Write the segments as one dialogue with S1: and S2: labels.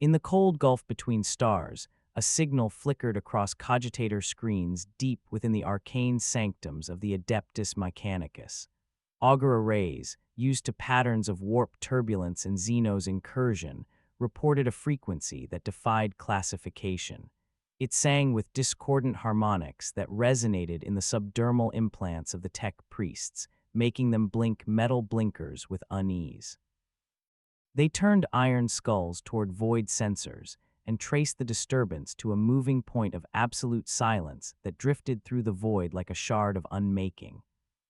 S1: In the cold gulf between stars, a signal flickered across cogitator screens deep within the arcane sanctums of the Adeptus Mechanicus. Augur arrays, used to patterns of warp turbulence in Zeno's incursion, reported a frequency that defied classification. It sang with discordant harmonics that resonated in the subdermal implants of the tech priests, making them blink metal blinkers with unease. They turned iron skulls toward void sensors and traced the disturbance to a moving point of absolute silence that drifted through the void like a shard of unmaking.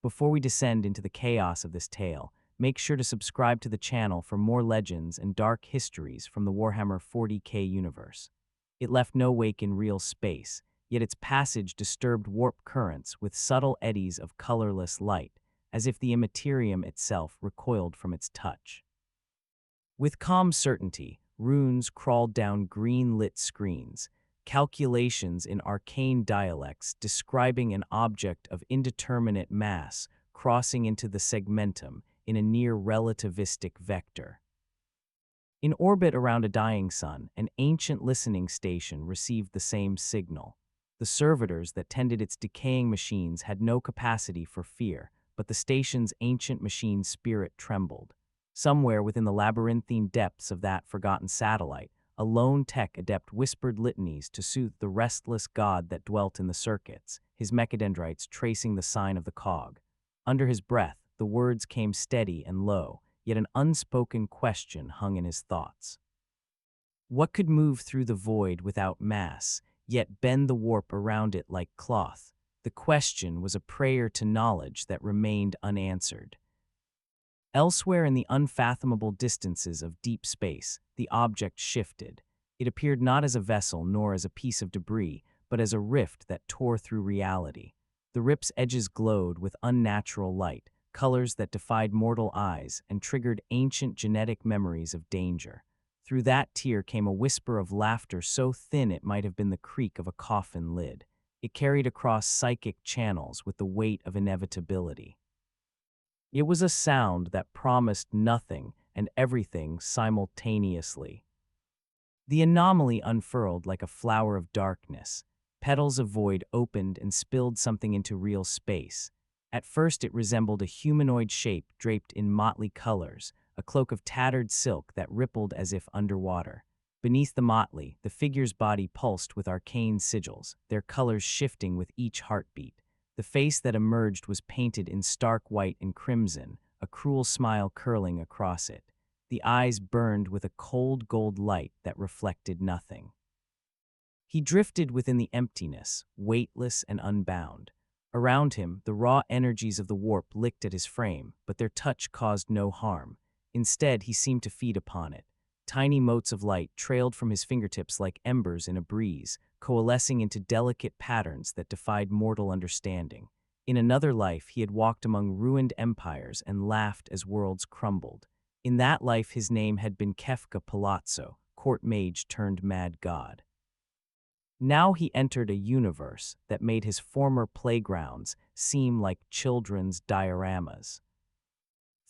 S1: Before we descend into the chaos of this tale, make sure to subscribe to the channel for more legends and dark histories from the Warhammer 40K universe. It left no wake in real space, yet its passage disturbed warp currents with subtle eddies of colorless light, as if the immaterium itself recoiled from its touch. With calm certainty, runes crawled down green-lit screens, calculations in arcane dialects describing an object of indeterminate mass crossing into the segmentum in a near-relativistic vector. In orbit around a dying sun, an ancient listening station received the same signal. The servitors that tended its decaying machines had no capacity for fear, but the station's ancient machine spirit trembled. Somewhere within the labyrinthine depths of that forgotten satellite, a lone tech adept whispered litanies to soothe the restless god that dwelt in the circuits, his mechadendrites tracing the sign of the cog. Under his breath, the words came steady and low, yet an unspoken question hung in his thoughts. What could move through the void without mass, yet bend the warp around it like cloth? The question was a prayer to knowledge that remained unanswered. Elsewhere in the unfathomable distances of deep space, the object shifted. It appeared not as a vessel nor as a piece of debris, but as a rift that tore through reality. The rip's edges glowed with unnatural light, colors that defied mortal eyes and triggered ancient genetic memories of danger. Through that tear came a whisper of laughter so thin it might have been the creak of a coffin lid. It carried across psychic channels with the weight of inevitability. It was a sound that promised nothing and everything simultaneously. The anomaly unfurled like a flower of darkness. Petals of void opened and spilled something into real space. At first it resembled a humanoid shape draped in motley colors, a cloak of tattered silk that rippled as if underwater. Beneath the motley, the figure's body pulsed with arcane sigils, their colors shifting with each heartbeat. The face that emerged was painted in stark white and crimson, a cruel smile curling across it. The eyes burned with a cold gold light that reflected nothing. He drifted within the emptiness, weightless and unbound. Around him, the raw energies of the warp licked at his frame, but their touch caused no harm. Instead, he seemed to feed upon it. Tiny motes of light trailed from his fingertips like embers in a breeze, coalescing into delicate patterns that defied mortal understanding. In another life, he had walked among ruined empires and laughed as worlds crumbled. In that life, his name had been Kefka Palazzo, court mage turned mad god. Now he entered a universe that made his former playgrounds seem like children's dioramas.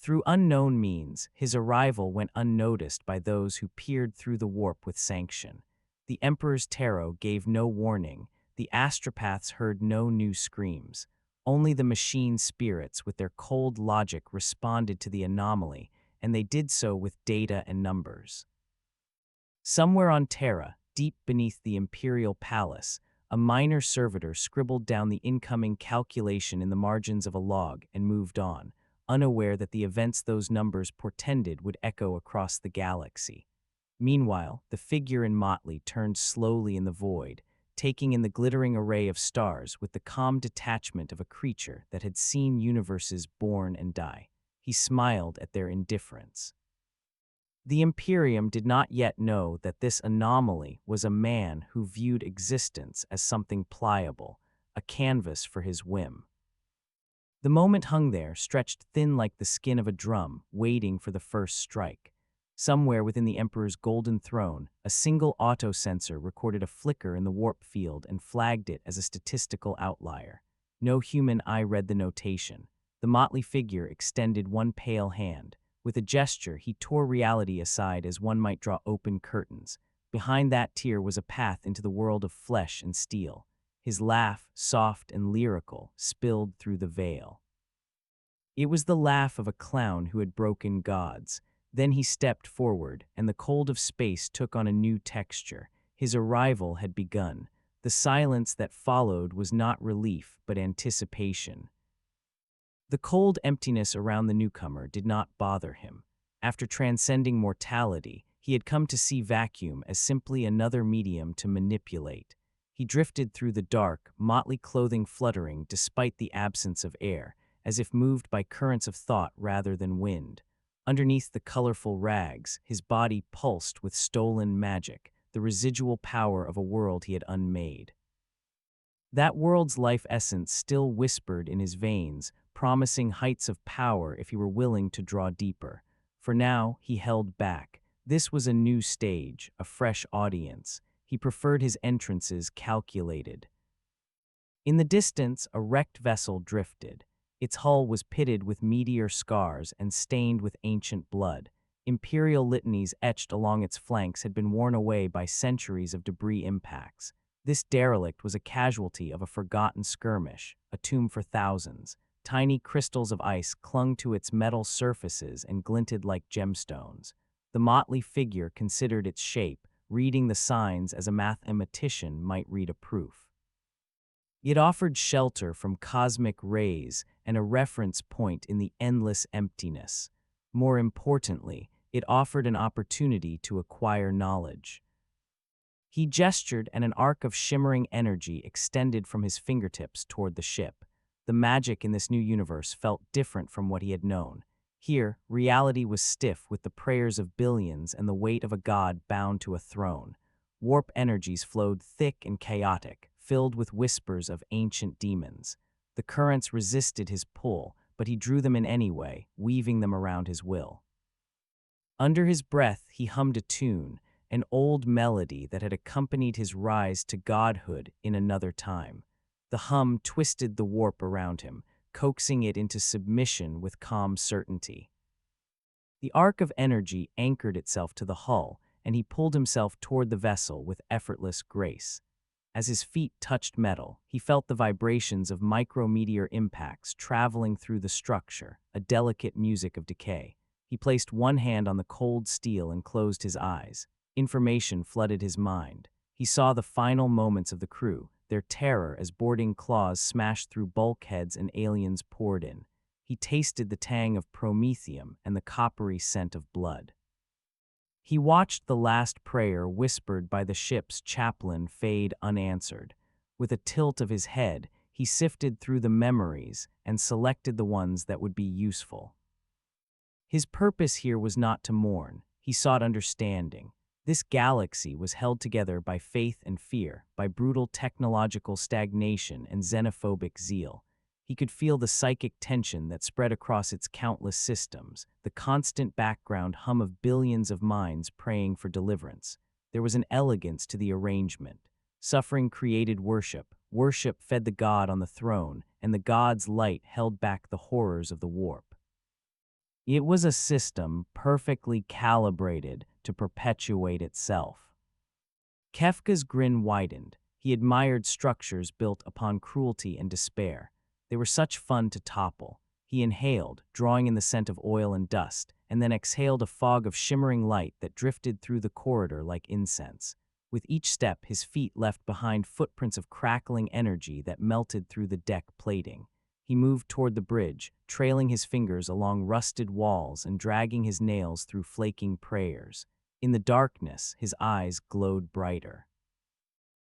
S1: Through unknown means, his arrival went unnoticed by those who peered through the warp with sanction. The Emperor's tarot gave no warning, the astropaths heard no new screams. Only the machine spirits with their cold logic responded to the anomaly, and they did so with data and numbers. Somewhere on Terra, deep beneath the Imperial Palace, a minor servitor scribbled down the incoming calculation in the margins of a log and moved on, unaware that the events those numbers portended would echo across the galaxy. Meanwhile, the figure in motley turned slowly in the void, taking in the glittering array of stars with the calm detachment of a creature that had seen universes born and die. He smiled at their indifference. The Imperium did not yet know that this anomaly was a man who viewed existence as something pliable, a canvas for his whim. The moment hung there, stretched thin like the skin of a drum, waiting for the first strike. Somewhere within the Emperor's golden throne, a single auto-sensor recorded a flicker in the warp field and flagged it as a statistical outlier. No human eye read the notation. The motley figure extended one pale hand. With a gesture, he tore reality aside as one might draw open curtains. Behind that tear was a path into the world of flesh and steel. His laugh, soft and lyrical, spilled through the veil. It was the laugh of a clown who had broken gods. Then he stepped forward, and the cold of space took on a new texture. His arrival had begun. The silence that followed was not relief, but anticipation. The cold emptiness around the newcomer did not bother him. After transcending mortality, he had come to see vacuum as simply another medium to manipulate. He drifted through the dark, motley clothing fluttering despite the absence of air, as if moved by currents of thought rather than wind. Underneath the colorful rags, his body pulsed with stolen magic, the residual power of a world he had unmade. That world's life essence still whispered in his veins, promising heights of power if he were willing to draw deeper. For now, he held back. This was a new stage, a fresh audience. He preferred his entrances calculated. In the distance, a wrecked vessel drifted. Its hull was pitted with meteor scars and stained with ancient blood. Imperial litanies etched along its flanks had been worn away by centuries of debris impacts. This derelict was a casualty of a forgotten skirmish, a tomb for thousands. Tiny crystals of ice clung to its metal surfaces and glinted like gemstones. The motley figure considered its shape, reading the signs as a mathematician might read a proof. It offered shelter from cosmic rays and a reference point in the endless emptiness. More importantly, it offered an opportunity to acquire knowledge. He gestured, and an arc of shimmering energy extended from his fingertips toward the ship. The magic in this new universe felt different from what he had known. Here, reality was stiff with the prayers of billions and the weight of a god bound to a throne. Warp energies flowed thick and chaotic, filled with whispers of ancient demons. The currents resisted his pull, but he drew them in anyway, weaving them around his will. Under his breath, he hummed a tune, an old melody that had accompanied his rise to godhood in another time. The hum twisted the warp around him, coaxing it into submission with calm certainty. The arc of energy anchored itself to the hull, and he pulled himself toward the vessel with effortless grace. As his feet touched metal, he felt the vibrations of micrometeor impacts traveling through the structure, a delicate music of decay. He placed one hand on the cold steel and closed his eyes. Information flooded his mind. He saw the final moments of the crew, their terror as boarding claws smashed through bulkheads and aliens poured in. He tasted the tang of promethium and the coppery scent of blood. He watched the last prayer whispered by the ship's chaplain fade unanswered. With a tilt of his head, he sifted through the memories and selected the ones that would be useful. His purpose here was not to mourn. He sought understanding. This galaxy was held together by faith and fear, by brutal technological stagnation and xenophobic zeal. He could feel the psychic tension that spread across its countless systems, the constant background hum of billions of minds praying for deliverance. There was an elegance to the arrangement. Suffering created worship. Worship fed the god on the throne, and the god's light held back the horrors of the warp. It was a system perfectly calibrated to perpetuate itself. Kefka's grin widened. He admired structures built upon cruelty and despair. They were such fun to topple. He inhaled, drawing in the scent of oil and dust, and then exhaled a fog of shimmering light that drifted through the corridor like incense. With each step, his feet left behind footprints of crackling energy that melted through the deck plating. He moved toward the bridge, trailing his fingers along rusted walls and dragging his nails through flaking prayers. In the darkness, his eyes glowed brighter.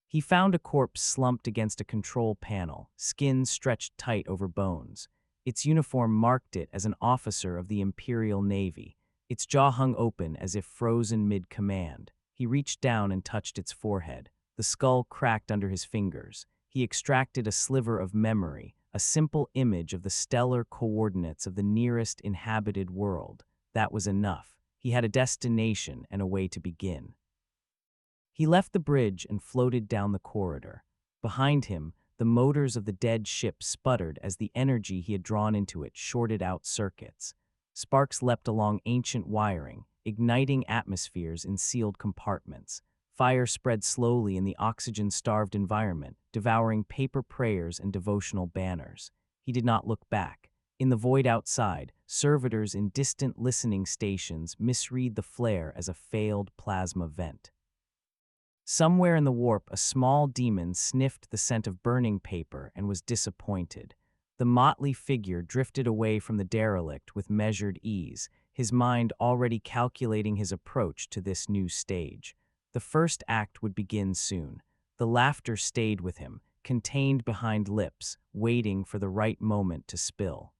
S1: He found a corpse slumped against a control panel, skin stretched tight over bones. Its uniform marked it as an officer of the Imperial Navy. Its jaw hung open as if frozen mid-command. He reached down and touched its forehead. The skull cracked under his fingers. He extracted a sliver of memory, a simple image of the stellar coordinates of the nearest inhabited world. That was enough. He had a destination and a way to begin. He left the bridge and floated down the corridor. Behind him, the motors of the dead ship sputtered as the energy he had drawn into it shorted out circuits. Sparks leapt along ancient wiring, igniting atmospheres in sealed compartments. fire spread slowly in the oxygen-starved environment, devouring paper prayers and devotional banners. He did not look back. In the void outside, servitors in distant listening stations misread the flare as a failed plasma vent. Somewhere in the warp, a small demon sniffed the scent of burning paper and was disappointed. The motley figure drifted away from the derelict with measured ease, his mind already calculating his approach to this new stage. The first act would begin soon. The laughter stayed with him, contained behind lips, waiting for the right moment to spill.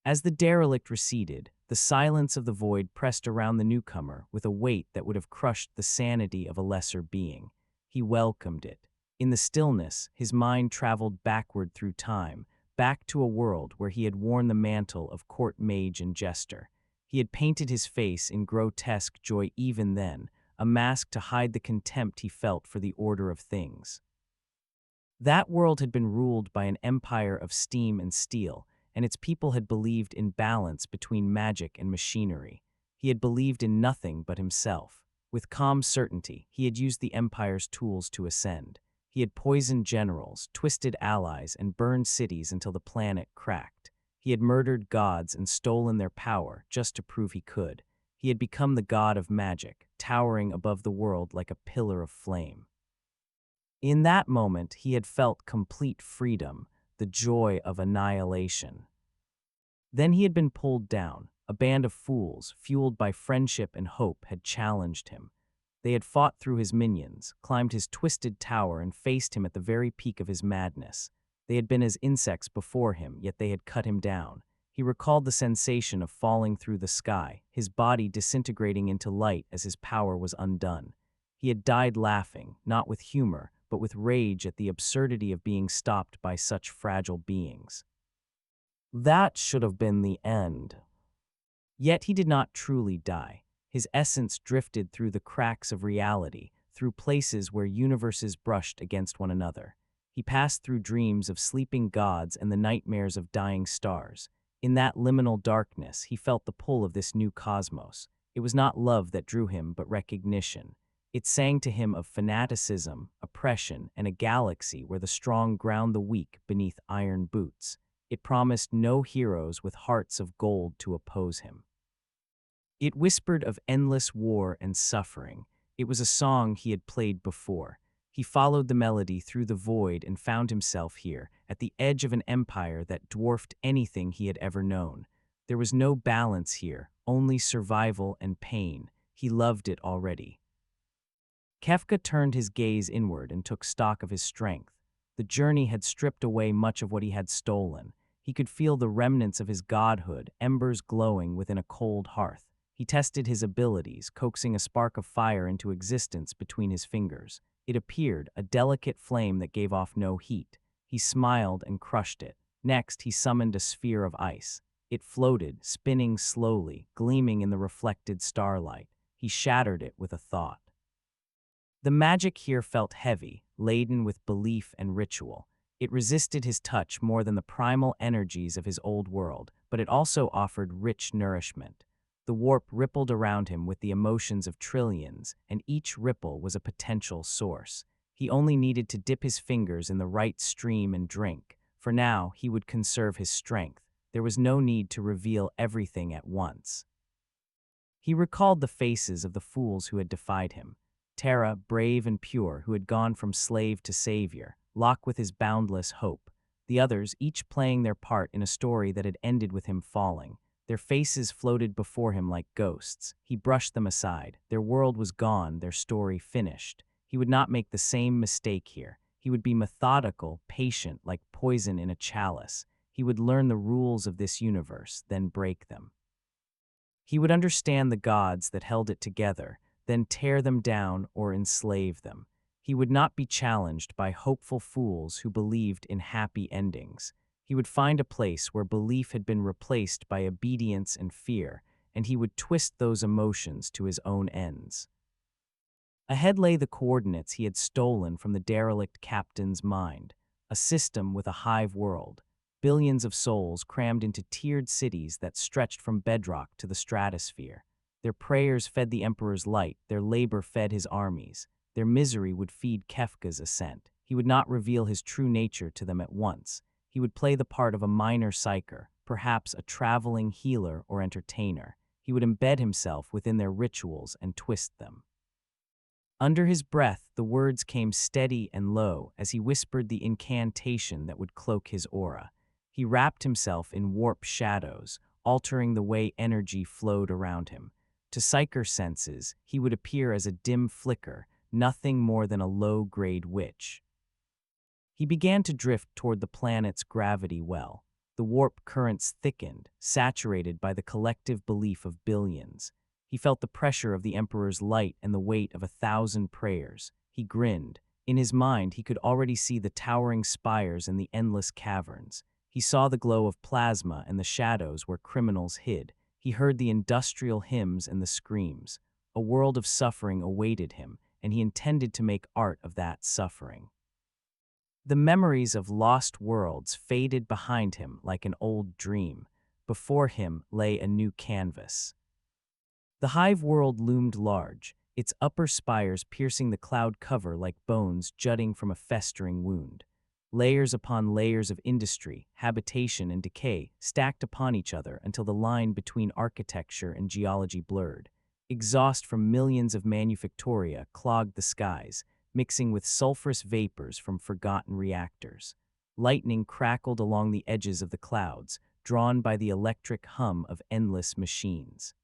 S1: As the derelict receded, the silence of the void pressed around the newcomer with a weight that would have crushed the sanity of a lesser being. He welcomed it. In the stillness, his mind traveled backward through time, back to a world where he had worn the mantle of court mage and jester. He had painted his face in grotesque joy even then, a mask to hide the contempt he felt for the order of things. That world had been ruled by an empire of steam and steel, and its people had believed in balance between magic and machinery. He had believed in nothing but himself. With calm certainty, he had used the empire's tools to ascend. He had poisoned generals, twisted allies, and burned cities until the planet cracked. He had murdered gods and stolen their power just to prove he could. He had become the god of magic, towering above the world like a pillar of flame. In that moment, he had felt complete freedom, the joy of annihilation. Then he had been pulled down. A band of fools, fueled by friendship and hope, had challenged him. They had fought through his minions, climbed his twisted tower, and faced him at the very peak of his madness. They had been as insects before him, yet they had cut him down. He recalled the sensation of falling through the sky, his body disintegrating into light as his power was undone. He had died laughing, not with humor, but with rage at the absurdity of being stopped by such fragile beings. That should have been the end. Yet he did not truly die. His essence drifted through the cracks of reality, through places where universes brushed against one another. He passed through dreams of sleeping gods and the nightmares of dying stars. In that liminal darkness, he felt the pull of this new cosmos. It was not love that drew him, but recognition. It sang to him of fanaticism, oppression, and a galaxy where the strong ground the weak beneath iron boots. It promised no heroes with hearts of gold to oppose him. It whispered of endless war and suffering. It was a song he had played before. He followed the melody through the void and found himself here, at the edge of an empire that dwarfed anything he had ever known. There was no balance here, only survival and pain. He loved it already. Kefka turned his gaze inward and took stock of his strength. The journey had stripped away much of what he had stolen. He could feel the remnants of his godhood, embers glowing within a cold hearth. He tested his abilities, coaxing a spark of fire into existence between his fingers. It appeared, a delicate flame that gave off no heat. He smiled and crushed it. Next, he summoned a sphere of ice. It floated, spinning slowly, gleaming in the reflected starlight. He shattered it with a thought. The magic here felt heavy, laden with belief and ritual. It resisted his touch more than the primal energies of his old world, but it also offered rich nourishment. The warp rippled around him with the emotions of trillions, and each ripple was a potential source. He only needed to dip his fingers in the right stream and drink. For now, he would conserve his strength. There was no need to reveal everything at once. He recalled the faces of the fools who had defied him. Terra, brave and pure, who had gone from slave to savior, Locke with his boundless hope. The others, each playing their part in a story that had ended with him falling. Their faces floated before him like ghosts. He brushed them aside. Their world was gone, their story finished. He would not make the same mistake here. He would be methodical, patient, like poison in a chalice. He would learn the rules of this universe, then break them. He would understand the gods that held it together, then tear them down or enslave them. He would not be challenged by hopeful fools who believed in happy endings. He would find a place where belief had been replaced by obedience and fear, and he would twist those emotions to his own ends. Ahead lay the coordinates he had stolen from the derelict captain's mind, a system with a hive world, billions of souls crammed into tiered cities that stretched from bedrock to the stratosphere. Their prayers fed the emperor's light, their labor fed his armies. Their misery would feed Kefka's ascent. He would not reveal his true nature to them at once. He would play the part of a minor psyker, perhaps a traveling healer or entertainer. He would embed himself within their rituals and twist them. Under his breath, the words came steady and low as he whispered the incantation that would cloak his aura. He wrapped himself in warp shadows, altering the way energy flowed around him. To psyker senses, he would appear as a dim flicker, nothing more than a low-grade witch. He began to drift toward the planet's gravity well. The warp currents thickened, saturated by the collective belief of billions. He felt the pressure of the Emperor's light and the weight of 1,000 prayers. He grinned. In his mind, he could already see the towering spires and the endless caverns. He saw the glow of plasma and the shadows where criminals hid. He heard the industrial hymns and the screams. A world of suffering awaited him, and he intended to make art of that suffering. The memories of lost worlds faded behind him like an old dream. Before him lay a new canvas. The hive world loomed large, its upper spires piercing the cloud cover like bones jutting from a festering wound. Layers upon layers of industry, habitation, and decay stacked upon each other until the line between architecture and geology blurred. Exhaust from millions of manufactoria clogged the skies, mixing with sulfurous vapors from forgotten reactors. Lightning crackled along the edges of the clouds, drawn by the electric hum of endless machines.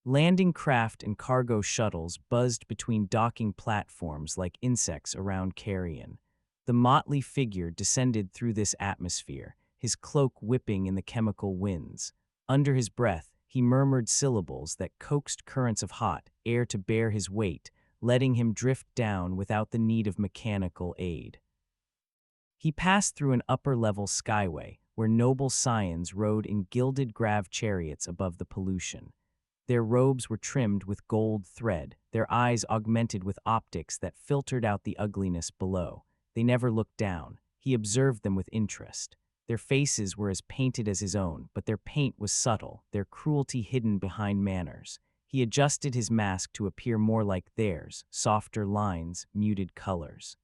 S1: Landing craft and cargo shuttles buzzed between docking platforms like insects around carrion. The motley figure descended through this atmosphere, his cloak whipping in the chemical winds. Under his breath, he murmured syllables that coaxed currents of hot air to bear his weight, letting him drift down without the need of mechanical aid. He passed through an upper-level skyway, where noble scions rode in gilded grav chariots above the pollution. Their robes were trimmed with gold thread, their eyes augmented with optics that filtered out the ugliness below. They never looked down. He observed them with interest. Their faces were as painted as his own, but their paint was subtle, their cruelty hidden behind manners. He adjusted his mask to appear more like theirs, softer lines, muted colors.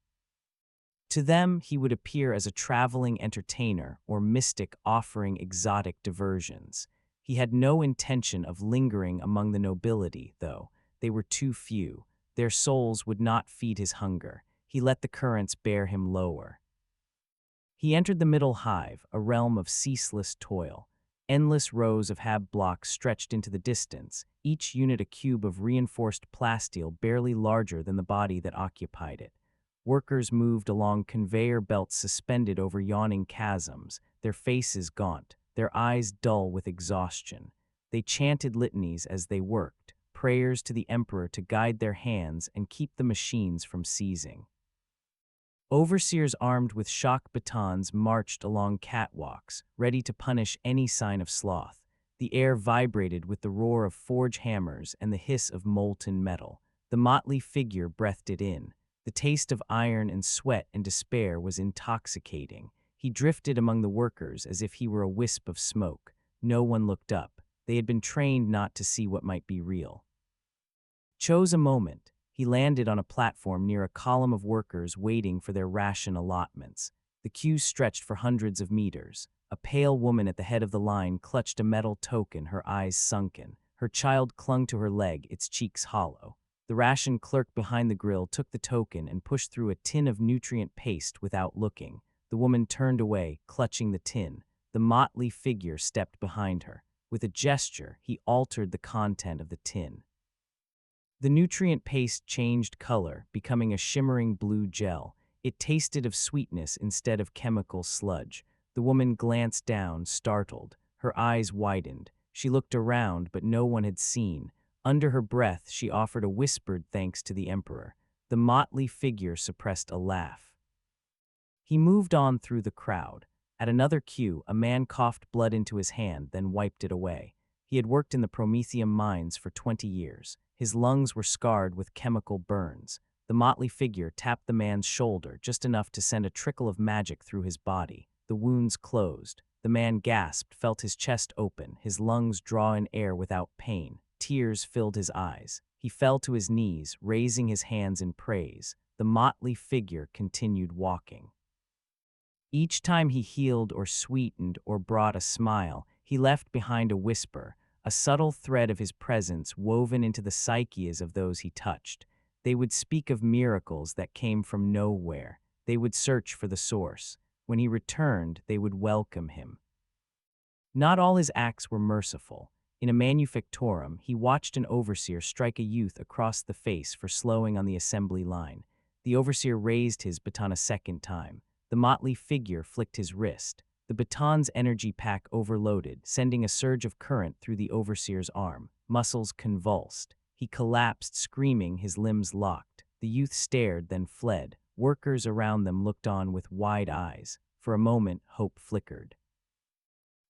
S1: To them, he would appear as a traveling entertainer or mystic offering exotic diversions. He had no intention of lingering among the nobility, though. They were too few. Their souls would not feed his hunger. He let the currents bear him lower. He entered the middle hive, a realm of ceaseless toil. Endless rows of hab blocks stretched into the distance, each unit a cube of reinforced plasteel barely larger than the body that occupied it. Workers moved along conveyor belts suspended over yawning chasms, their faces gaunt, their eyes dull with exhaustion. They chanted litanies as they worked, prayers to the emperor to guide their hands and keep the machines from seizing. Overseers armed with shock batons marched along catwalks, ready to punish any sign of sloth. The air vibrated with the roar of forge hammers and the hiss of molten metal. The motley figure breathed it in. The taste of iron and sweat and despair was intoxicating. He drifted among the workers as if he were a wisp of smoke. No one looked up. They had been trained not to see what might be real. Chose a moment. He landed on a platform near a column of workers waiting for their ration allotments. The queues stretched for hundreds of meters. A pale woman at the head of the line clutched a metal token, her eyes sunken. Her child clung to her leg, its cheeks hollow. The ration clerk behind the grill took the token and pushed through a tin of nutrient paste without looking. The woman turned away, clutching the tin. The motley figure stepped behind her. With a gesture, he altered the content of the tin. The nutrient paste changed color, becoming a shimmering blue gel. It tasted of sweetness instead of chemical sludge. The woman glanced down, startled. Her eyes widened. She looked around, but no one had seen. Under her breath, she offered a whispered thanks to the emperor. The motley figure suppressed a laugh. He moved on through the crowd. At another queue, a man coughed blood into his hand, then wiped it away. He had worked in the Prometheum mines for 20 years. His lungs were scarred with chemical burns. The motley figure tapped the man's shoulder, just enough to send a trickle of magic through his body. The wounds closed. The man gasped, felt his chest open, his lungs draw in air without pain. Tears filled his eyes. He fell to his knees, raising his hands in praise. The motley figure continued walking. Each time he healed or sweetened or brought a smile, he left behind a whisper, a subtle thread of his presence woven into the psyches of those he touched. They would speak of miracles that came from nowhere. They would search for the source. When he returned, they would welcome him. Not all his acts were merciful. In a manufactorum, he watched an overseer strike a youth across the face for slowing on the assembly line. The overseer raised his baton a second time. The motley figure flicked his wrist. The baton's energy pack overloaded, sending a surge of current through the overseer's arm. Muscles convulsed. He collapsed, screaming, his limbs locked. The youth stared, then fled. Workers around them looked on with wide eyes. For a moment, hope flickered.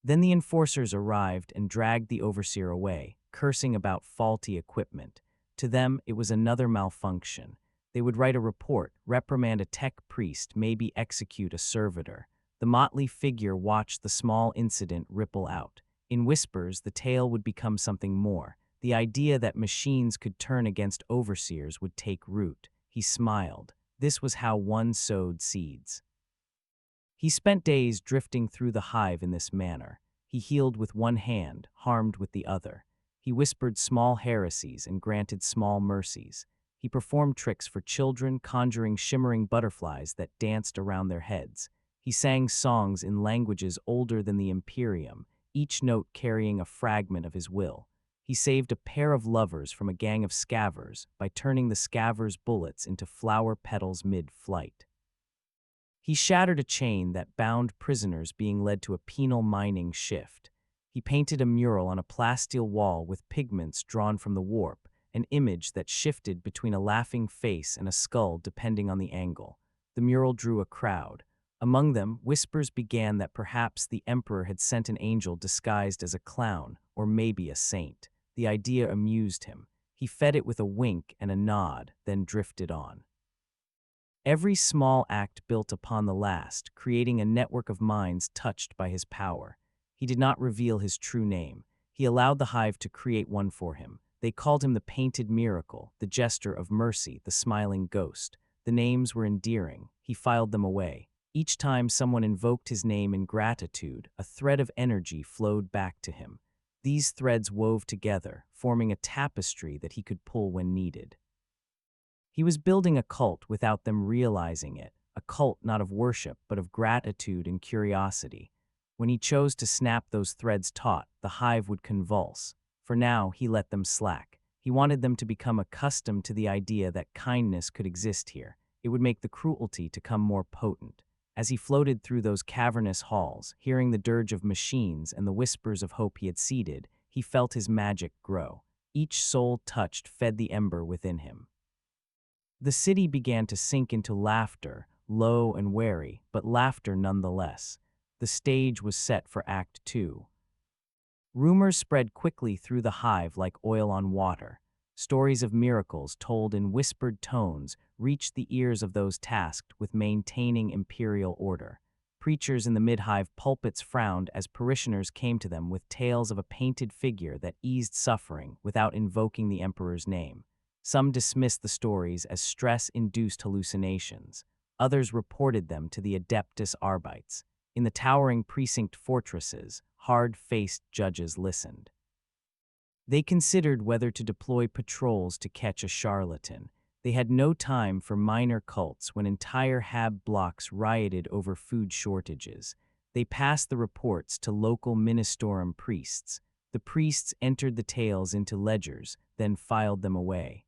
S1: Then the enforcers arrived and dragged the overseer away, cursing about faulty equipment. To them, it was another malfunction. They would write a report, reprimand a tech priest, maybe execute a servitor. The motley figure watched the small incident ripple out. In whispers, the tale would become something more. The idea that machines could turn against overseers would take root. He smiled. This was how one sowed seeds. He spent days drifting through the hive in this manner. He healed with one hand, harmed with the other. He whispered small heresies and granted small mercies. He performed tricks for children, conjuring shimmering butterflies that danced around their heads. He sang songs in languages older than the Imperium, each note carrying a fragment of his will. He saved a pair of lovers from a gang of scavers by turning the scavers' bullets into flower petals mid-flight. He shattered a chain that bound prisoners being led to a penal mining shift. He painted a mural on a plasteel wall with pigments drawn from the warp, an image that shifted between a laughing face and a skull depending on the angle. The mural drew a crowd. Among them, whispers began that perhaps the emperor had sent an angel disguised as a clown, or maybe a saint. The idea amused him. He fed it with a wink and a nod, then drifted on. Every small act built upon the last, creating a network of minds touched by his power. He did not reveal his true name. He allowed the hive to create one for him. They called him the Painted Miracle, the Jester of Mercy, the Smiling Ghost. The names were endearing. He filed them away. Each time someone invoked his name in gratitude, a thread of energy flowed back to him. These threads wove together, forming a tapestry that he could pull when needed. He was building a cult without them realizing it, a cult not of worship, but of gratitude and curiosity. When he chose to snap those threads taut, the hive would convulse. For now, he let them slack. He wanted them to become accustomed to the idea that kindness could exist here. It would make the cruelty to come more potent. As he floated through those cavernous halls, hearing the dirge of machines and the whispers of hope he had seeded, he felt his magic grow. Each soul touched fed the ember within him. The city began to sink into laughter, low and wary, but laughter nonetheless. The stage was set for Act 2. Rumors spread quickly through the hive like oil on water. Stories of miracles told in whispered tones reached the ears of those tasked with maintaining imperial order. Preachers in the mid-hive pulpits frowned as parishioners came to them with tales of a painted figure that eased suffering without invoking the emperor's name. Some dismissed the stories as stress-induced hallucinations. Others reported them to the adeptus arbites. In the towering precinct fortresses, hard-faced judges listened. They considered whether to deploy patrols to catch a charlatan. They had no time for minor cults when entire hab blocks rioted over food shortages. They passed the reports to local ministorum priests. The priests entered the tales into ledgers, then filed them away.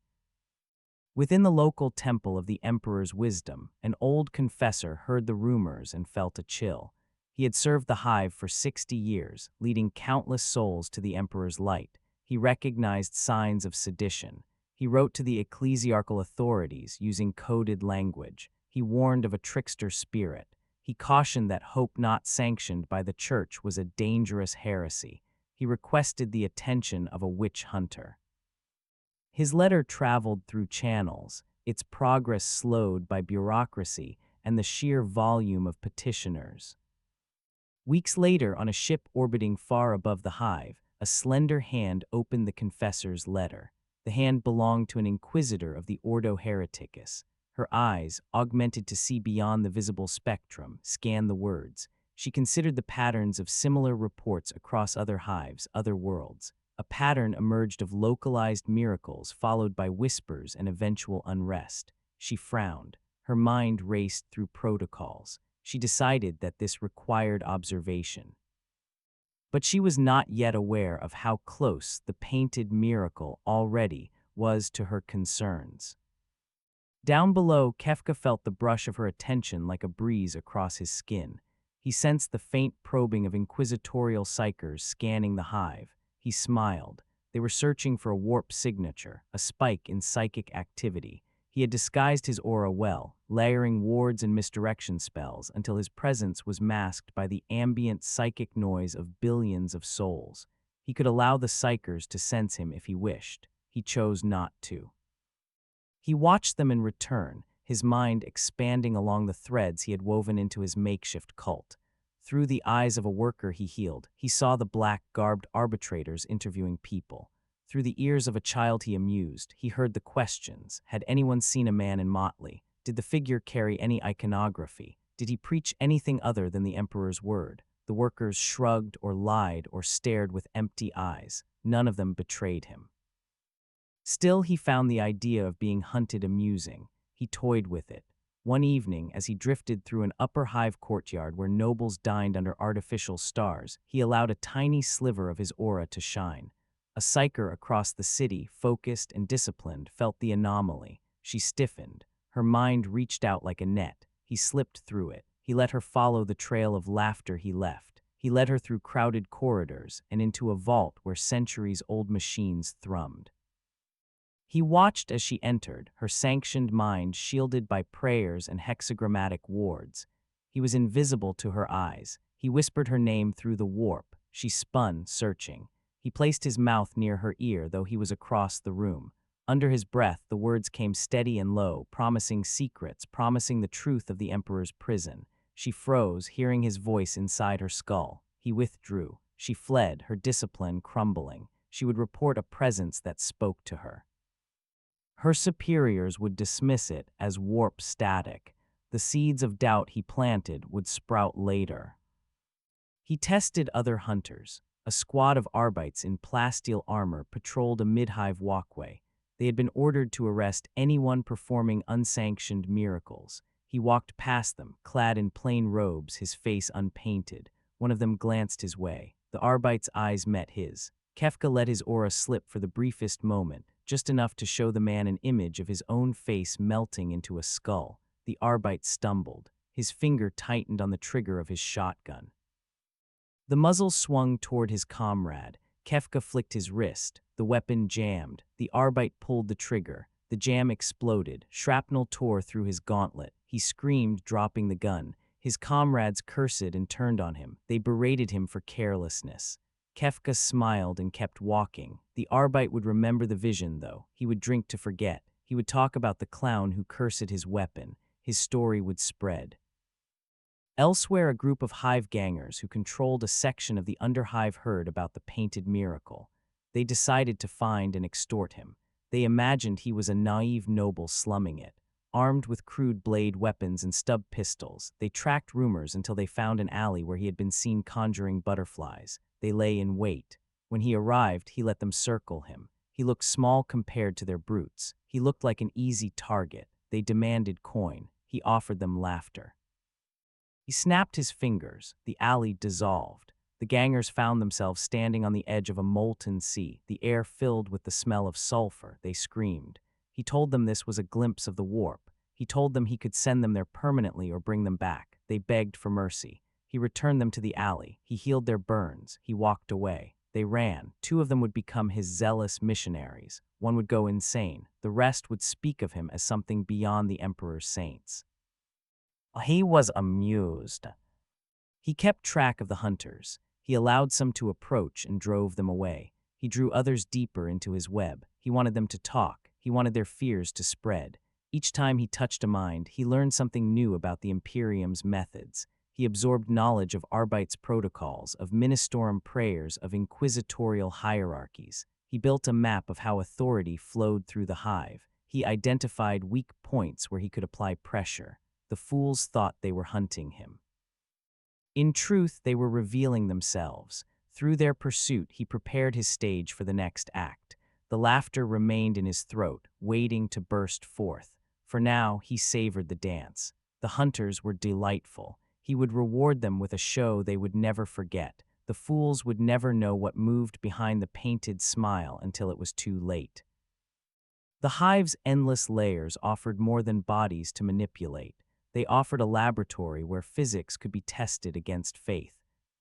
S1: Within the local temple of the emperor's wisdom, an old confessor heard the rumors and felt a chill. He had served the hive for 60 years, leading countless souls to the emperor's light. He recognized signs of sedition. He wrote to the ecclesiarchal authorities using coded language. He warned of a trickster spirit. He cautioned that hope not sanctioned by the church was a dangerous heresy. He requested the attention of a witch hunter. His letter traveled through channels, its progress slowed by bureaucracy and the sheer volume of petitioners. Weeks later, on a ship orbiting far above the hive, A slender hand opened the confessor's letter. The hand belonged to an inquisitor of the Ordo Hereticus. Her eyes, augmented to see beyond the visible spectrum, scanned the words. She considered the patterns of similar reports across other hives, other worlds. A pattern emerged of localized miracles followed by whispers and eventual unrest. She frowned. Her mind raced through protocols. She decided that this required observation. But she was not yet aware of how close the painted miracle already was to her concerns. Down below, Kefka felt the brush of her attention like a breeze across his skin. He sensed the faint probing of inquisitorial psychers scanning the hive. He smiled. They were searching for a warp signature, a spike in psychic activity. He had disguised his aura well, layering wards and misdirection spells until his presence was masked by the ambient psychic noise of billions of souls. He could allow the psychers to sense him if he wished. He chose not to. He watched them in return, his mind expanding along the threads he had woven into his makeshift cult. Through the eyes of a worker he healed, he saw the black-garbed arbitrators interviewing people. Through the ears of a child he amused, he heard the questions. Had anyone seen a man in motley? Did the figure carry any iconography? Did he preach anything other than the emperor's word? The workers shrugged or lied or stared with empty eyes. None of them betrayed him. Still, he found the idea of being hunted amusing. He toyed with it. One evening, as he drifted through an upper hive courtyard where nobles dined under artificial stars, he allowed a tiny sliver of his aura to shine. A psyker across the city, focused and disciplined, felt the anomaly. She stiffened. Her mind reached out like a net. He slipped through it. He let her follow the trail of laughter he left. He led her through crowded corridors and into a vault where centuries-old machines thrummed. He watched as she entered, her sanctioned mind shielded by prayers and hexagrammatic wards. He was invisible to her eyes. He whispered her name through the warp. She spun, searching. He placed his mouth near her ear, though he was across the room. Under his breath, the words came steady and low, promising secrets, promising the truth of the Emperor's prison. She froze, hearing his voice inside her skull. He withdrew. She fled, her discipline crumbling. She would report a presence that spoke to her. Her superiors would dismiss it as warp static. The seeds of doubt he planted would sprout later. He tested other hunters. A squad of Arbites in plasteel armor patrolled a mid-hive walkway. They had been ordered to arrest anyone performing unsanctioned miracles. He walked past them, clad in plain robes, his face unpainted. One of them glanced his way. The Arbite's eyes met his. Kefka let his aura slip for the briefest moment, just enough to show the man an image of his own face melting into a skull. The Arbite stumbled. His finger tightened on the trigger of his shotgun. The muzzle swung toward his comrade. Kefka flicked his wrist. The weapon jammed. The Arbite pulled the trigger. The jam exploded. Shrapnel tore through his gauntlet. He screamed, dropping the gun. His comrades cursed and turned on him. They berated him for carelessness. Kefka smiled and kept walking. The Arbite would remember the vision, though. He would drink to forget. He would talk about the clown who cursed his weapon. His story would spread. Elsewhere, a group of hive gangers who controlled a section of the underhive heard about the painted miracle. They decided to find and extort him. They imagined he was a naive noble slumming it. Armed with crude blade weapons and stub pistols, they tracked rumors until they found an alley where he had been seen conjuring butterflies. They lay in wait. When he arrived, he let them circle him. He looked small compared to their brutes. He looked like an easy target. They demanded coin. He offered them laughter. He snapped his fingers. The alley dissolved. The gangers found themselves standing on the edge of a molten sea, the air filled with the smell of sulfur. They screamed. He told them this was a glimpse of the warp. He told them he could send them there permanently or bring them back. They begged for mercy. He returned them to the alley. He healed their burns. He walked away. They ran. 2 of them would become his zealous missionaries. One would go insane. The rest would speak of him as something beyond the Emperor's saints. He was amused. He kept track of the hunters. He allowed some to approach and drove them away. He drew others deeper into his web. He wanted them to talk. He wanted their fears to spread. Each time he touched a mind, he learned something new about the Imperium's methods. He absorbed knowledge of Arbite's protocols, of Ministorum prayers, of inquisitorial hierarchies. He built a map of how authority flowed through the hive. He identified weak points where he could apply pressure. The fools thought they were hunting him. In truth, they were revealing themselves. Through their pursuit, he prepared his stage for the next act. The laughter remained in his throat, waiting to burst forth. For now, he savored the dance. The hunters were delightful. He would reward them with a show they would never forget. The fools would never know what moved behind the painted smile until it was too late. The hive's endless layers offered more than bodies to manipulate. They offered a laboratory where physics could be tested against faith.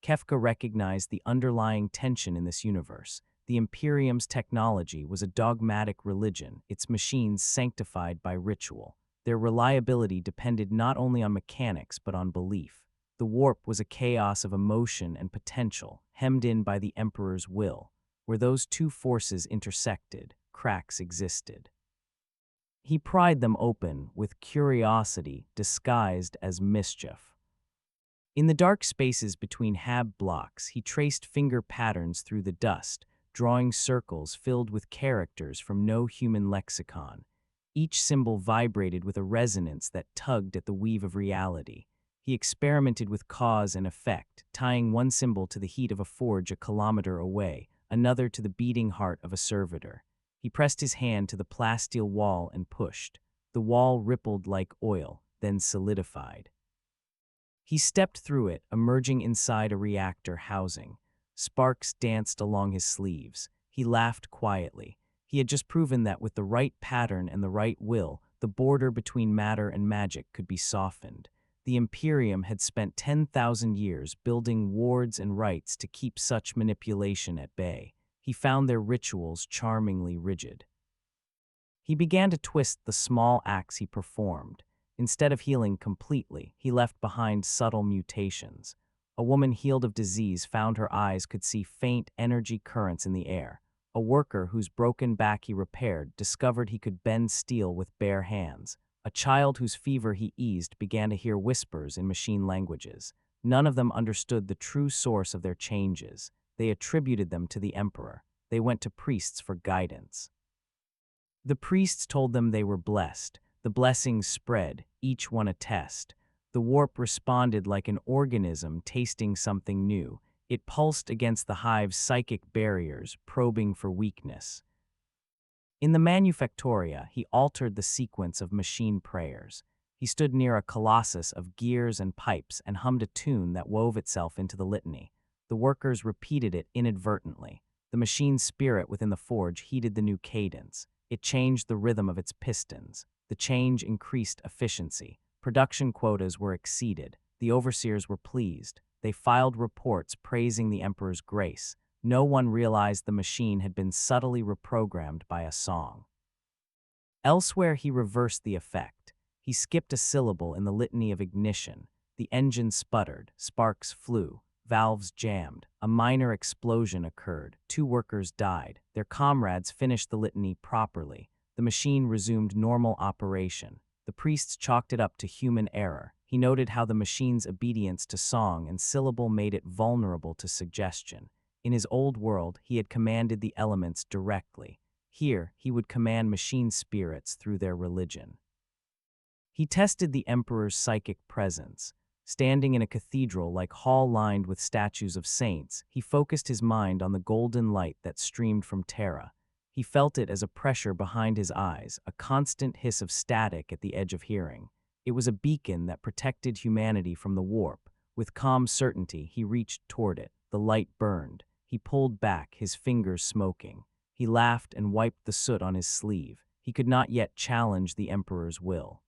S1: Kefka recognized the underlying tension in this universe. The Imperium's technology was a dogmatic religion, its machines sanctified by ritual. Their reliability depended not only on mechanics but on belief. The warp was a chaos of emotion and potential, hemmed in by the Emperor's will. Where those two forces intersected, cracks existed. He pried them open with curiosity disguised as mischief. In the dark spaces between hab blocks, he traced finger patterns through the dust, drawing circles filled with characters from no human lexicon. Each symbol vibrated with a resonance that tugged at the weave of reality. He experimented with cause and effect, tying one symbol to the heat of a forge a kilometer away, another to the beating heart of a servitor. He pressed his hand to the plasteel wall and pushed. The wall rippled like oil, then solidified. He stepped through it, emerging inside a reactor housing. Sparks danced along his sleeves. He laughed quietly. He had just proven that with the right pattern and the right will, the border between matter and magic could be softened. The Imperium had spent 10,000 years building wards and rites to keep such manipulation at bay. He found their rituals charmingly rigid. He began to twist the small acts he performed. Instead of healing completely, he left behind subtle mutations. A woman healed of disease found her eyes could see faint energy currents in the air. A worker whose broken back he repaired discovered he could bend steel with bare hands. A child whose fever he eased began to hear whispers in machine languages. None of them understood the true source of their changes. They attributed them to the Emperor. They went to priests for guidance. The priests told them they were blessed. The blessings spread, each one a test. The warp responded like an organism tasting something new. It pulsed against the hive's psychic barriers, probing for weakness. In the Manufactoria, he altered the sequence of machine prayers. He stood near a colossus of gears and pipes and hummed a tune that wove itself into the litany. The workers repeated it inadvertently. The machine's spirit within the forge heeded the new cadence. It changed the rhythm of its pistons. The change increased efficiency. Production quotas were exceeded. The overseers were pleased. They filed reports praising the Emperor's grace. No one realized the machine had been subtly reprogrammed by a song. Elsewhere, he reversed the effect. He skipped a syllable in the litany of ignition. The engine sputtered, sparks flew, valves jammed. A minor explosion occurred. 2 workers died. Their comrades finished the litany properly. The machine resumed normal operation. The priests chalked it up to human error. He noted how the machine's obedience to song and syllable made it vulnerable to suggestion. In his old world, he had commanded the elements directly. Here, he would command machine spirits through their religion. He tested the Emperor's psychic presence. Standing in a cathedral like hall lined with statues of saints, he focused his mind on the golden light that streamed from Terra. He felt it as a pressure behind his eyes, a constant hiss of static at the edge of hearing. It was a beacon that protected humanity from the warp. With calm certainty, he reached toward it. The light burned. He pulled back, his fingers smoking. He laughed and wiped the soot on his sleeve. He could not yet challenge the Emperor's will.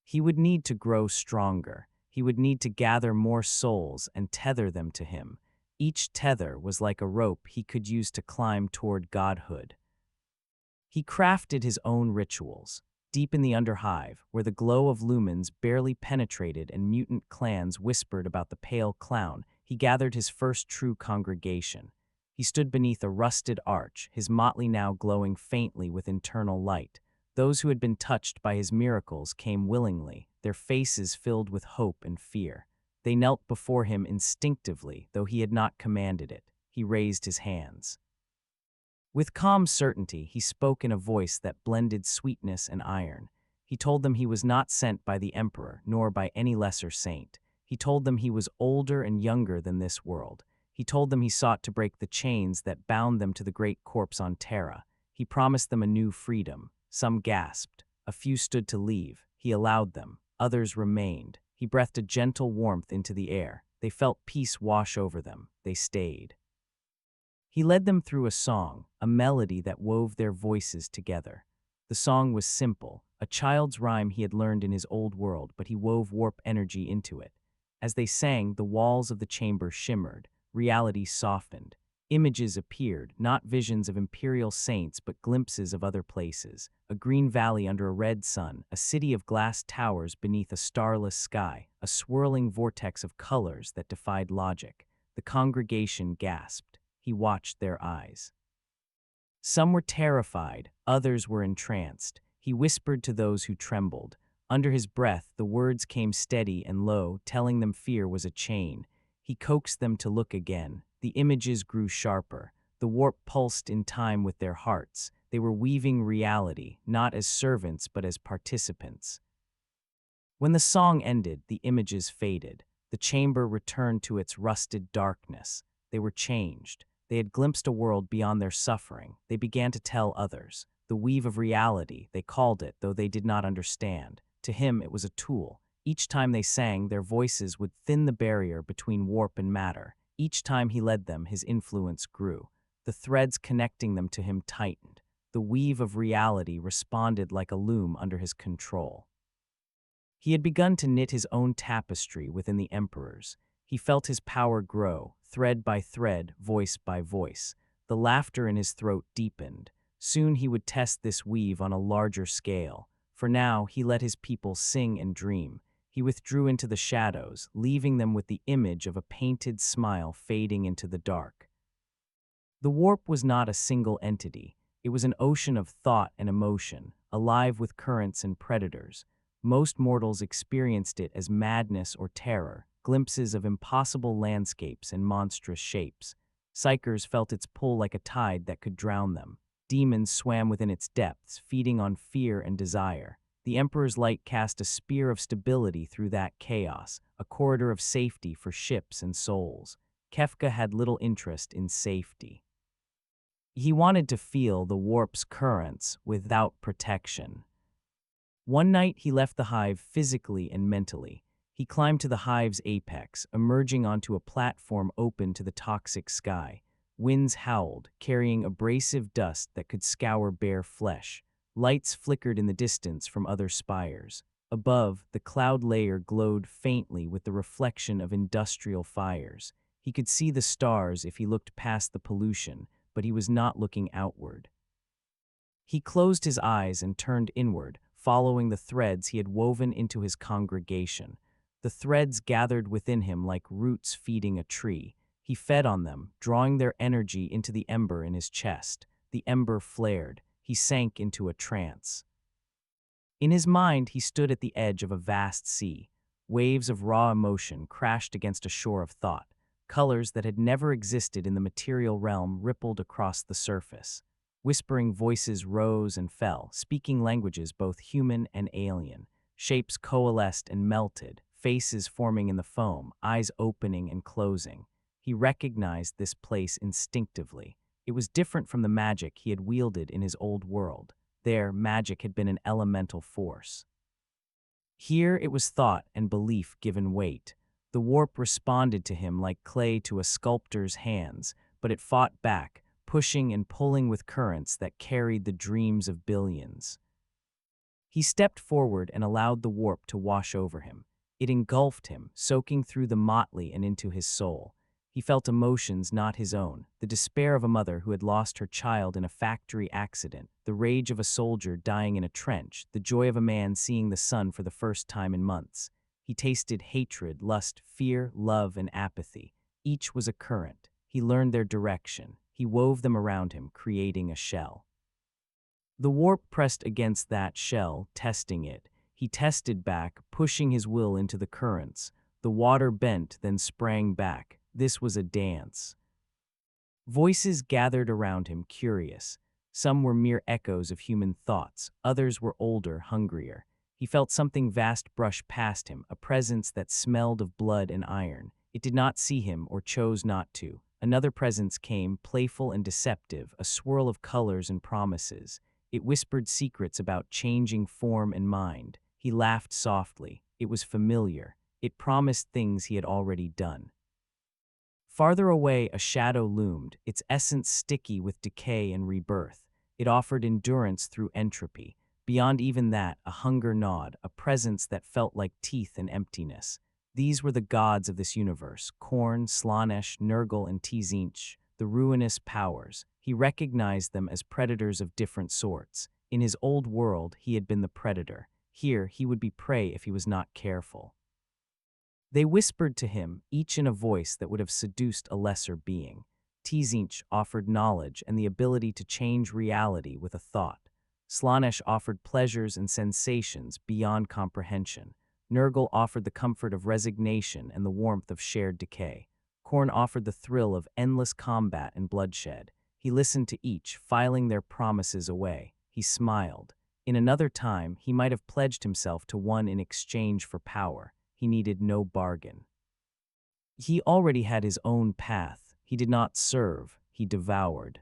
S1: He would need to grow stronger. He would need to gather more souls and tether them to him. Each tether was like a rope he could use to climb toward godhood. He crafted his own rituals. Deep in the underhive, where the glow of lumens barely penetrated and mutant clans whispered about the pale clown, he gathered his first true congregation. He stood beneath a rusted arch, his motley now glowing faintly with internal light. Those who had been touched by his miracles came willingly, their faces filled with hope and fear. They knelt before him instinctively, though he had not commanded it. He raised his hands. With calm certainty, he spoke in a voice that blended sweetness and iron. He told them he was not sent by the emperor, nor by any lesser saint. He told them he was older and younger than this world. He told them he sought to break the chains that bound them to the great corpse on Terra. He promised them a new freedom. Some gasped. A few stood to leave. He allowed them. Others remained. He breathed a gentle warmth into the air. They felt peace wash over them. They stayed. He led them through a song, a melody that wove their voices together. The song was simple, a child's rhyme he had learned in his old world, but he wove warp energy into it. As they sang, the walls of the chamber shimmered, reality softened. Images appeared, not visions of imperial saints, but glimpses of other places. A green valley under a red sun, a city of glass towers beneath a starless sky, a swirling vortex of colors that defied logic. The congregation gasped. He watched their eyes. Some were terrified, others were entranced. He whispered to those who trembled. Under his breath, the words came steady and low, telling them fear was a chain. He coaxed them to look again. The images grew sharper. The warp pulsed in time with their hearts. They were weaving reality, not as servants but as participants. When the song ended, the images faded. The chamber returned to its rusted darkness. They were changed. They had glimpsed a world beyond their suffering. They began to tell others. The weave of reality, they called it, though they did not understand. To him, it was a tool. Each time they sang, their voices would thin the barrier between warp and matter. Each time he led them, his influence grew. The threads connecting them to him tightened. The weave of reality responded like a loom under his control. He had begun to knit his own tapestry within the Emperor's. He felt his power grow, thread by thread, voice by voice. The laughter in his throat deepened. Soon he would test this weave on a larger scale. For now, he let his people sing and dream. He withdrew into the shadows, leaving them with the image of a painted smile fading into the dark. The warp was not a single entity. It was an ocean of thought and emotion, alive with currents and predators. Most mortals experienced it as madness or terror, glimpses of impossible landscapes and monstrous shapes. Psychers felt its pull like a tide that could drown them. Demons swam within its depths, feeding on fear and desire. The Emperor's light cast a spear of stability through that chaos, a corridor of safety for ships and souls. Kefka had little interest in safety. He wanted to feel the warp's currents without protection. One night he left the hive physically and mentally. He climbed to the hive's apex, emerging onto a platform open to the toxic sky. Winds howled, carrying abrasive dust that could scour bare flesh. Lights flickered in the distance from other spires. Above, the cloud layer glowed faintly with the reflection of industrial fires. He could see the stars if he looked past the pollution, but he was not looking outward. He closed his eyes and turned inward, following the threads he had woven into his congregation. The threads gathered within him like roots feeding a tree. He fed on them, drawing their energy into the ember in his chest. The ember flared. He sank into a trance. In his mind, he stood at the edge of a vast sea. Waves of raw emotion crashed against a shore of thought. Colors that had never existed in the material realm rippled across the surface. Whispering voices rose and fell, speaking languages both human and alien. Shapes coalesced and melted, faces forming in the foam, eyes opening and closing. He recognized this place instinctively. It was different from the magic he had wielded in his old world. There, magic had been an elemental force. Here, it was thought and belief given weight. The warp responded to him like clay to a sculptor's hands, but it fought back, pushing and pulling with currents that carried the dreams of billions. He stepped forward and allowed the warp to wash over him. It engulfed him, soaking through the motley and into his soul. He felt emotions not his own, the despair of a mother who had lost her child in a factory accident, the rage of a soldier dying in a trench, the joy of a man seeing the sun for the first time in months. He tasted hatred, lust, fear, love, and apathy. Each was a current. He learned their direction. He wove them around him, creating a shell. The warp pressed against that shell, testing it. He tested back, pushing his will into the currents. The water bent, then sprang back. This was a dance. Voices gathered around him, curious. Some were mere echoes of human thoughts, others were older, hungrier. He felt something vast brush past him, a presence that smelled of blood and iron. It did not see him or chose not to. Another presence came, playful and deceptive, a swirl of colors and promises. It whispered secrets about changing form and mind. He laughed softly. It was familiar. It promised things he had already done. Farther away, a shadow loomed, its essence sticky with decay and rebirth. It offered endurance through entropy. Beyond even that, a hunger gnawed, a presence that felt like teeth and emptiness. These were the gods of this universe, Khorne, Slaanesh, Nurgle, and Tzeentch, the ruinous powers. He recognized them as predators of different sorts. In his old world, he had been the predator. Here, he would be prey if he was not careful. They whispered to him, each in a voice that would have seduced a lesser being. Tzeentch offered knowledge and the ability to change reality with a thought. Slaanesh offered pleasures and sensations beyond comprehension. Nurgle offered the comfort of resignation and the warmth of shared decay. Khorne offered the thrill of endless combat and bloodshed. He listened to each, filing their promises away. He smiled. In another time, he might have pledged himself to one in exchange for power. He needed no bargain. He already had his own path. He did not serve, he devoured.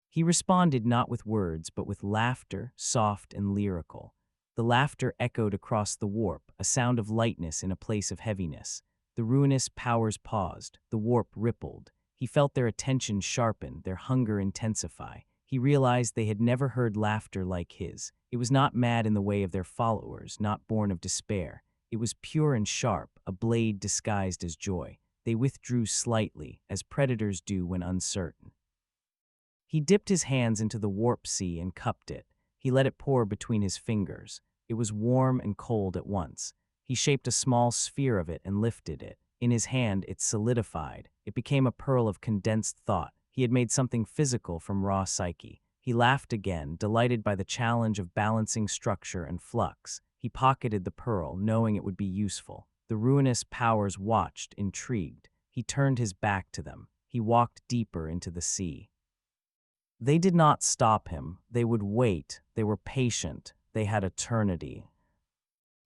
S1: He responded not with words, but with laughter, soft and lyrical. The laughter echoed across the warp, a sound of lightness in a place of heaviness. The ruinous powers paused. The warp rippled. He felt their attention sharpen, their hunger intensify. He realized they had never heard laughter like his. It was not mad in the way of their followers, not born of despair. It was pure and sharp, a blade disguised as joy. They withdrew slightly, as predators do when uncertain. He dipped his hands into the warp sea and cupped it. He let it pour between his fingers. It was warm and cold at once. He shaped a small sphere of it and lifted it. In his hand, it solidified. It became a pearl of condensed thought. He had made something physical from raw psyche. He laughed again, delighted by the challenge of balancing structure and flux. He pocketed the pearl, knowing it would be useful. The ruinous powers watched, intrigued. He turned his back to them. He walked deeper into the sea. They did not stop him. They would wait. They were patient. They had eternity.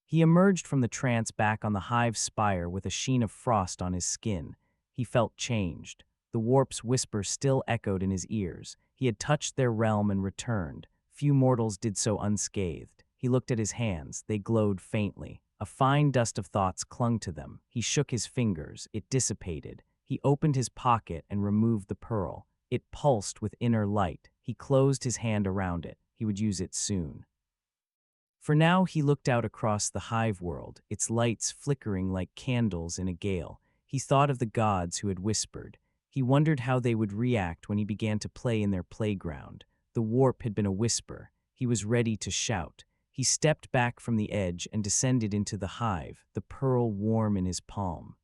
S1: He emerged from the trance back on the hive's spire with a sheen of frost on his skin. He felt changed. The warp's whisper still echoed in his ears. He had touched their realm and returned. Few mortals did so unscathed. He looked at his hands. They glowed faintly. A fine dust of thoughts clung to them. He shook his fingers. It dissipated. He opened his pocket and removed the pearl. It pulsed with inner light. He closed his hand around it. He would use it soon. For now, he looked out across the hive world, its lights flickering like candles in a gale. He thought of the gods who had whispered. He wondered how they would react when he began to play in their playground. The warp had been a whisper. He was ready to shout. He stepped back from the edge and descended into the hive, the pearl warm in his palm.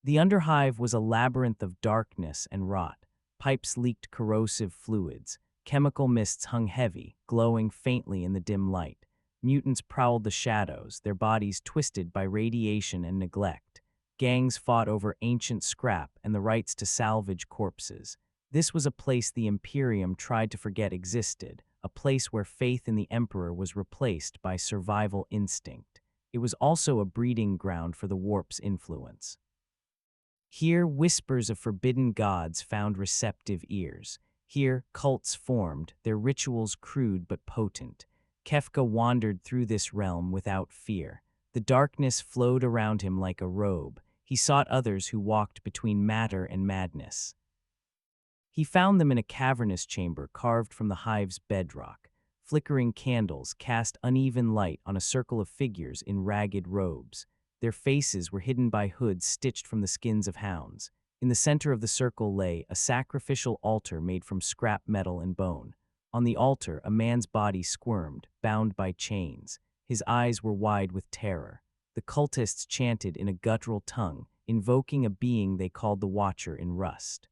S1: The underhive was a labyrinth of darkness and rot. Pipes leaked corrosive fluids. Chemical mists hung heavy, glowing faintly in the dim light. Mutants prowled the shadows, their bodies twisted by radiation and neglect. Gangs fought over ancient scrap and the rights to salvage corpses. This was a place the Imperium tried to forget existed, a place where faith in the Emperor was replaced by survival instinct. It was also a breeding ground for the warp's influence. Here, whispers of forbidden gods found receptive ears. Here, cults formed, their rituals crude but potent. Kefka wandered through this realm without fear. The darkness flowed around him like a robe. He sought others who walked between matter and madness. He found them in a cavernous chamber carved from the hive's bedrock. Flickering candles cast uneven light on a circle of figures in ragged robes. Their faces were hidden by hoods stitched from the skins of hounds. In the center of the circle lay a sacrificial altar made from scrap metal and bone. On the altar, a man's body squirmed, bound by chains. His eyes were wide with terror. The cultists chanted in a guttural tongue, invoking a being they called the Watcher in rust.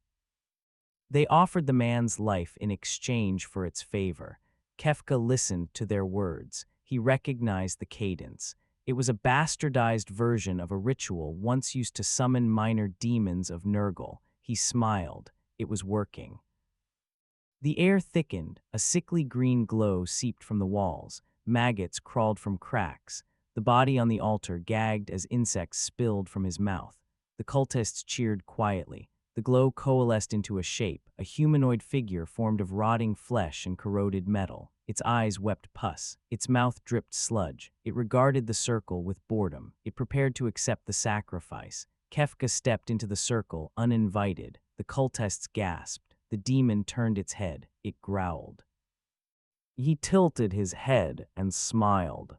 S1: They offered the man's life in exchange for its favor. Kefka listened to their words. He recognized the cadence. It was a bastardized version of a ritual once used to summon minor demons of Nurgle. He smiled. It was working. The air thickened, a sickly green glow seeped from the walls, maggots crawled from cracks, the body on the altar gagged as insects spilled from his mouth. The cultists cheered quietly. The glow coalesced into a shape, a humanoid figure formed of rotting flesh and corroded metal. Its eyes wept pus. Its mouth dripped sludge. It regarded the circle with boredom. It prepared to accept the sacrifice. Kefka stepped into the circle, uninvited. The cultists gasped. The demon turned its head. It growled. He tilted his head and smiled.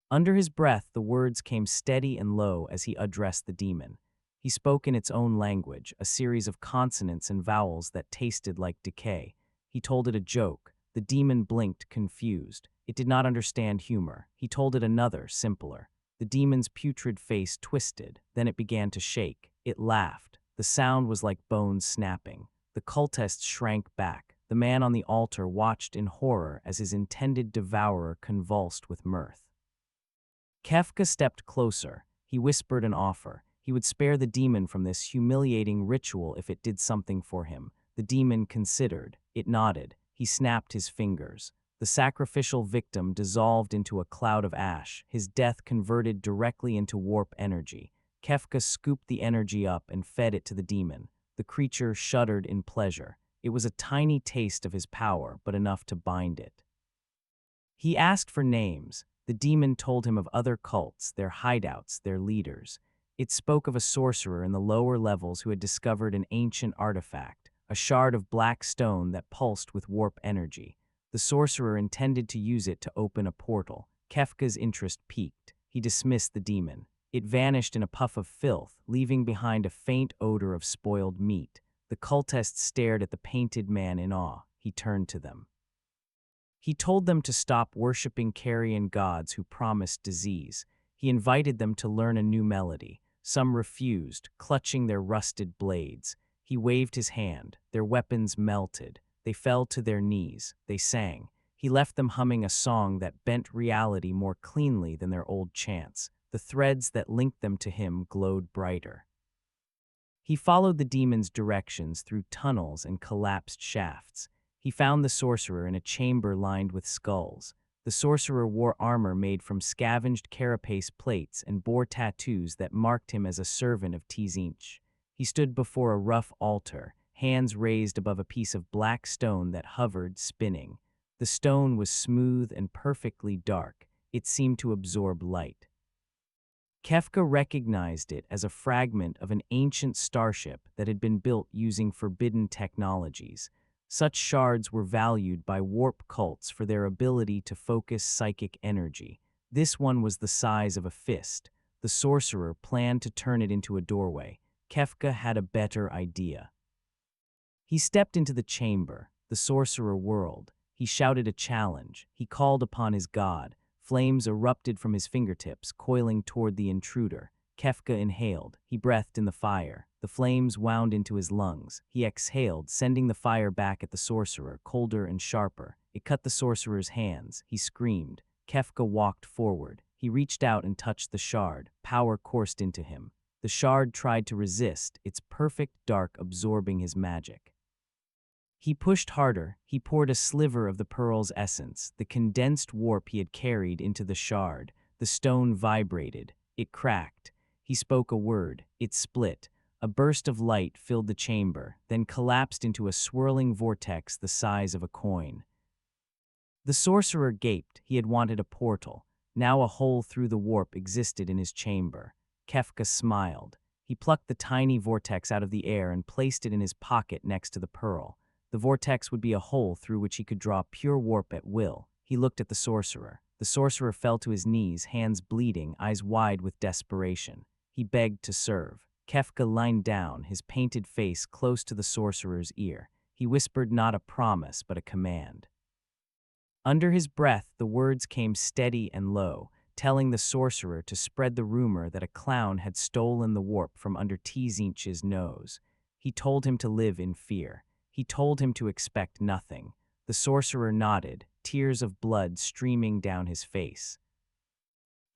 S1: Under his breath, the words came steady and low as he addressed the demon. He spoke in its own language, a series of consonants and vowels that tasted like decay. He told it a joke. The demon blinked, confused. It did not understand humor. He told it another, simpler. The demon's putrid face twisted. Then it began to shake. It laughed. The sound was like bones snapping. The cultists shrank back. The man on the altar watched in horror as his intended devourer convulsed with mirth. Kefka stepped closer. He whispered an offer. He would spare the demon from this humiliating ritual if it did something for him. The demon considered. It nodded. He snapped his fingers. The sacrificial victim dissolved into a cloud of ash, his death converted directly into warp energy. Kefka scooped the energy up and fed it to the demon. The creature shuddered in pleasure. It was a tiny taste of his power, but enough to bind it. He asked for names. The demon told him of other cults, their hideouts, their leaders. It spoke of a sorcerer in the lower levels who had discovered an ancient artifact, a shard of black stone that pulsed with warp energy. The sorcerer intended to use it to open a portal. Kefka's interest peaked. He dismissed the demon. It vanished in a puff of filth, leaving behind a faint odor of spoiled meat. The cultists stared at the painted man in awe. He turned to them. He told them to stop worshipping carrion gods who promised disease. He invited them to learn a new melody. Some refused, clutching their rusted blades. He waved his hand. Their weapons melted. They fell to their knees. They sang. He left them humming a song that bent reality more cleanly than their old chants. The threads that linked them to him glowed brighter. He followed the demon's directions through tunnels and collapsed shafts. He found the sorcerer in a chamber lined with skulls. The sorcerer wore armor made from scavenged carapace plates and bore tattoos that marked him as a servant of Tzinch. He stood before a rough altar, hands raised above a piece of black stone that hovered, spinning. The stone was smooth and perfectly dark. It seemed to absorb light. Kefka recognized it as a fragment of an ancient starship that had been built using forbidden technologies. Such shards were valued by warp cults for their ability to focus psychic energy. This one was the size of a fist. The sorcerer planned to turn it into a doorway. Kefka had a better idea. He stepped into the chamber. The sorcerer whirled. He shouted a challenge. He called upon his god. Flames erupted from his fingertips, coiling toward the intruder. Kefka inhaled. He breathed in the fire. The flames wound into his lungs. He exhaled, sending the fire back at the sorcerer, colder and sharper. It cut the sorcerer's hands. He screamed. Kefka walked forward. He reached out and touched the shard. Power coursed into him. The shard tried to resist, its perfect dark absorbing his magic. He pushed harder. He poured a sliver of the pearl's essence, the condensed warp he had carried, into the shard. The stone vibrated. It cracked. He spoke a word. It split. A burst of light filled the chamber, then collapsed into a swirling vortex the size of a coin. The sorcerer gaped. He had wanted a portal. Now a hole through the warp existed in his chamber. Kefka smiled. He plucked the tiny vortex out of the air and placed it in his pocket next to the pearl. The vortex would be a hole through which he could draw pure warp at will. He looked at the sorcerer. The sorcerer fell to his knees, hands bleeding, eyes wide with desperation. He begged to serve. Kefka leaned down, his painted face close to the sorcerer's ear. He whispered not a promise, but a command. Under his breath, the words came steady and low, telling the sorcerer to spread the rumor that a clown had stolen the warp from under Tzinch's nose. He told him to live in fear. He told him to expect nothing. The sorcerer nodded, tears of blood streaming down his face.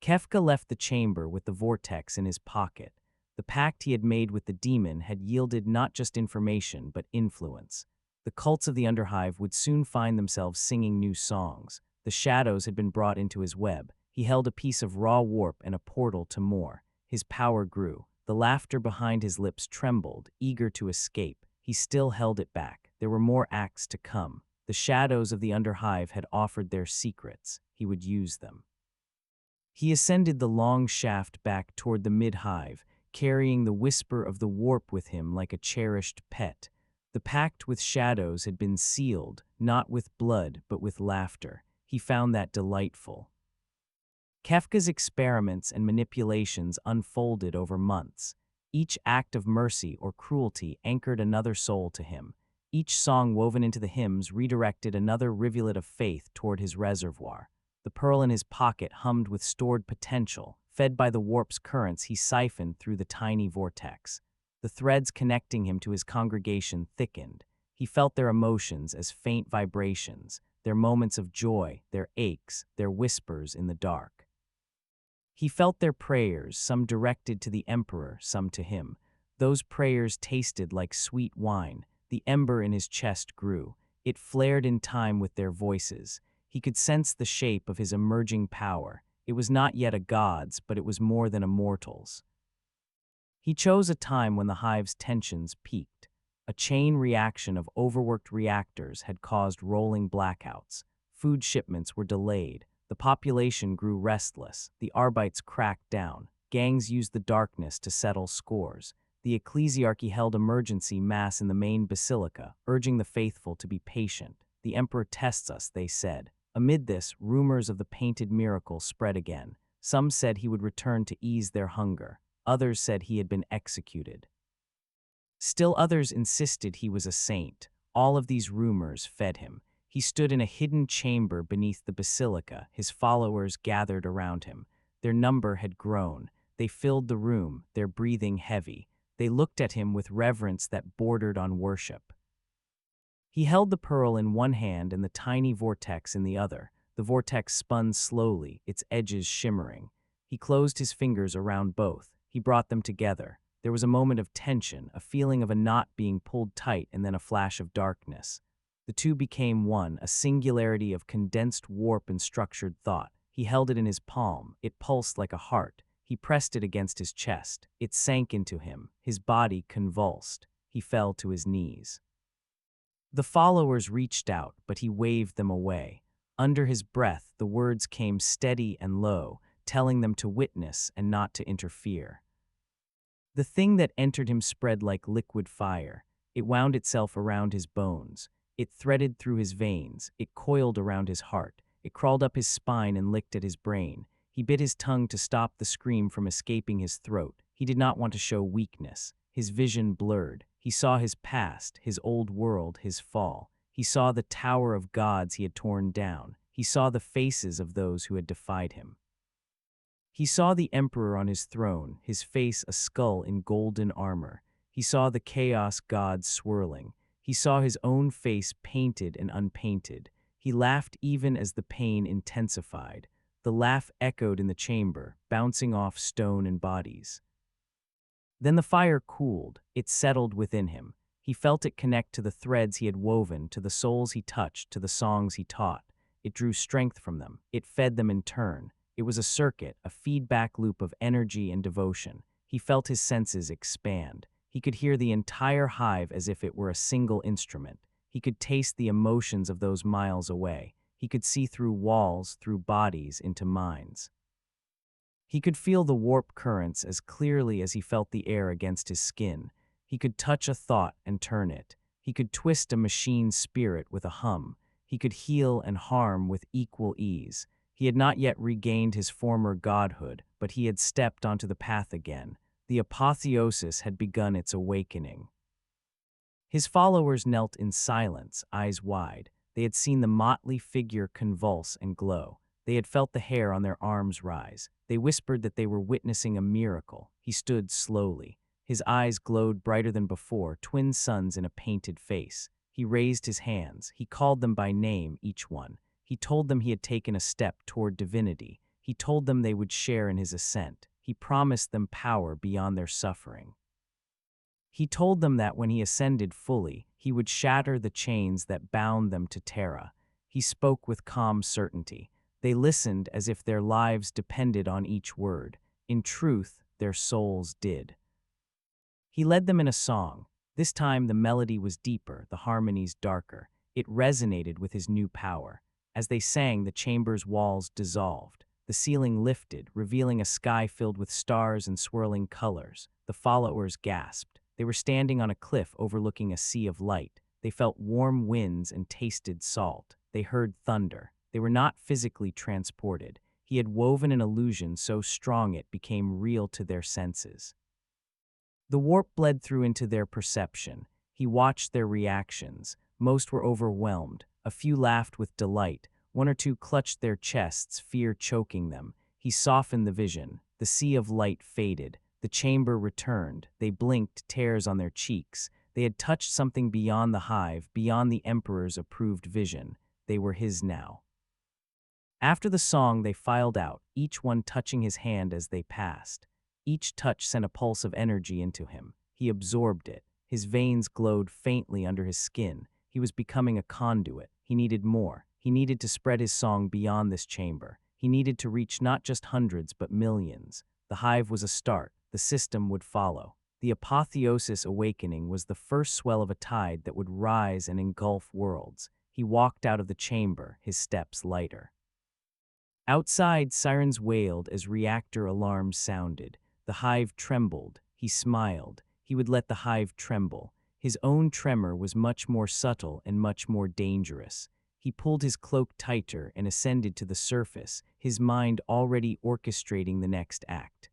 S1: Kefka left the chamber with the vortex in his pocket. The pact he had made with the demon had yielded not just information, but influence. The cults of the Underhive would soon find themselves singing new songs. The shadows had been brought into his web. He held a piece of raw warp and a portal to more. His power grew. The laughter behind his lips trembled, eager to escape. He still held it back. There were more acts to come. The shadows of the Underhive had offered their secrets. He would use them. He ascended the long shaft back toward the mid-hive, carrying the whisper of the warp with him like a cherished pet. The pact with shadows had been sealed, not with blood, but with laughter. He found that delightful. Kefka's experiments and manipulations unfolded over months. Each act of mercy or cruelty anchored another soul to him. Each song woven into the hymns redirected another rivulet of faith toward his reservoir. The pearl in his pocket hummed with stored potential. Fed by the warp's currents, he siphoned through the tiny vortex. The threads connecting him to his congregation thickened. He felt their emotions as faint vibrations, their moments of joy, their aches, their whispers in the dark. He felt their prayers, some directed to the Emperor, some to him. Those prayers tasted like sweet wine. The ember in his chest grew. It flared in time with their voices. He could sense the shape of his emerging power. It was not yet a god's, but it was more than a mortal's. He chose a time when the hive's tensions peaked. A chain reaction of overworked reactors had caused rolling blackouts. Food shipments were delayed. The population grew restless. The Arbites cracked down. Gangs used the darkness to settle scores. The ecclesiarchy held emergency mass in the main basilica, urging the faithful to be patient. The emperor tests us, they said. Amid this, rumors of the painted miracle spread again. Some said he would return to ease their hunger. Others said he had been executed. Still others insisted he was a saint. All of these rumors fed him. He stood in a hidden chamber beneath the basilica. His followers gathered around him. Their number had grown. They filled the room, their breathing heavy. They looked at him with reverence that bordered on worship. He held the pearl in one hand and the tiny vortex in the other. The vortex spun slowly, its edges shimmering. He closed his fingers around both. He brought them together. There was a moment of tension, a feeling of a knot being pulled tight, and then a flash of darkness. The two became one, a singularity of condensed warp and structured thought. He held it in his palm. It pulsed like a heart. He pressed it against his chest. It sank into him. His body convulsed. He fell to his knees. The followers reached out, but he waved them away. Under his breath, the words came steady and low, telling them to witness and not to interfere. The thing that entered him spread like liquid fire. It wound itself around his bones. It threaded through his veins. It coiled around his heart. It crawled up his spine and licked at his brain. He bit his tongue to stop the scream from escaping his throat. He did not want to show weakness. His vision blurred. He saw his past, his old world, his fall. He saw the tower of gods he had torn down. He saw the faces of those who had defied him. He saw the emperor on his throne, his face a skull in golden armor. He saw the chaos gods swirling. He saw his own face painted and unpainted. He laughed even as the pain intensified. The laugh echoed in the chamber, bouncing off stone and bodies. Then the fire cooled. It settled within him. He felt it connect to the threads he had woven, to the souls he touched, to the songs he taught. It drew strength from them. It fed them in turn. It was a circuit, a feedback loop of energy and devotion. He felt his senses expand. He could hear the entire hive as if it were a single instrument. He could taste the emotions of those miles away. He could see through walls, through bodies, into minds. He could feel the warp currents as clearly as he felt the air against his skin. He could touch a thought and turn it. He could twist a machine's spirit with a hum. He could heal and harm with equal ease. He had not yet regained his former godhood, but he had stepped onto the path again. The apotheosis had begun its awakening. His followers knelt in silence, eyes wide. They had seen the motley figure convulse and glow. They had felt the hair on their arms rise. They whispered that they were witnessing a miracle. He stood slowly. His eyes glowed brighter than before, twin suns in a painted face. He raised his hands. He called them by name, each one. He told them he had taken a step toward divinity. He told them they would share in his ascent. He promised them power beyond their suffering. He told them that when he ascended fully, he would shatter the chains that bound them to Terra. He spoke with calm certainty. They listened as if their lives depended on each word. In truth, their souls did. He led them in a song. This time the melody was deeper, the harmonies darker. It resonated with his new power. As they sang, the chamber's walls dissolved. The ceiling lifted, revealing a sky filled with stars and swirling colors. The followers gasped. They were standing on a cliff overlooking a sea of light. They felt warm winds and tasted salt. They heard thunder. They were not physically transported. He had woven an illusion so strong it became real to their senses. The warp bled through into their perception. He watched their reactions. Most were overwhelmed. A few laughed with delight. One or two clutched their chests, fear choking them. He softened the vision. The sea of light faded. The chamber returned. They blinked, tears on their cheeks. They had touched something beyond the hive, beyond the Emperor's approved vision. They were his now. After the song, they filed out, each one touching his hand as they passed. Each touch sent a pulse of energy into him. He absorbed it. His veins glowed faintly under his skin. He was becoming a conduit. He needed more. He needed to spread his song beyond this chamber. He needed to reach not just hundreds, but millions. The hive was a start. The system would follow. The apotheosis awakening was the first swell of a tide that would rise and engulf worlds. He walked out of the chamber, his steps lighter. Outside, sirens wailed as reactor alarms sounded. The hive trembled. He smiled. He would let the hive tremble. His own tremor was much more subtle and much more dangerous. He pulled his cloak tighter and ascended to the surface, his mind already orchestrating the next act.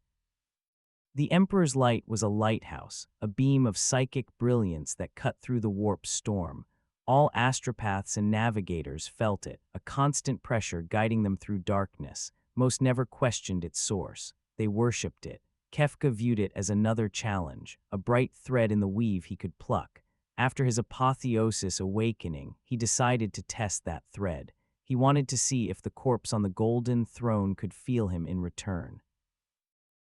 S1: The Emperor's light was a lighthouse, a beam of psychic brilliance that cut through the warp storm. All astropaths and navigators felt it, a constant pressure guiding them through darkness. Most never questioned its source. They worshipped it. Kefka viewed it as another challenge, a bright thread in the weave he could pluck. After his apotheosis awakening, he decided to test that thread. He wanted to see if the corpse on the golden throne could feel him in return.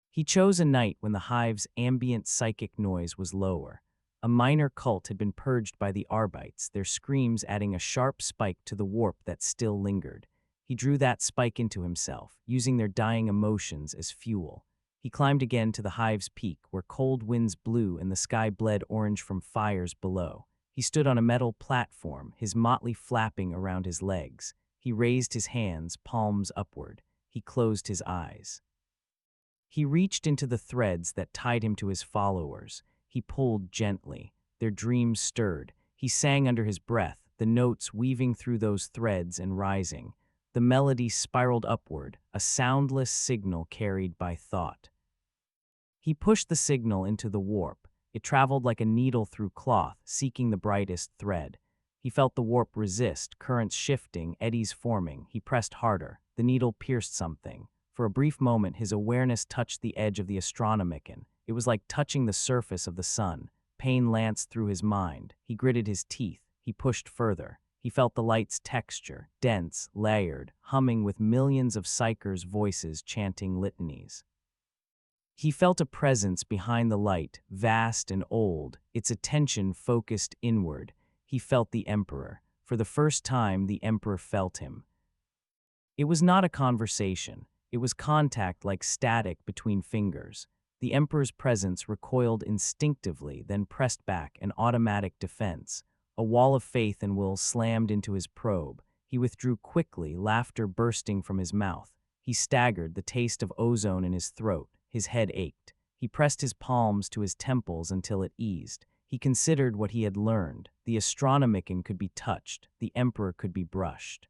S1: He chose a night when the hive's ambient psychic noise was lower. A minor cult had been purged by the Arbites, their screams adding a sharp spike to the warp that still lingered. He drew that spike into himself, using their dying emotions as fuel. He climbed again to the hive's peak, where cold winds blew and the sky bled orange from fires below. He stood on a metal platform, his motley flapping around his legs. He raised his hands, palms upward. He closed his eyes. He reached into the threads that tied him to his followers. He pulled gently. Their dreams stirred. He sang under his breath, the notes weaving through those threads and rising. The melody spiraled upward, a soundless signal carried by thought. He pushed the signal into the warp. It traveled like a needle through cloth, seeking the brightest thread. He felt the warp resist, currents shifting, eddies forming. He pressed harder. The needle pierced something. For a brief moment, his awareness touched the edge of the astronomicon. It was like touching the surface of the sun. Pain lanced through his mind. He gritted his teeth. He pushed further. He felt the light's texture, dense, layered, humming with millions of psychers' voices chanting litanies. He felt a presence behind the light, vast and old, its attention focused inward. He felt the Emperor. For the first time, the Emperor felt him. It was not a conversation. It was contact like static between fingers. The Emperor's presence recoiled instinctively, then pressed back, an automatic defense. A wall of faith and will slammed into his probe. He withdrew quickly, laughter bursting from his mouth. He staggered, the taste of ozone in his throat. His head ached. He pressed his palms to his temples until it eased. He considered what he had learned. The astronomicon could be touched. The Emperor could be brushed.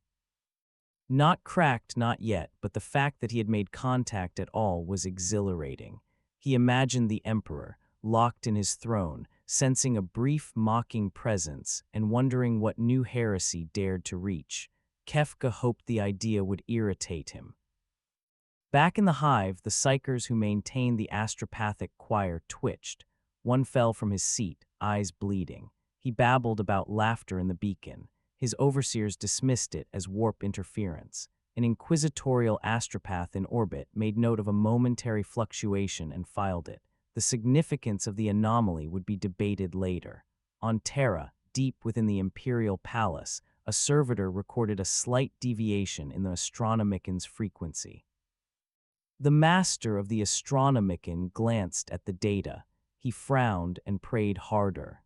S1: Not cracked, not yet, but the fact that he had made contact at all was exhilarating. He imagined the Emperor, locked in his throne, sensing a brief, mocking presence and wondering what new heresy dared to reach. Kefka hoped the idea would irritate him. Back in the hive, the psychers who maintained the astropathic choir twitched. One fell from his seat, eyes bleeding. He babbled about laughter in the beacon. His overseers dismissed it as warp interference. An inquisitorial astropath in orbit made note of a momentary fluctuation and filed it. The significance of the anomaly would be debated later. On Terra, deep within the Imperial Palace, a servitor recorded a slight deviation in the Astronomican's frequency. The master of the Astronomican glanced at the data. He frowned and prayed harder.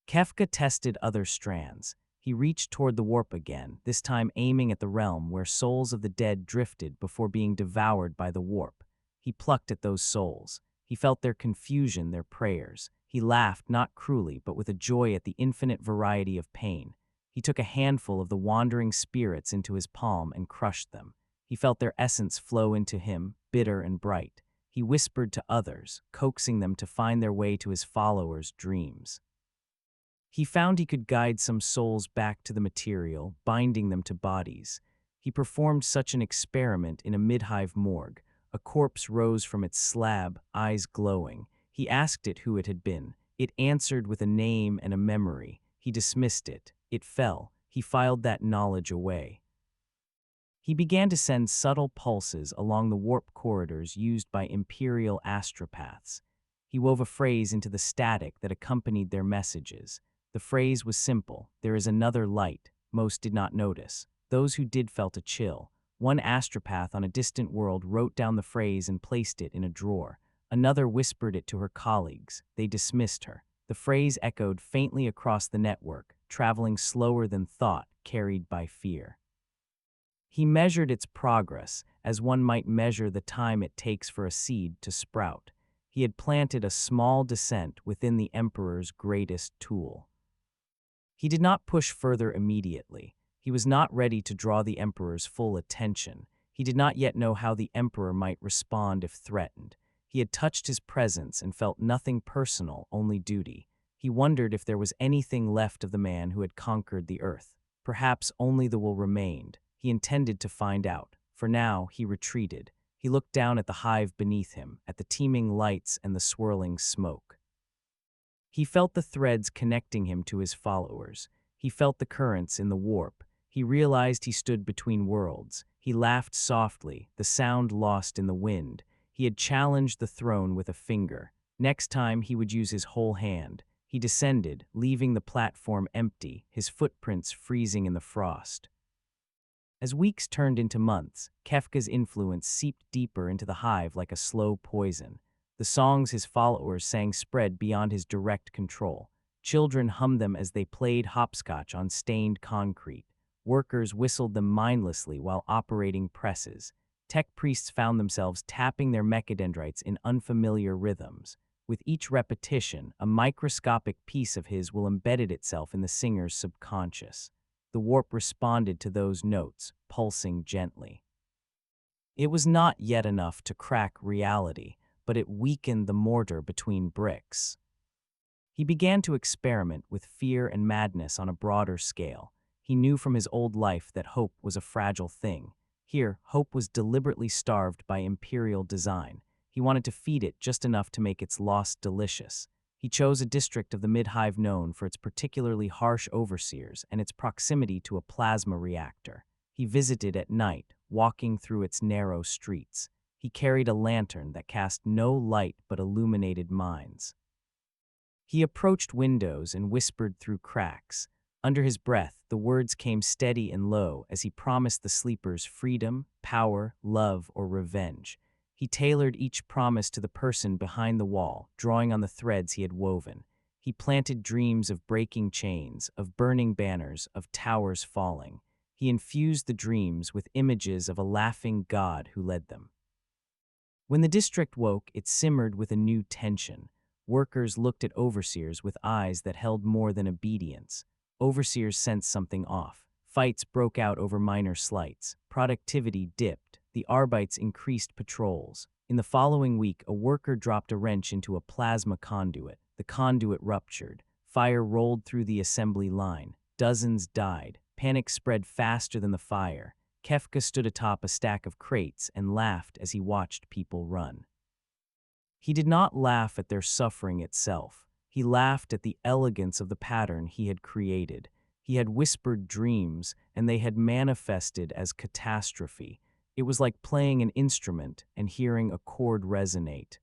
S1: Kefka tested other strands. He reached toward the warp again, this time aiming at the realm where souls of the dead drifted before being devoured by the warp. He plucked at those souls. He felt their confusion, their prayers. He laughed, not cruelly, but with a joy at the infinite variety of pain. He took a handful of the wandering spirits into his palm and crushed them. He felt their essence flow into him, bitter and bright. He whispered to others, coaxing them to find their way to his followers' dreams. He found he could guide some souls back to the material, binding them to bodies. He performed such an experiment in a mid-hive morgue. A corpse rose from its slab, eyes glowing. He asked it who it had been. It answered with a name and a memory. He dismissed it. It fell. He filed that knowledge away. He began to send subtle pulses along the warp corridors used by Imperial astropaths. He wove a phrase into the static that accompanied their messages. The phrase was simple: there is another light. Most did not notice. Those who did felt a chill. One astropath on a distant world wrote down the phrase and placed it in a drawer. Another whispered it to her colleagues. They dismissed her. The phrase echoed faintly across the network, traveling slower than thought, carried by fear. He measured its progress, as one might measure the time it takes for a seed to sprout. He had planted a small descent within the Emperor's greatest tool. He did not push further immediately. He was not ready to draw the Emperor's full attention. He did not yet know how the Emperor might respond if threatened. He had touched his presence and felt nothing personal, only duty. He wondered if there was anything left of the man who had conquered the earth. Perhaps only the will remained. He intended to find out. For now, he retreated. He looked down at the hive beneath him, at the teeming lights and the swirling smoke. He felt the threads connecting him to his followers. He felt the currents in the warp. He realized he stood between worlds. He laughed softly, the sound lost in the wind. He had challenged the throne with a finger. Next time, he would use his whole hand. He descended, leaving the platform empty, his footprints freezing in the frost. As weeks turned into months, Kefka's influence seeped deeper into the hive like a slow poison. The songs his followers sang spread beyond his direct control. Children hummed them as they played hopscotch on stained concrete. Workers whistled them mindlessly while operating presses. Tech priests found themselves tapping their mechadendrites in unfamiliar rhythms. With each repetition, a microscopic piece of his will embedded itself in the singer's subconscious. The warp responded to those notes, pulsing gently. It was not yet enough to crack reality, but it weakened the mortar between bricks. He began to experiment with fear and madness on a broader scale. He knew from his old life that hope was a fragile thing. Here, hope was deliberately starved by imperial design. He wanted to feed it just enough to make its loss delicious. He chose a district of the mid-hive known for its particularly harsh overseers and its proximity to a plasma reactor. He visited at night, walking through its narrow streets. He carried a lantern that cast no light but illuminated minds. He approached windows and whispered through cracks. Under his breath, the words came steady and low as he promised the sleepers freedom, power, love, or revenge. He tailored each promise to the person behind the wall, drawing on the threads he had woven. He planted dreams of breaking chains, of burning banners, of towers falling. He infused the dreams with images of a laughing god who led them. When the district woke, it simmered with a new tension. Workers looked at overseers with eyes that held more than obedience. Overseers sensed something off. Fights broke out over minor slights. Productivity dipped. The Arbites increased patrols. In the following week, a worker dropped a wrench into a plasma conduit. The conduit ruptured. Fire rolled through the assembly line. Dozens died. Panic spread faster than the fire. Kefka stood atop a stack of crates and laughed as he watched people run. He did not laugh at their suffering itself. He laughed at the elegance of the pattern he had created. He had whispered dreams, and they had manifested as catastrophe. It was like playing an instrument and hearing a chord resonate.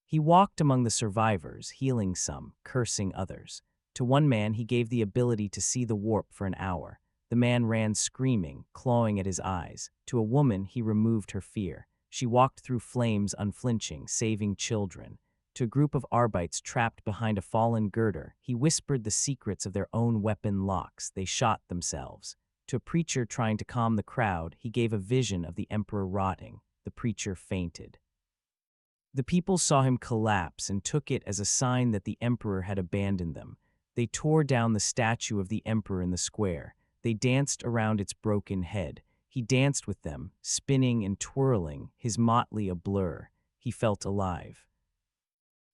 S1: He walked among the survivors, healing some, cursing others. To one man, he gave the ability to see the warp for an hour. The man ran screaming, clawing at his eyes. To a woman, he removed her fear. She walked through flames unflinching, saving children. To a group of Arbites trapped behind a fallen girder, he whispered the secrets of their own weapon locks. They shot themselves. To a preacher trying to calm the crowd, he gave a vision of the emperor rotting. The preacher fainted. The people saw him collapse and took it as a sign that the emperor had abandoned them. They tore down the statue of the emperor in the square. They danced around its broken head. He danced with them, spinning and twirling, his motley a blur. He felt alive.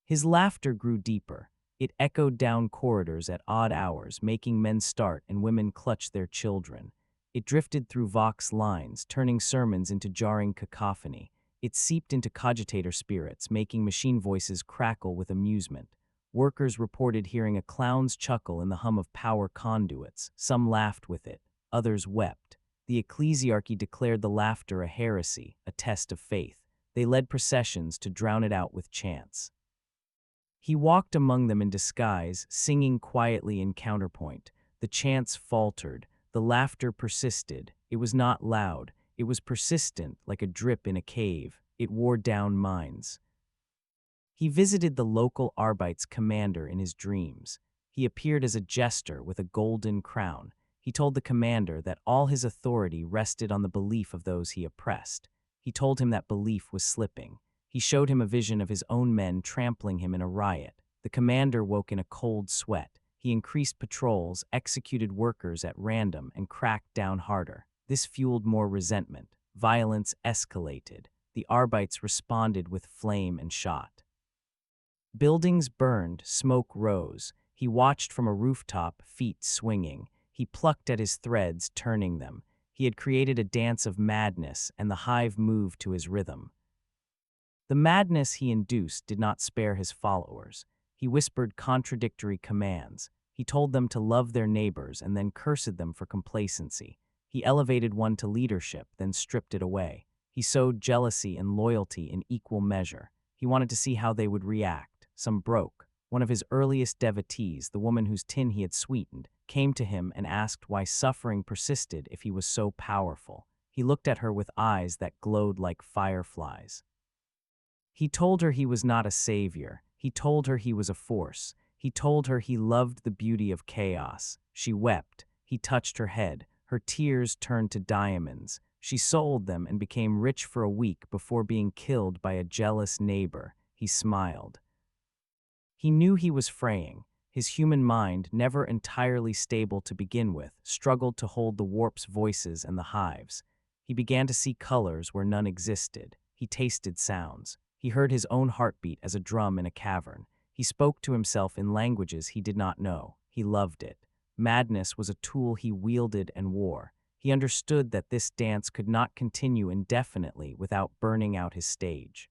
S1: His laughter grew deeper. It echoed down corridors at odd hours, making men start and women clutch their children. It drifted through Vox lines, turning sermons into jarring cacophony. It seeped into cogitator spirits, making machine voices crackle with amusement. Workers reported hearing a clown's chuckle in the hum of power conduits. Some laughed with it, others wept. The ecclesiarchy declared the laughter a heresy, a test of faith. They led processions to drown it out with chants. He walked among them in disguise, singing quietly in counterpoint. The chants faltered. The laughter persisted. It was not loud. It was persistent, like a drip in a cave. It wore down minds. He visited the local Arbites commander in his dreams. He appeared as a jester with a golden crown. He told the commander that all his authority rested on the belief of those he oppressed. He told him that belief was slipping. He showed him a vision of his own men trampling him in a riot. The commander woke in a cold sweat. He increased patrols, executed workers at random, and cracked down harder. This fueled more resentment. Violence escalated. The Arbites responded with flame and shot. Buildings burned, smoke rose. He watched from a rooftop, feet swinging. He plucked at his threads, turning them. He had created a dance of madness, and the hive moved to his rhythm. The madness he induced did not spare his followers. He whispered contradictory commands. He told them to love their neighbors and then cursed them for complacency. He elevated one to leadership, then stripped it away. He sowed jealousy and loyalty in equal measure. He wanted to see how they would react. Some broke. One of his earliest devotees, the woman whose tin he had sweetened, came to him and asked why suffering persisted if he was so powerful. He looked at her with eyes that glowed like fireflies. He told her he was not a savior. He told her he was a force. He told her he loved the beauty of chaos. She wept. He touched her head. Her tears turned to diamonds. She sold them and became rich for a week before being killed by a jealous neighbor. He smiled. He knew he was fraying. His human mind, never entirely stable to begin with, struggled to hold the warp's voices and the hives. He began to see colors where none existed. He tasted sounds. He heard his own heartbeat as a drum in a cavern. He spoke to himself in languages he did not know. He loved it. Madness was a tool he wielded and wore. He understood that this dance could not continue indefinitely without burning out his stage.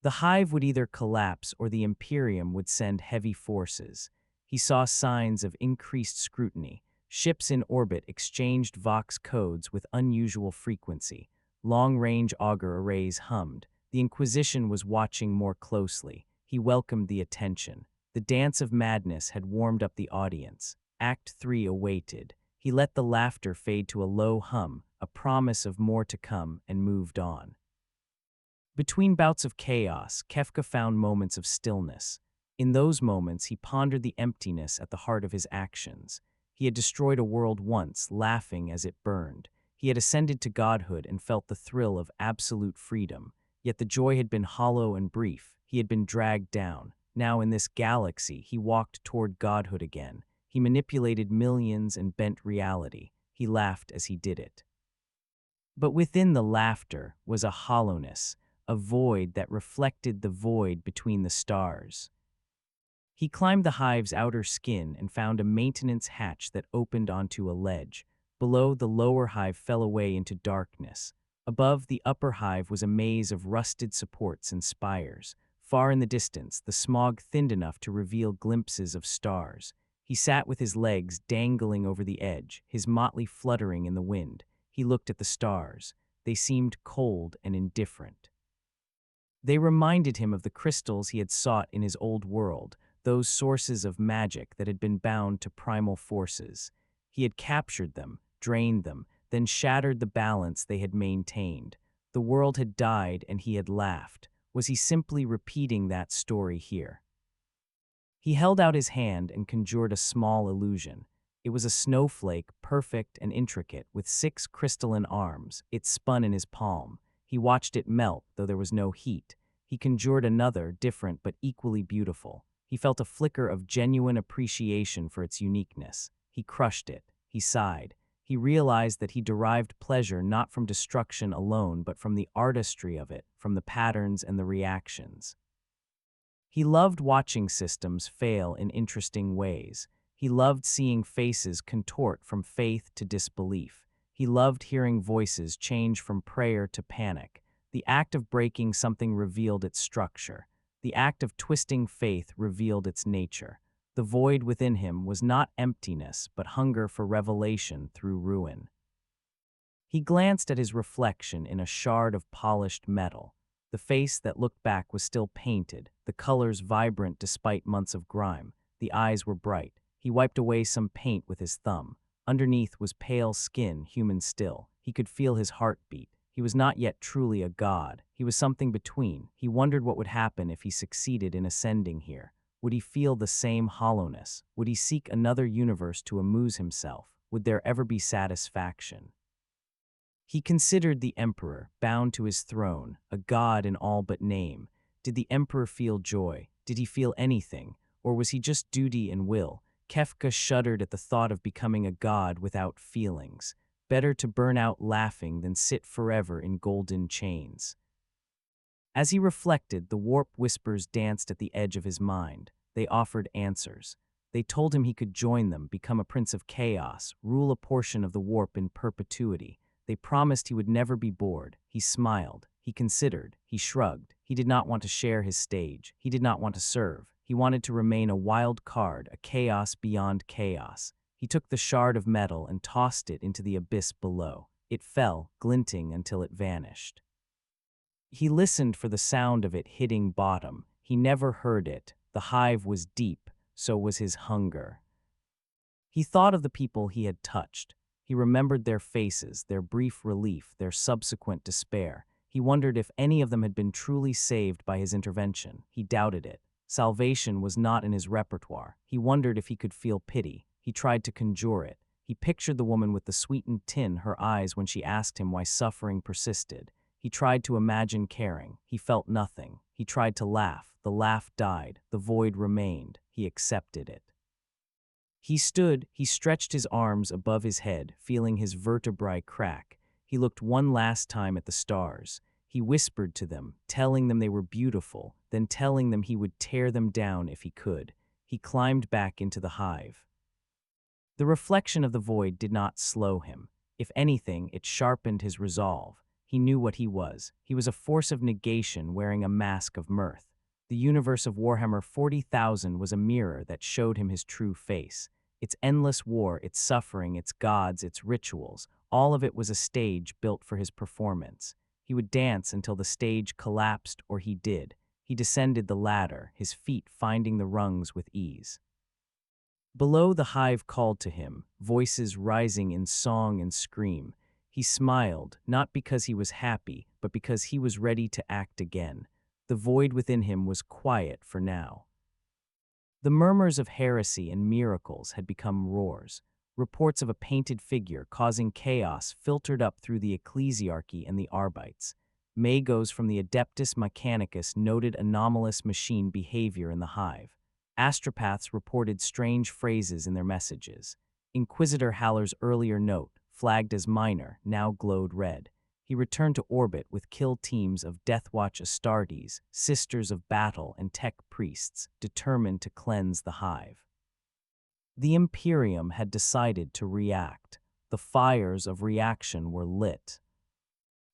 S1: The hive would either collapse or the Imperium would send heavy forces. He saw signs of increased scrutiny. Ships in orbit exchanged Vox codes with unusual frequency. Long-range auger arrays hummed. The Inquisition was watching more closely. He welcomed the attention. The dance of madness had warmed up the audience. Act 3 awaited. He let the laughter fade to a low hum, a promise of more to come, and moved on. Between bouts of chaos, Kefka found moments of stillness. In those moments, he pondered the emptiness at the heart of his actions. He had destroyed a world once, laughing as it burned. He had ascended to godhood and felt the thrill of absolute freedom. Yet the joy had been hollow and brief. He had been dragged down. Now in this galaxy, he walked toward godhood again. He manipulated millions and bent reality. He laughed as he did it. But within the laughter was a hollowness, a void that reflected the void between the stars. He climbed the hive's outer skin and found a maintenance hatch that opened onto a ledge. Below, the lower hive fell away into darkness. Above, the upper hive was a maze of rusted supports and spires. Far in the distance, the smog thinned enough to reveal glimpses of stars. He sat with his legs dangling over the edge, his motley fluttering in the wind. He looked at the stars. They seemed cold and indifferent. They reminded him of the crystals he had sought in his old world, those sources of magic that had been bound to primal forces. He had captured them, drained them, then shattered the balance they had maintained. The world had died and he had laughed. Was he simply repeating that story here? He held out his hand and conjured a small illusion. It was a snowflake, perfect and intricate, with 6 crystalline arms. It spun in his palm. He watched it melt, though there was no heat. He conjured another, different but equally beautiful. He felt a flicker of genuine appreciation for its uniqueness. He crushed it. He sighed. He realized that he derived pleasure not from destruction alone, but from the artistry of it, from the patterns and the reactions. He loved watching systems fail in interesting ways. He loved seeing faces contort from faith to disbelief. He loved hearing voices change from prayer to panic. The act of breaking something revealed its structure. The act of twisting faith revealed its nature. The void within him was not emptiness, but hunger for revelation through ruin. He glanced at his reflection in a shard of polished metal. The face that looked back was still painted, the colors vibrant despite months of grime. The eyes were bright. He wiped away some paint with his thumb. Underneath was pale skin, human still. He could feel his heart beat. He was not yet truly a god. He was something between. He wondered what would happen if he succeeded in ascending here. Would he feel the same hollowness? Would he seek another universe to amuse himself? Would there ever be satisfaction? He considered the emperor, bound to his throne, a god in all but name. Did the emperor feel joy? Did he feel anything? Or was he just duty and will? Kefka shuddered at the thought of becoming a god without feelings. Better to burn out laughing than sit forever in golden chains. As he reflected, the warp whispers danced at the edge of his mind. They offered answers. They told him he could join them, become a prince of chaos, rule a portion of the warp in perpetuity. They promised he would never be bored. He smiled. He considered. He shrugged. He did not want to share his stage. He did not want to serve. He wanted to remain a wild card, a chaos beyond chaos. He took the shard of metal and tossed it into the abyss below. It fell, glinting until it vanished. He listened for the sound of it hitting bottom. He never heard it. The hive was deep, so was his hunger. He thought of the people he had touched. He remembered their faces, their brief relief, their subsequent despair. He wondered if any of them had been truly saved by his intervention. He doubted it. Salvation was not in his repertoire. He wondered if he could feel pity. He tried to conjure it. He pictured the woman with the sweetened tin, her eyes when she asked him why suffering persisted. He tried to imagine caring. He felt nothing. He tried to laugh. The laugh died. The void remained. He accepted it. He stood. He stretched his arms above his head, feeling his vertebrae crack. He looked one last time at the stars. He whispered to them, telling them they were beautiful, then telling them he would tear them down if he could. He climbed back into the hive. The reflection of the void did not slow him. If anything, it sharpened his resolve. He knew what he was. He was a force of negation wearing a mask of mirth. The universe of Warhammer 40,000 was a mirror that showed him his true face. Its endless war, its suffering, its gods, its rituals, all of it was a stage built for his performance. He would dance until the stage collapsed, or he did. He descended the ladder, his feet finding the rungs with ease. Below, the hive called to him, voices rising in song and scream. He smiled, not because he was happy, but because he was ready to act again. The void within him was quiet for now. The murmurs of heresy and miracles had become roars. Reports of a painted figure causing chaos filtered up through the ecclesiarchy and the arbites. Magos from the Adeptus Mechanicus noted anomalous machine behavior in the hive. Astropaths reported strange phrases in their messages. Inquisitor Haller's earlier note, flagged as minor, now glowed red. He returned to orbit with kill teams of Deathwatch Astartes, Sisters of Battle, and Tech priests, determined to cleanse the hive. The Imperium had decided to react. The fires of reaction were lit.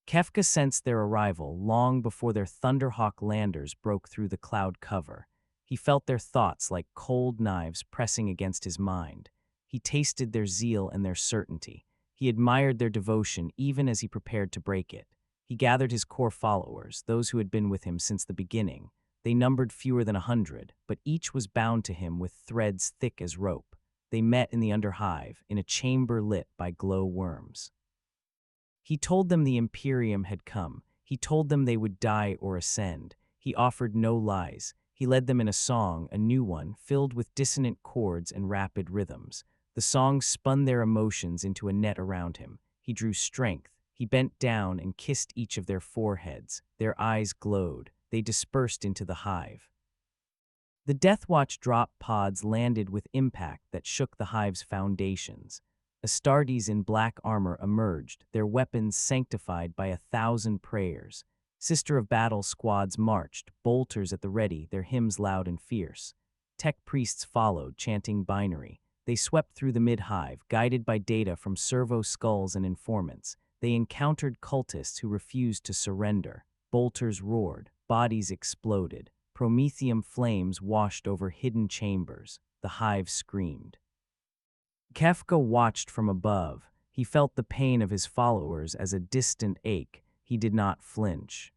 S1: Kefka sensed their arrival long before their Thunderhawk landers broke through the cloud cover. He felt their thoughts like cold knives pressing against his mind. He tasted their zeal and their certainty. He admired their devotion even as he prepared to break it. He gathered his core followers, those who had been with him since the beginning. They numbered fewer than 100, but each was bound to him with threads thick as rope. They met in the underhive, in a chamber lit by glow worms. He told them the Imperium had come. He told them they would die or ascend. He offered no lies. He led them in a song, a new one, filled with dissonant chords and rapid rhythms. The song spun their emotions into a net around him. He drew strength. He bent down and kissed each of their foreheads. Their eyes glowed. They dispersed into the hive. The Deathwatch drop pods landed with impact that shook the hive's foundations. Astartes in black armor emerged, their weapons sanctified by 1,000 prayers. Sister of Battle squads marched, bolters at the ready, their hymns loud and fierce. Tech priests followed, chanting binary. They swept through the mid-hive, guided by data from servo skulls and informants. They encountered cultists who refused to surrender. Bolters roared, bodies exploded. Prometheum flames washed over hidden chambers. The hive screamed. Kefka watched from above. He felt the pain of his followers as a distant ache. He did not flinch.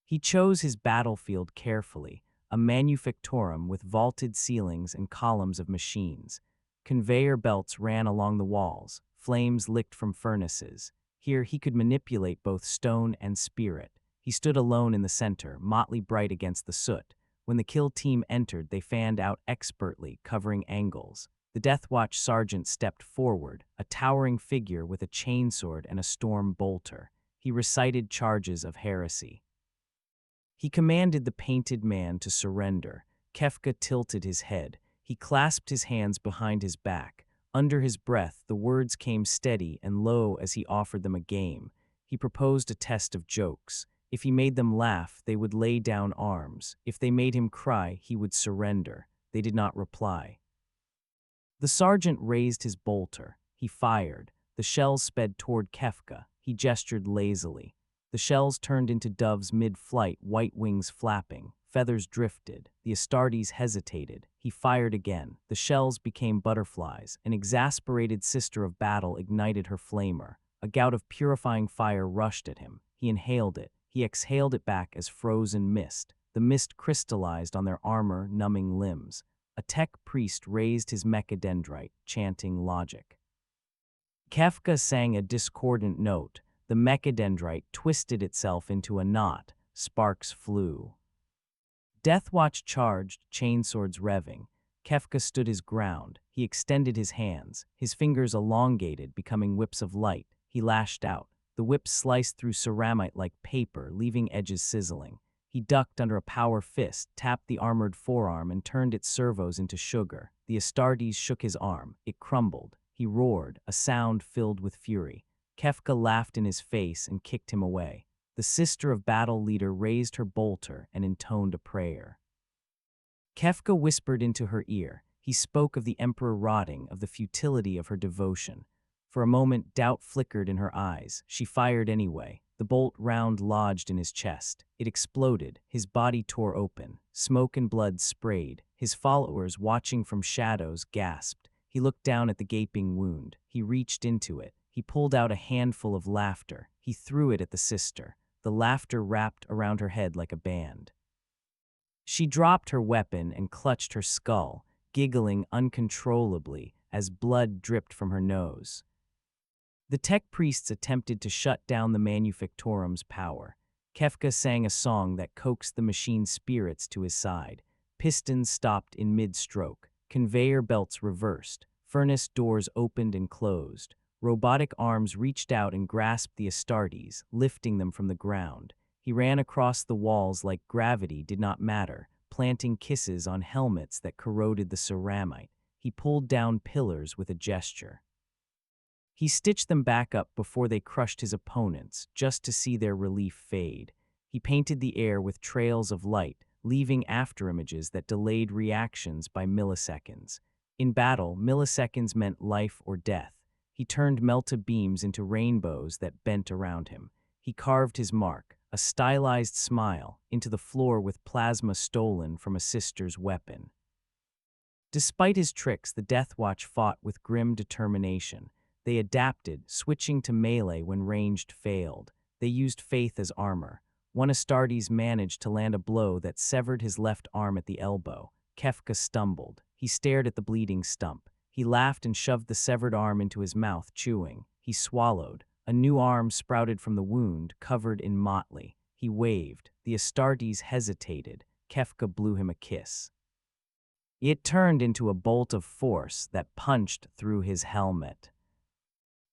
S1: He chose his battlefield carefully, a manufactorum with vaulted ceilings and columns of machines. Conveyor belts ran along the walls, flames licked from furnaces. Here he could manipulate both stone and spirit. He stood alone in the center, motley bright against the soot. When the kill team entered, they fanned out expertly, covering angles. The Deathwatch sergeant stepped forward, a towering figure with a chainsword and a storm bolter. He recited charges of heresy. He commanded the painted man to surrender. Kefka tilted his head. He clasped his hands behind his back. Under his breath, the words came steady and low as he offered them a game. He proposed a test of jokes. If he made them laugh, they would lay down arms. If they made him cry, he would surrender. They did not reply. The sergeant raised his bolter. He fired. The shells sped toward Kefka. He gestured lazily. The shells turned into doves mid-flight, white wings flapping. Feathers drifted. The Astartes hesitated. He fired again. The shells became butterflies. An exasperated sister of battle ignited her flamer. A gout of purifying fire rushed at him. He inhaled it. He exhaled it back as frozen mist. The mist crystallized on their armor, numbing limbs. A tech priest raised his mechadendrite, chanting logic. Kefka sang a discordant note. The mechadendrite twisted itself into a knot. Sparks flew. Deathwatch charged, chainswords revving. Kefka stood his ground. He extended his hands. His fingers elongated, becoming whips of light. He lashed out. The whip sliced through ceramite like paper, leaving edges sizzling. He ducked under a power fist, tapped the armored forearm, and turned its servos into sugar. The Astartes shook his arm. It crumbled. He roared, a sound filled with fury. Kefka laughed in his face and kicked him away. The sister of battle leader raised her bolter and intoned a prayer. Kefka whispered into her ear. He spoke of the Emperor rotting, of the futility of her devotion. For a moment, doubt flickered in her eyes. She fired anyway. The bolt round lodged in his chest. It exploded. His body tore open. Smoke and blood sprayed. His followers, watching from shadows, gasped. He looked down at the gaping wound. He reached into it. He pulled out a handful of laughter. He threw it at the sister. The laughter wrapped around her head like a band. She dropped her weapon and clutched her skull, giggling uncontrollably as blood dripped from her nose. The tech priests attempted to shut down the manufactorum's power. Kefka sang a song that coaxed the machine's spirits to his side. Pistons stopped in mid-stroke. Conveyor belts reversed. Furnace doors opened and closed. Robotic arms reached out and grasped the Astartes, lifting them from the ground. He ran across the walls like gravity did not matter, planting kisses on helmets that corroded the ceramite. He pulled down pillars with a gesture. He stitched them back up before they crushed his opponents, just to see their relief fade. He painted the air with trails of light, leaving afterimages that delayed reactions by milliseconds. In battle, milliseconds meant life or death. He turned melta beams into rainbows that bent around him. He carved his mark, a a stylized smile, into the floor with plasma stolen from a sister's weapon. Despite his tricks, the Deathwatch fought with grim determination. They adapted, switching to melee when ranged failed. They used faith as armor. One Astartes managed to land a blow that severed his left arm at the elbow. Kefka stumbled. He stared at the bleeding stump. He laughed and shoved the severed arm into his mouth, chewing. He swallowed. A new arm sprouted from the wound, covered in motley. He waved. The Astartes hesitated. Kefka blew him a kiss. It turned into a bolt of force that punched through his helmet.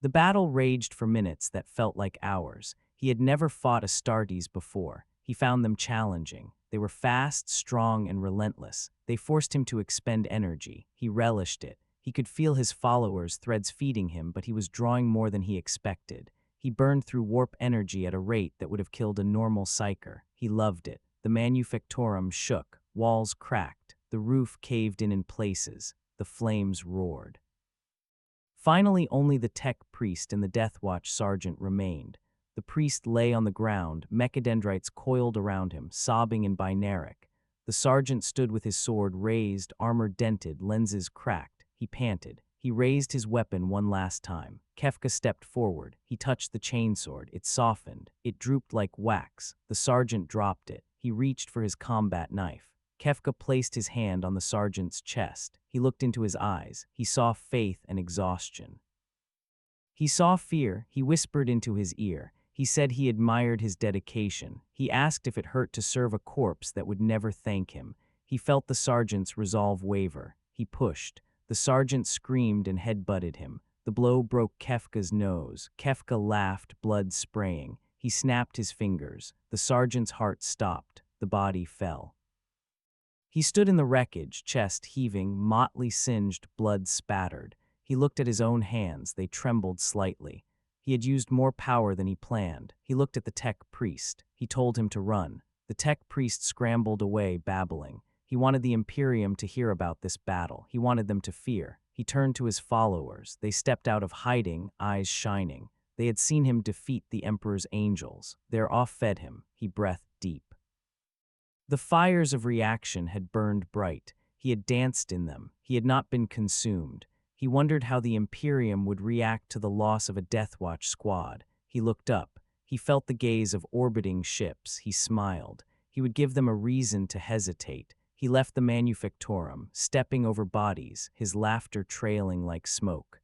S1: The battle raged for minutes that felt like hours. He had never fought Astartes before. He found them challenging. They were fast, strong, and relentless. They forced him to expend energy. He relished it. He could feel his followers' threads feeding him, but he was drawing more than he expected. He burned through warp energy at a rate that would have killed a normal psyker. He loved it. The Manufactorum shook. Walls cracked. The roof caved in places. The flames roared. Finally, only the tech priest and the Deathwatch sergeant remained. The priest lay on the ground, mechadendrites coiled around him, sobbing in binaric. The sergeant stood with his sword raised, armor dented, lenses cracked. He panted. He raised his weapon one last time. Kefka stepped forward. He touched the chainsword. It softened. It drooped like wax. The sergeant dropped it. He reached for his combat knife. Kefka placed his hand on the sergeant's chest. He looked into his eyes. He saw faith and exhaustion. He saw fear. He whispered into his ear. He said he admired his dedication. He asked if it hurt to serve a corpse that would never thank him. He felt the sergeant's resolve waver. He pushed. The sergeant screamed and headbutted him. The blow broke Kefka's nose. Kefka laughed, blood spraying. He snapped his fingers. The sergeant's heart stopped. The body fell. He stood in the wreckage, chest heaving, motley singed, blood spattered. He looked at his own hands. They trembled slightly. He had used more power than he planned. He looked at the tech priest. He told him to run. The tech priest scrambled away, babbling. He wanted the Imperium to hear about this battle. He wanted them to fear. He turned to his followers. They stepped out of hiding, eyes shining. They had seen him defeat the Emperor's angels. Their awe fed him. He breathed deep. The fires of reaction had burned bright. He had danced in them. He had not been consumed. He wondered how the Imperium would react to the loss of a Deathwatch squad. He looked up. He felt the gaze of orbiting ships. He smiled. He would give them a reason to hesitate. He left the Manufactorum, stepping over bodies, his laughter trailing like smoke.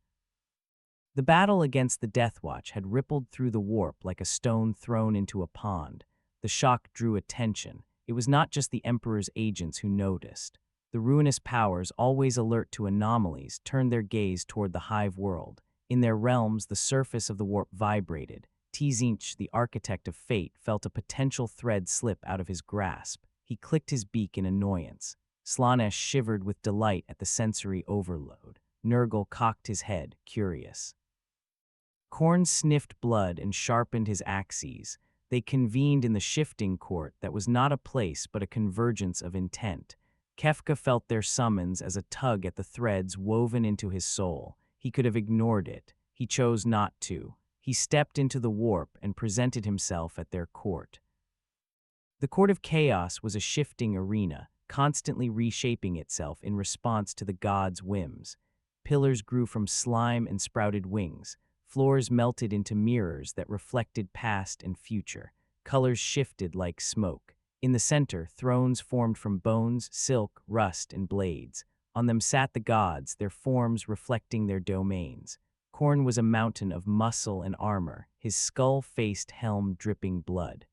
S1: The battle against the Deathwatch had rippled through the warp like a stone thrown into a pond. The shock drew attention. It was not just the Emperor's agents who noticed. The ruinous powers, always alert to anomalies, turned their gaze toward the hive world. In their realms, the surface of the warp vibrated. Tzeentch, the architect of fate, felt a potential thread slip out of his grasp. He clicked his beak in annoyance. Slaanesh shivered with delight at the sensory overload. Nurgle cocked his head, curious. Khorne sniffed blood and sharpened his axes. They convened in the shifting court that was not a place but a convergence of intent. Kefka felt their summons as a tug at the threads woven into his soul. He could have ignored it. He chose not to. He stepped into the warp and presented himself at their court. The Court of Chaos was a shifting arena, constantly reshaping itself in response to the gods' whims. Pillars grew from slime and sprouted wings. Floors melted into mirrors that reflected past and future. Colors shifted like smoke. In the center, thrones formed from bones, silk, rust, and blades. On them sat the gods, their forms reflecting their domains. Khorne was a mountain of muscle and armor, his skull-faced helm dripping blood.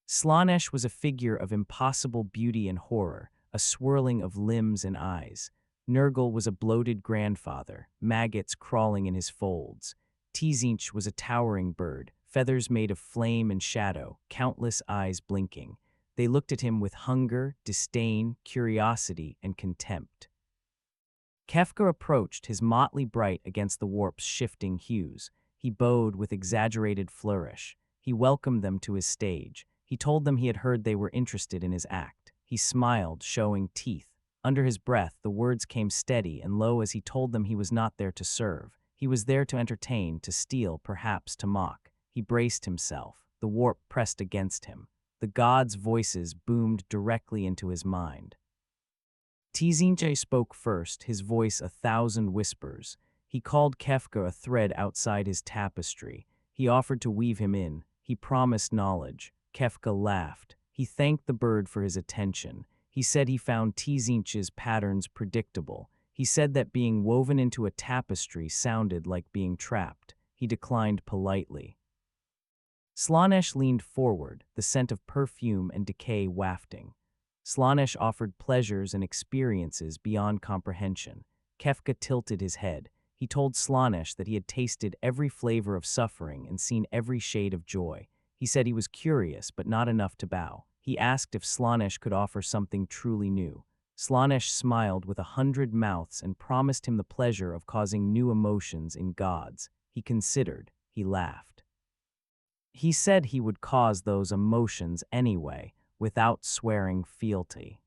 S1: Slaanesh was a figure of impossible beauty and horror, a swirling of limbs and eyes. Nurgle was a bloated grandfather, maggots crawling in his folds. Tzeentch was a towering bird, feathers made of flame and shadow, countless eyes blinking. They looked at him with hunger, disdain, curiosity, and contempt. Kefka approached, his motley bright against the warp's shifting hues. He bowed with exaggerated flourish. He welcomed them to his stage. He told them he had heard they were interested in his act. He smiled, showing teeth. Under his breath, the words came steady and low as he told them he was not there to serve. He was there to entertain, to steal, perhaps to mock. He braced himself. the warp pressed against him. The gods' voices boomed directly into his mind. Tzinche spoke first, his voice a thousand whispers. He called Kefka a thread outside his tapestry. He offered to weave him in. He promised knowledge. Kefka laughed. He thanked the bird for his attention. He said he found Tzinche's patterns predictable. He said that being woven into a tapestry sounded like being trapped. He declined politely. Slanesh leaned forward, the scent of perfume and decay wafting. Slanesh offered pleasures and experiences beyond comprehension. Kefka tilted his head. He told Slanesh that he had tasted every flavor of suffering and seen every shade of joy. He said he was curious, but not enough to bow. He asked if Slanesh could offer something truly new. Slanesh smiled with 100 mouths and promised him the pleasure of causing new emotions in gods. He considered. He laughed. He said he would cause those emotions anyway, without swearing fealty.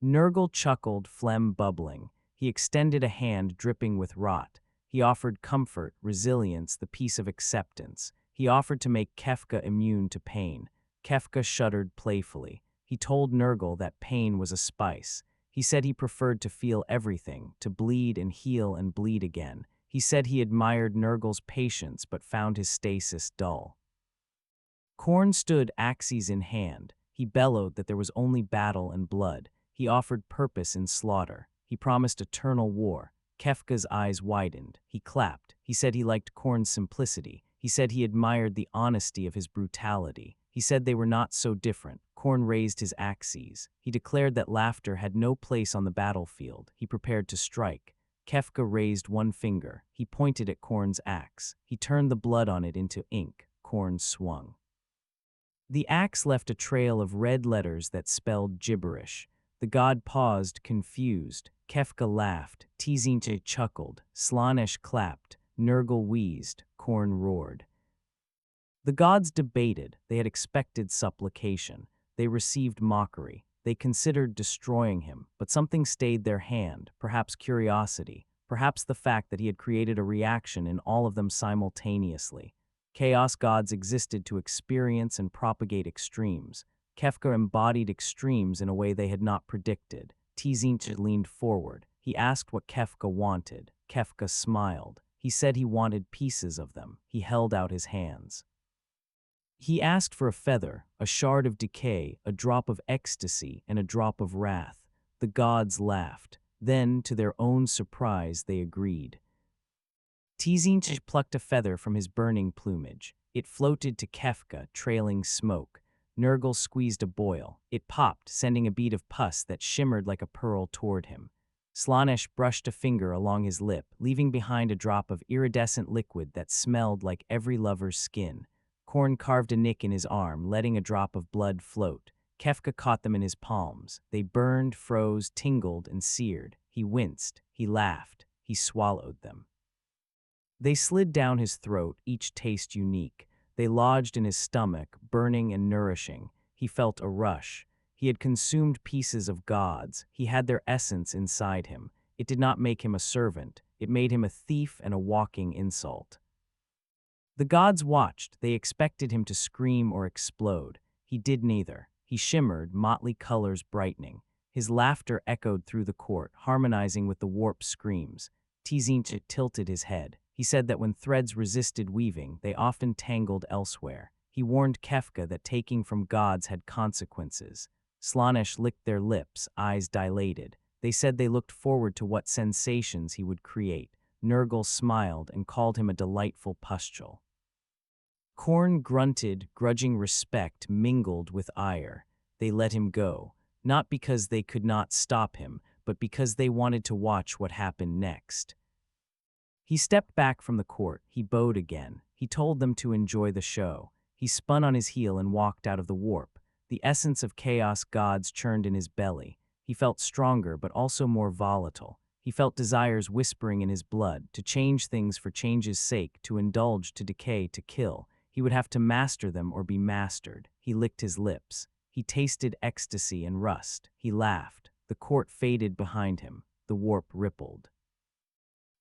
S1: Nurgle chuckled, phlegm bubbling. He extended a hand dripping with rot. He offered comfort, resilience, the peace of acceptance. He offered to make Kefka immune to pain. Kefka shuddered playfully. He told Nurgle that pain was a spice. He said he preferred to feel everything, to bleed and heal and bleed again. He said he admired Nurgle's patience but found his stasis dull. Khorne stood, axes in hand. He bellowed that there was only battle and blood. He offered purpose in slaughter. He promised eternal war. Kefka's eyes widened. He clapped. He said he liked Khorne's simplicity. He said he admired the honesty of his brutality. He said they were not so different. Khorne raised his axes. He declared that laughter had no place on the battlefield. He prepared to strike. Kefka raised one finger. He pointed at Khorne's axe. He turned the blood on it into ink. Khorne swung. The axe left a trail of red letters that spelled gibberish. The god paused, confused. Kefka laughed. Tzinche chuckled. Slanesh clapped. Nurgle wheezed. Khorne roared. The gods debated. They had expected supplication. They received mockery. They considered destroying him, but something stayed their hand, perhaps curiosity, perhaps the fact that he had created a reaction in all of them simultaneously. Chaos gods existed to experience and propagate extremes. Kefka embodied extremes in a way they had not predicted. Tzinche leaned forward. He asked what Kefka wanted. Kefka smiled. He said he wanted pieces of them. He held out his hands. He asked for a feather, a shard of decay, a drop of ecstasy, and a drop of wrath. The gods laughed. Then, to their own surprise, they agreed. Tzinche plucked a feather from his burning plumage. It floated to Kefka, trailing smoke. Nurgle squeezed a boil. It popped, sending a bead of pus that shimmered like a pearl toward him. Slanesh brushed a finger along his lip, leaving behind a drop of iridescent liquid that smelled like every lover's skin. Khorne carved a nick in his arm, letting a drop of blood float. Kefka caught them in his palms. They burned, froze, tingled, and seared. He winced. He laughed. He swallowed them. They slid down his throat, each taste unique. They lodged in his stomach, burning and nourishing. He felt a rush. He had consumed pieces of gods. He had their essence inside him. It did not make him a servant. It made him a thief and a walking insult. The gods watched. They expected him to scream or explode. He did neither. He shimmered, motley colors brightening. His laughter echoed through the court, harmonizing with the warp's screams. Tzinche tilted his head. He said that when threads resisted weaving, they often tangled elsewhere. He warned Kefka that taking from gods had consequences. Slanesh licked their lips, eyes dilated. They said they looked forward to what sensations he would create. Nurgle smiled and called him a delightful pustule. Khorne grunted, grudging respect mingled with ire. They let him go, not because they could not stop him, but because they wanted to watch what happened next. He stepped back from the court. He bowed again. He told them to enjoy the show. He spun on his heel and walked out of the warp. The essence of chaos gods churned in his belly. He felt stronger, but also more volatile. He felt desires whispering in his blood, to change things for change's sake, to indulge, to decay, to kill. He would have to master them or be mastered. He licked his lips. He tasted ecstasy and rust. He laughed. The court faded behind him. The warp rippled.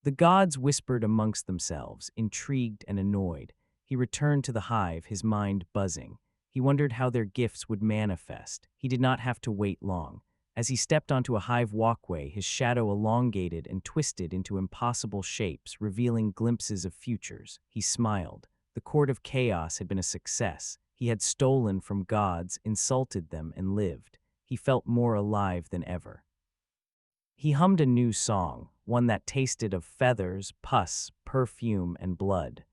S1: The gods whispered amongst themselves, intrigued and annoyed. He returned to the hive, his mind buzzing. He wondered how their gifts would manifest. He did not have to wait long. As he stepped onto a hive walkway, his shadow elongated and twisted into impossible shapes, revealing glimpses of futures. He smiled. The court of chaos had been a success. He had stolen from gods, insulted them, and lived. He felt more alive than ever. He hummed a new song, one that tasted of feathers, pus, perfume, and blood.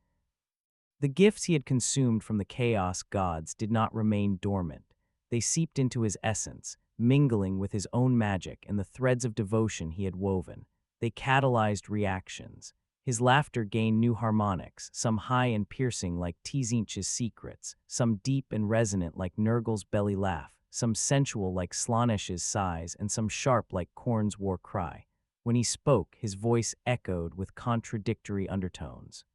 S1: The gifts he had consumed from the chaos gods did not remain dormant. They seeped into his essence, mingling with his own magic and the threads of devotion he had woven. They catalyzed reactions. His laughter gained new harmonics, some high and piercing like Tzinch's secrets, some deep and resonant like Nurgle's belly laugh, some sensual like Slaanesh's sighs, and some sharp like Khorne's war cry. When he spoke, his voice echoed with contradictory undertones.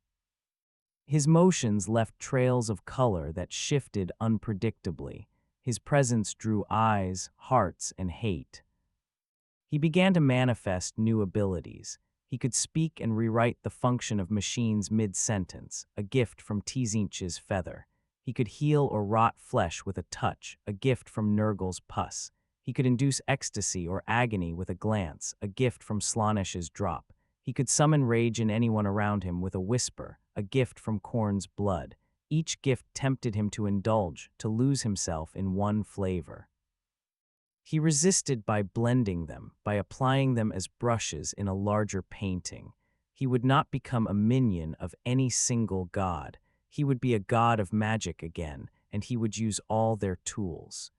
S1: His motions left trails of color that shifted unpredictably. His presence drew eyes, hearts, and hate. He began to manifest new abilities. He could speak and rewrite the function of machines mid-sentence, a gift from Tzinch's feather. He could heal or rot flesh with a touch, a gift from Nurgle's pus. He could induce ecstasy or agony with a glance, a gift from Slaanesh's drop. He could summon rage in anyone around him with a whisper, a gift from Khorne's blood. Each gift tempted him to indulge, to lose himself in one flavor. He resisted by blending them, by applying them as brushes in a larger painting. He would not become a minion of any single god. He would be a god of magic again, and he would use all their tools.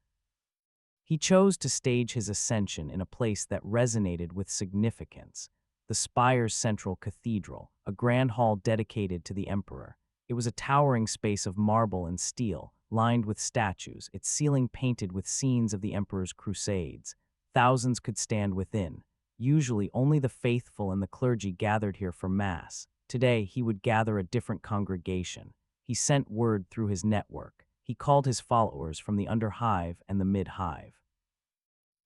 S1: He chose to stage his ascension in a place that resonated with significance, the Spire's central cathedral, a grand hall dedicated to the emperor. It was a towering space of marble and steel, lined with statues, its ceiling painted with scenes of the emperor's crusades. Thousands could stand within. Usually only the faithful and the clergy gathered here for mass. Today he would gather a different congregation. He sent word through his network. He called his followers from the underhive and the mid-hive.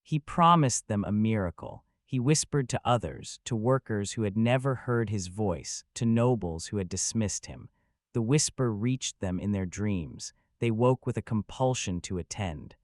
S1: He promised them a miracle. He whispered to others, to workers who had never heard his voice, to nobles who had dismissed him. The whisper reached them in their dreams. They woke with a compulsion to attend.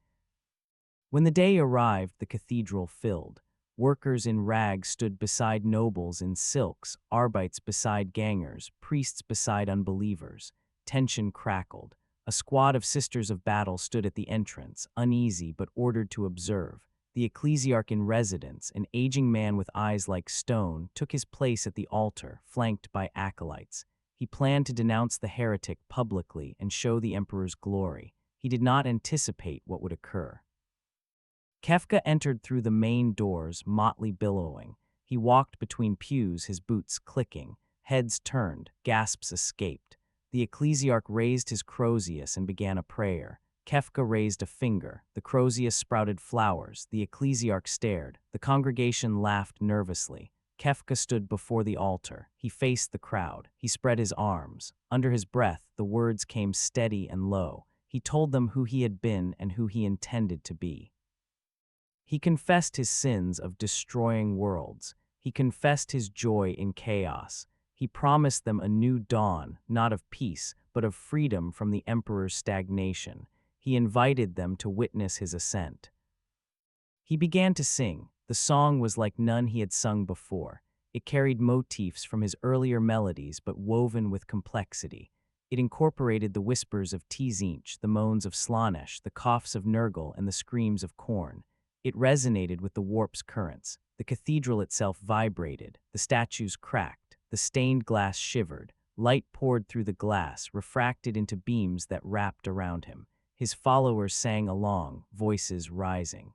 S1: When the day arrived, the cathedral filled. Workers in rags stood beside nobles in silks, arbites beside gangers, priests beside unbelievers. Tension crackled. A squad of Sisters of Battle stood at the entrance, uneasy but ordered to observe. The ecclesiarch in residence, an aging man with eyes like stone, took his place at the altar, flanked by acolytes. He planned to denounce the heretic publicly and show the emperor's glory. He did not anticipate what would occur. Kefka entered through the main doors, motley billowing. He walked between pews, his boots clicking. Heads turned, gasps escaped. The ecclesiarch raised his crozius and began a prayer. Kefka raised a finger. The crozius sprouted flowers. The ecclesiarch stared. The congregation laughed nervously. Kefka stood before the altar. He faced the crowd. He spread his arms. Under his breath, the words came steady and low. He told them who he had been and who he intended to be. He confessed his sins of destroying worlds. He confessed his joy in chaos. He promised them a new dawn, not of peace, but of freedom from the emperor's stagnation. He invited them to witness his ascent. He began to sing. The song was like none he had sung before. It carried motifs from his earlier melodies, but woven with complexity. It incorporated the whispers of Tzinch, the moans of Slaanesh, the coughs of Nurgle, and the screams of Khorne. It resonated with the warp's currents. The cathedral itself vibrated. The statues cracked. The stained glass shivered. Light poured through the glass, refracted into beams that wrapped around him. His followers sang along, voices rising.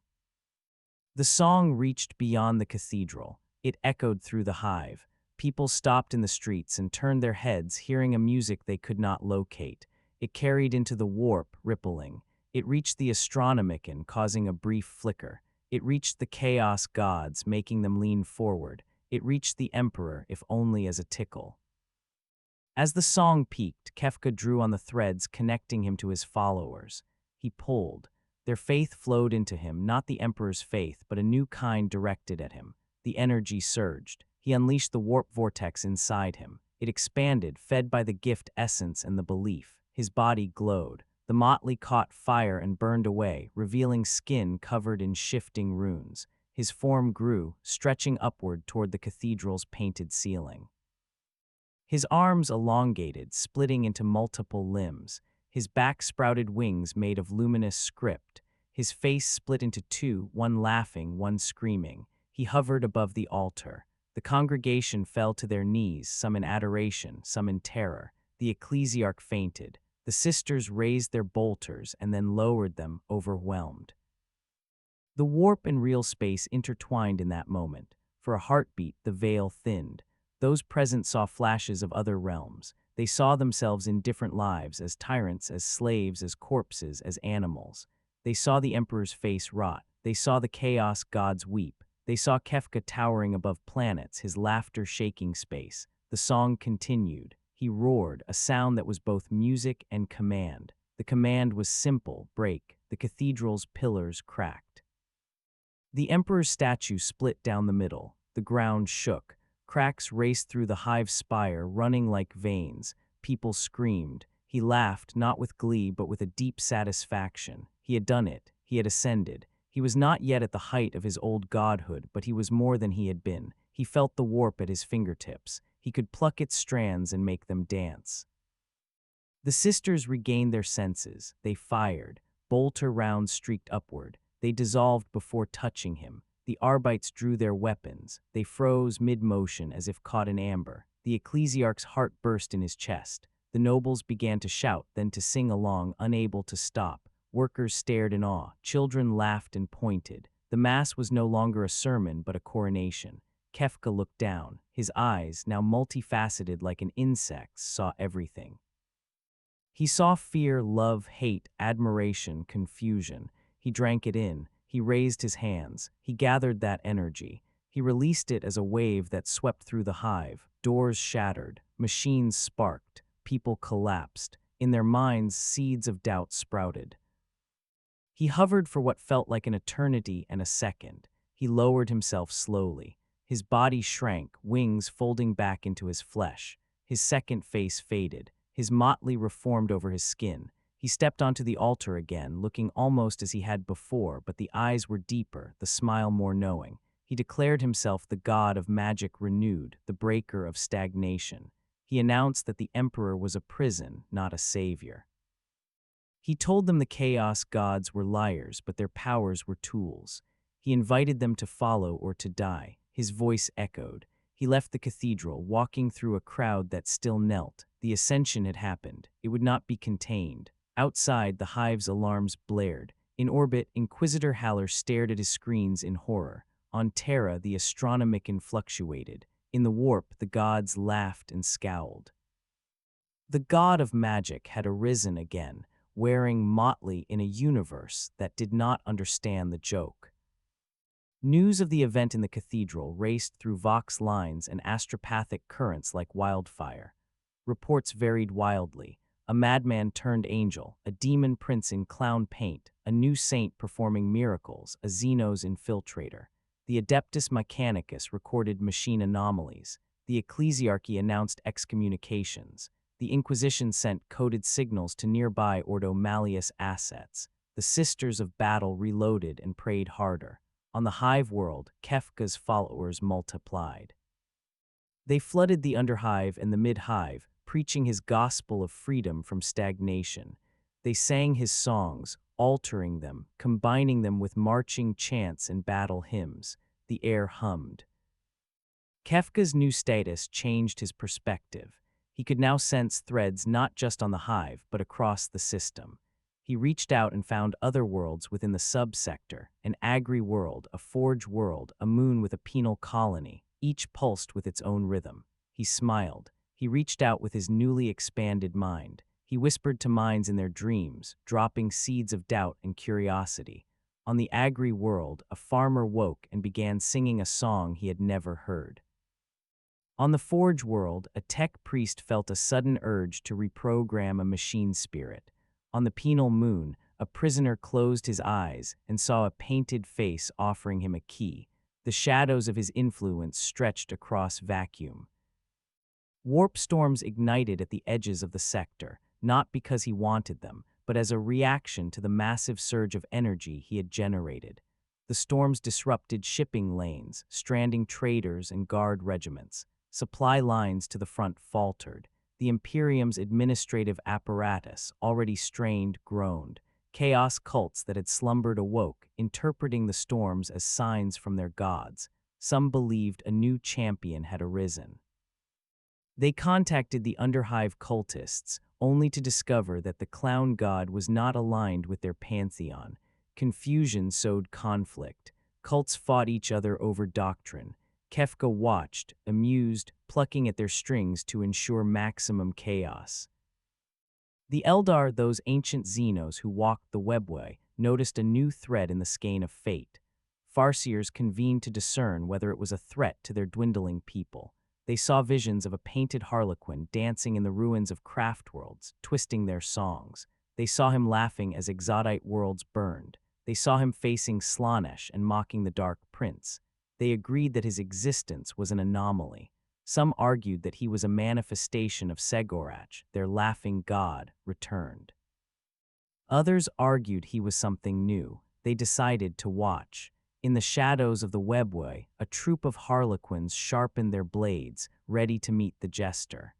S1: The song reached beyond the cathedral. It echoed through the hive. People stopped in the streets and turned their heads, hearing a music they could not locate. It carried into the warp, rippling. It reached the Astronomicon, causing a brief flicker. It reached the chaos gods, making them lean forward. It reached the emperor, if only as a tickle. As the song peaked, Kefka drew on the threads connecting him to his followers. He pulled. Their faith flowed into him, not the emperor's faith, but a new kind directed at him. The energy surged. He unleashed the warp vortex inside him. It expanded, fed by the gift essence and the belief. His body glowed. The motley caught fire and burned away, revealing skin covered in shifting runes. His form grew, stretching upward toward the cathedral's painted ceiling. His arms elongated, splitting into multiple limbs. His back sprouted wings made of luminous script. His face split into two, one laughing, one screaming. He hovered above the altar. The congregation fell to their knees, some in adoration, some in terror. The ecclesiarch fainted. The sisters raised their bolters and then lowered them, overwhelmed. The warp and real space intertwined in that moment. For a heartbeat, the veil thinned. Those present saw flashes of other realms. They saw themselves in different lives, as tyrants, as slaves, as corpses, as animals. They saw the emperor's face rot. They saw the chaos gods weep. They saw Kefka towering above planets, his laughter shaking space. The song continued. He roared, a sound that was both music and command. The command was simple: break. The cathedral's pillars cracked. The emperor's statue split down the middle. The ground shook. Cracks raced through the hive spire, running like veins. People screamed. He laughed, not with glee, but with a deep satisfaction. He had done it. He had ascended. He was not yet at the height of his old godhood, but he was more than he had been. He felt the warp at his fingertips. He could pluck its strands and make them dance. The sisters regained their senses. They fired. Bolter rounds streaked upward. They dissolved before touching him. The Arbites drew their weapons. They froze mid-motion as if caught in amber. The ecclesiarch's heart burst in his chest. The nobles began to shout, then to sing along, unable to stop. Workers stared in awe. Children laughed and pointed. The mass was no longer a sermon, but a coronation. Kefka looked down. His eyes, now multifaceted like an insect's, saw everything. He saw fear, love, hate, admiration, confusion. He drank it in. He raised his hands. He gathered that energy. He released it as a wave that swept through the hive. Doors shattered. Machines sparked. People collapsed. In their minds, seeds of doubt sprouted. He hovered for what felt like an eternity and a second. He lowered himself slowly. His body shrank, wings folding back into his flesh. His second face faded. His motley reformed over his skin. He stepped onto the altar again, looking almost as he had before, but the eyes were deeper, the smile more knowing. He declared himself the god of magic renewed, the breaker of stagnation. He announced that the emperor was a prison, not a savior. He told them the chaos gods were liars, but their powers were tools. He invited them to follow or to die. His voice echoed. He left the cathedral, walking through a crowd that still knelt. The ascension had happened. It would not be contained. Outside, the hive's alarms blared. In orbit, Inquisitor Haller stared at his screens in horror. On Terra, the astronomicon fluctuated. In the warp, the gods laughed and scowled. The god of magic had arisen again, wearing motley in a universe that did not understand the joke. News of the event in the cathedral raced through Vox lines and astropathic currents like wildfire. Reports varied wildly. A madman turned angel, a demon prince in clown paint, a new saint performing miracles, a Xenos infiltrator. The Adeptus Mechanicus recorded machine anomalies. The ecclesiarchy announced excommunications. The Inquisition sent coded signals to nearby Ordo Malleus assets. The Sisters of Battle reloaded and prayed harder. On the hive world, Kefka's followers multiplied. They flooded the underhive and the mid-hive, preaching his gospel of freedom from stagnation. They sang his songs, altering them, combining them with marching chants and battle hymns. The air hummed. Kefka's new status changed his perspective. He could now sense threads not just on the hive, but across the system. He reached out and found other worlds within the subsector, an agri-world, a forge world, a moon with a penal colony, each pulsed with its own rhythm. He smiled. He reached out with his newly expanded mind. He whispered to minds in their dreams, dropping seeds of doubt and curiosity. On the agri-world, a farmer woke and began singing a song he had never heard. On the forge world, a tech priest felt a sudden urge to reprogram a machine spirit. On the penal moon, a prisoner closed his eyes and saw a painted face offering him a key. The shadows of his influence stretched across vacuum. Warp storms ignited at the edges of the sector, not because he wanted them, but as a reaction to the massive surge of energy he had generated. The storms disrupted shipping lanes, stranding traders and guard regiments. Supply lines to the front faltered. The Imperium's administrative apparatus, already strained, groaned. Chaos cults that had slumbered awoke, interpreting the storms as signs from their gods. Some believed a new champion had arisen. They contacted the Underhive cultists, only to discover that the clown god was not aligned with their pantheon. Confusion sowed conflict. Cults fought each other over doctrine. Kefka watched, amused, plucking at their strings to ensure maximum chaos. The Eldar, those ancient Xenos who walked the webway, noticed a new thread in the skein of fate. Farseers convened to discern whether it was a threat to their dwindling people. They saw visions of a painted harlequin dancing in the ruins of craft worlds, twisting their songs. They saw him laughing as exotite worlds burned. They saw him facing Slaanesh and mocking the Dark Prince. They agreed that his existence was an anomaly. Some argued that he was a manifestation of Segorach, their laughing god, returned. Others argued he was something new. They decided to watch. In the shadows of the webway, a troop of harlequins sharpened their blades, ready to meet the jester.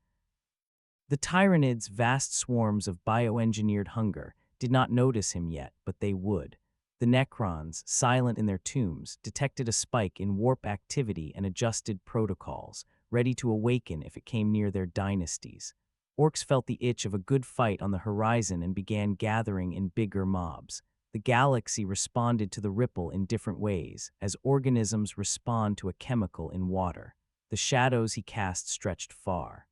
S1: The Tyranids, vast swarms of bioengineered hunger, did not notice him yet, but they would. The Necrons, silent in their tombs, detected a spike in warp activity and adjusted protocols, ready to awaken if it came near their dynasties. Orcs felt the itch of a good fight on the horizon and began gathering in bigger mobs. The galaxy responded to the ripple in different ways, as organisms respond to a chemical in water. The shadows he cast stretched far.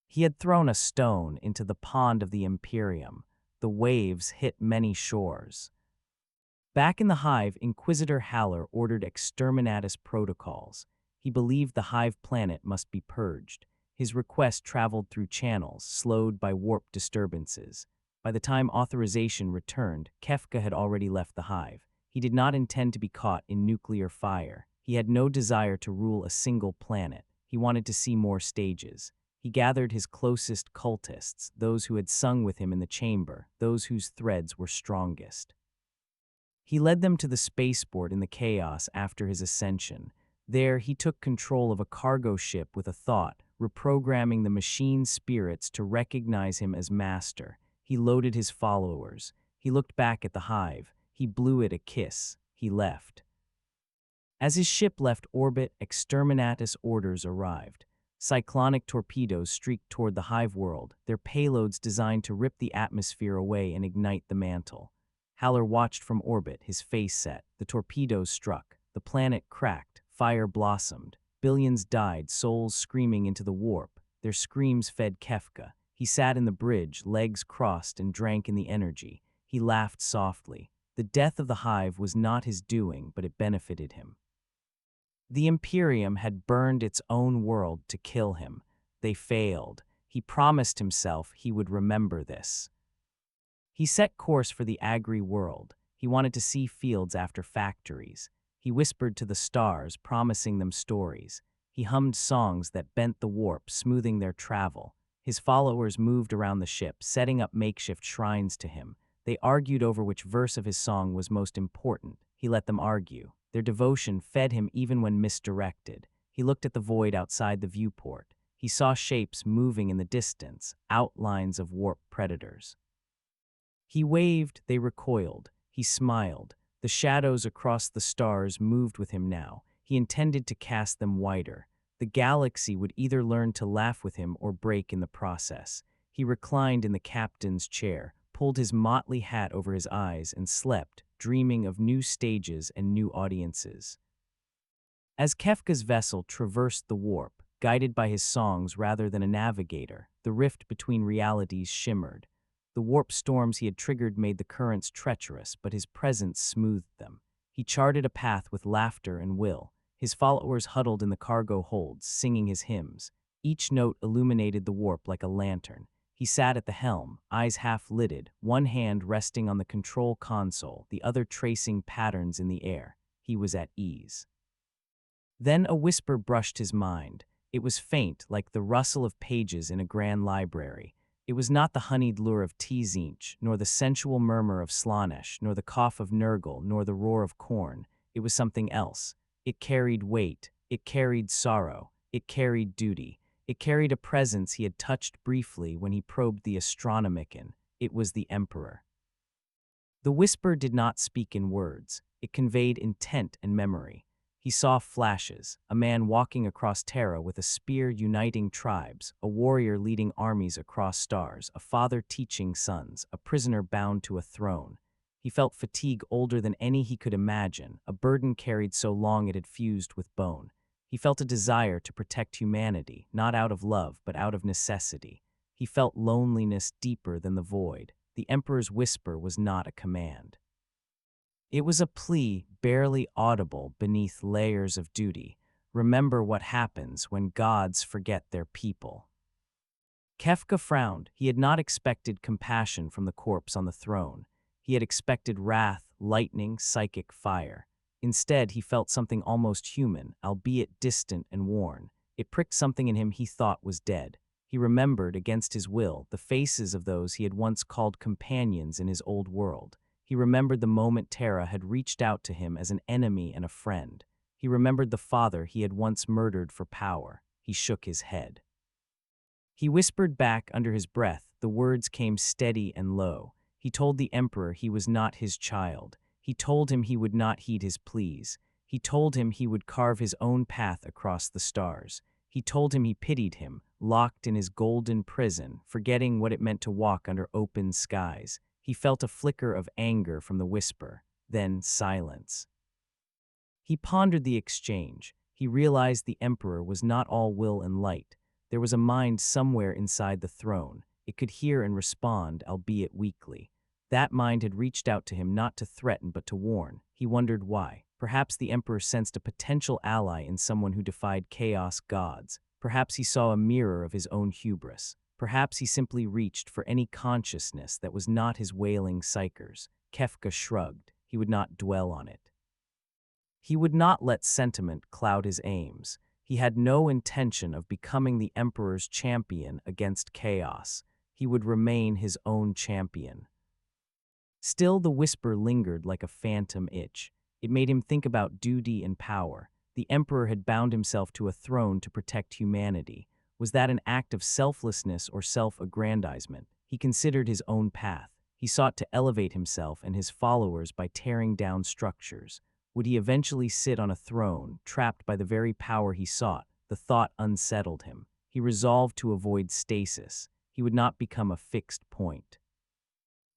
S1: He had thrown a stone into the pond of the Imperium. The waves hit many shores. Back in the hive, Inquisitor Haller ordered exterminatus protocols. He believed the hive planet must be purged. His request traveled through channels, slowed by warp disturbances. By the time authorization returned, Kefka had already left the hive. He did not intend to be caught in nuclear fire. He had no desire to rule a single planet. He wanted to see more stages. He gathered his closest cultists, those who had sung with him in the chamber, those whose threads were strongest. He led them to the spaceport in the chaos after his ascension. There, he took control of a cargo ship with a thought, reprogramming the machine spirits to recognize him as master. He loaded his followers. He looked back at the hive. He blew it a kiss. He left. As his ship left orbit, exterminatus orders arrived. Cyclonic torpedoes streaked toward the hive world, their payloads designed to rip the atmosphere away and ignite the mantle. Haller watched from orbit, his face set. The torpedoes struck. The planet cracked. Fire blossomed. Billions died, souls screaming into the warp. Their screams fed Kefka. He sat in the bridge, legs crossed, and drank in the energy. He laughed softly. The death of the hive was not his doing, but it benefited him. The Imperium had burned its own world to kill him. They failed. He promised himself he would remember this. He set course for the Agri world. He wanted to see fields after factories. He whispered to the stars, promising them stories. He hummed songs that bent the warp, smoothing their travel. His followers moved around the ship, setting up makeshift shrines to him. They argued over which verse of his song was most important. He let them argue. Their devotion fed him even when misdirected. He looked at the void outside the viewport. He saw shapes moving in the distance, outlines of warp predators. He waved, they recoiled. He smiled. The shadows across the stars moved with him now. He intended to cast them wider. The galaxy would either learn to laugh with him or break in the process. He reclined in the captain's chair, pulled his motley hat over his eyes, and slept, dreaming of new stages and new audiences. As Kefka's vessel traversed the warp, guided by his songs rather than a navigator, the rift between realities shimmered. The warp storms he had triggered made the currents treacherous, but his presence smoothed them. He charted a path with laughter and will. His followers huddled in the cargo holds, singing his hymns. Each note illuminated the warp like a lantern. He sat at the helm, eyes half-lidded, one hand resting on the control console, the other tracing patterns in the air. He was at ease. Then a whisper brushed his mind. It was faint, like the rustle of pages in a grand library. It was not the honeyed lure of Zinch, nor the sensual murmur of Slanesh, nor the cough of Nurgle, nor the roar of corn. It was something else. It carried weight. It carried sorrow. It carried duty. It carried a presence he had touched briefly when he probed the Astronomicon. It was the Emperor. The whisper did not speak in words. It conveyed intent and memory. He saw flashes, a man walking across Terra with a spear uniting tribes, a warrior leading armies across stars, a father teaching sons, a prisoner bound to a throne. He felt fatigue older than any he could imagine, a burden carried so long it had fused with bone. He felt a desire to protect humanity, not out of love, but out of necessity. He felt loneliness deeper than the void. The Emperor's whisper was not a command. It was a plea barely audible beneath layers of duty. Remember what happens when gods forget their people. Kefka frowned. He had not expected compassion from the corpse on the throne. He had expected wrath, lightning, psychic fire. Instead, he felt something almost human, albeit distant and worn. It pricked something in him he thought was dead. He remembered, against his will, the faces of those he had once called companions in his old world. He remembered the moment Terra had reached out to him as an enemy and a friend. He remembered the father he had once murdered for power. He shook his head. He whispered back under his breath. The words came steady and low. He told the Emperor he was not his child. He told him he would not heed his pleas. He told him he would carve his own path across the stars. He told him he pitied him, locked in his golden prison, forgetting what it meant to walk under open skies. He felt a flicker of anger from the whisper, then silence. He pondered the exchange. He realized the Emperor was not all will and light. There was a mind somewhere inside the throne. It could hear and respond, albeit weakly. That mind had reached out to him not to threaten but to warn. He wondered why. Perhaps the Emperor sensed a potential ally in someone who defied chaos gods. Perhaps he saw a mirror of his own hubris. Perhaps he simply reached for any consciousness that was not his wailing psychers. Kefka shrugged. He would not dwell on it. He would not let sentiment cloud his aims. He had no intention of becoming the Emperor's champion against chaos. He would remain his own champion. Still, the whisper lingered like a phantom itch. It made him think about duty and power. The Emperor had bound himself to a throne to protect humanity. Was that an act of selflessness or self-aggrandizement? He considered his own path. He sought to elevate himself and his followers by tearing down structures. Would he eventually sit on a throne, trapped by the very power he sought? The thought unsettled him. He resolved to avoid stasis. He would not become a fixed point.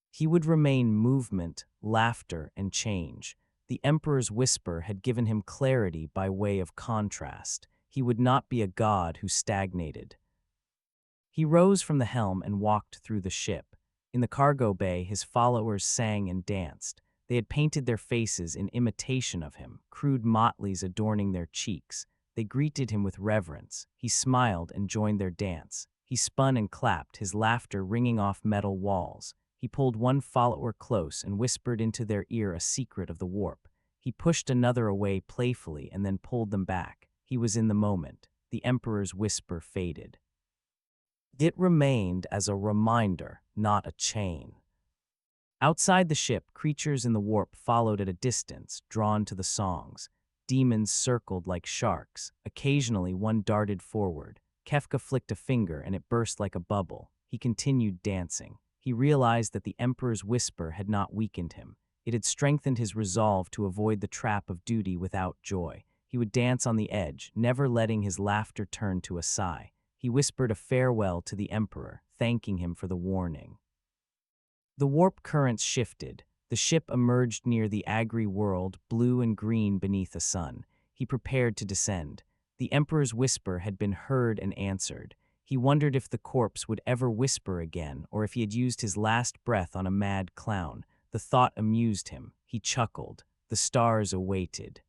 S1: He would remain movement, laughter, and change. The Emperor's whisper had given him clarity by way of contrast. He would not be a god who stagnated. He rose from the helm and walked through the ship. In the cargo bay, his followers sang and danced. They had painted their faces in imitation of him, crude motleys adorning their cheeks. They greeted him with reverence. He smiled and joined their dance. He spun and clapped, his laughter ringing off metal walls. He pulled one follower close and whispered into their ear a secret of the warp. He pushed another away playfully and then pulled them back. He was in the moment. The Emperor's whisper faded. It remained as a reminder, not a chain. Outside the ship, creatures in the warp followed at a distance, drawn to the songs. Demons circled like sharks. Occasionally, one darted forward. Kefka flicked a finger and it burst like a bubble. He continued dancing. He realized that the Emperor's whisper had not weakened him. It had strengthened his resolve to avoid the trap of duty without joy. He would dance on the edge, never letting his laughter turn to a sigh. He whispered a farewell to the Emperor, thanking him for the warning. The warp currents shifted. The ship emerged near the Agri world, blue and green beneath the sun. He prepared to descend. The Emperor's whisper had been heard and answered. He wondered if the corpse would ever whisper again, or if he had used his last breath on a mad clown. The thought amused him. He chuckled. The stars awaited.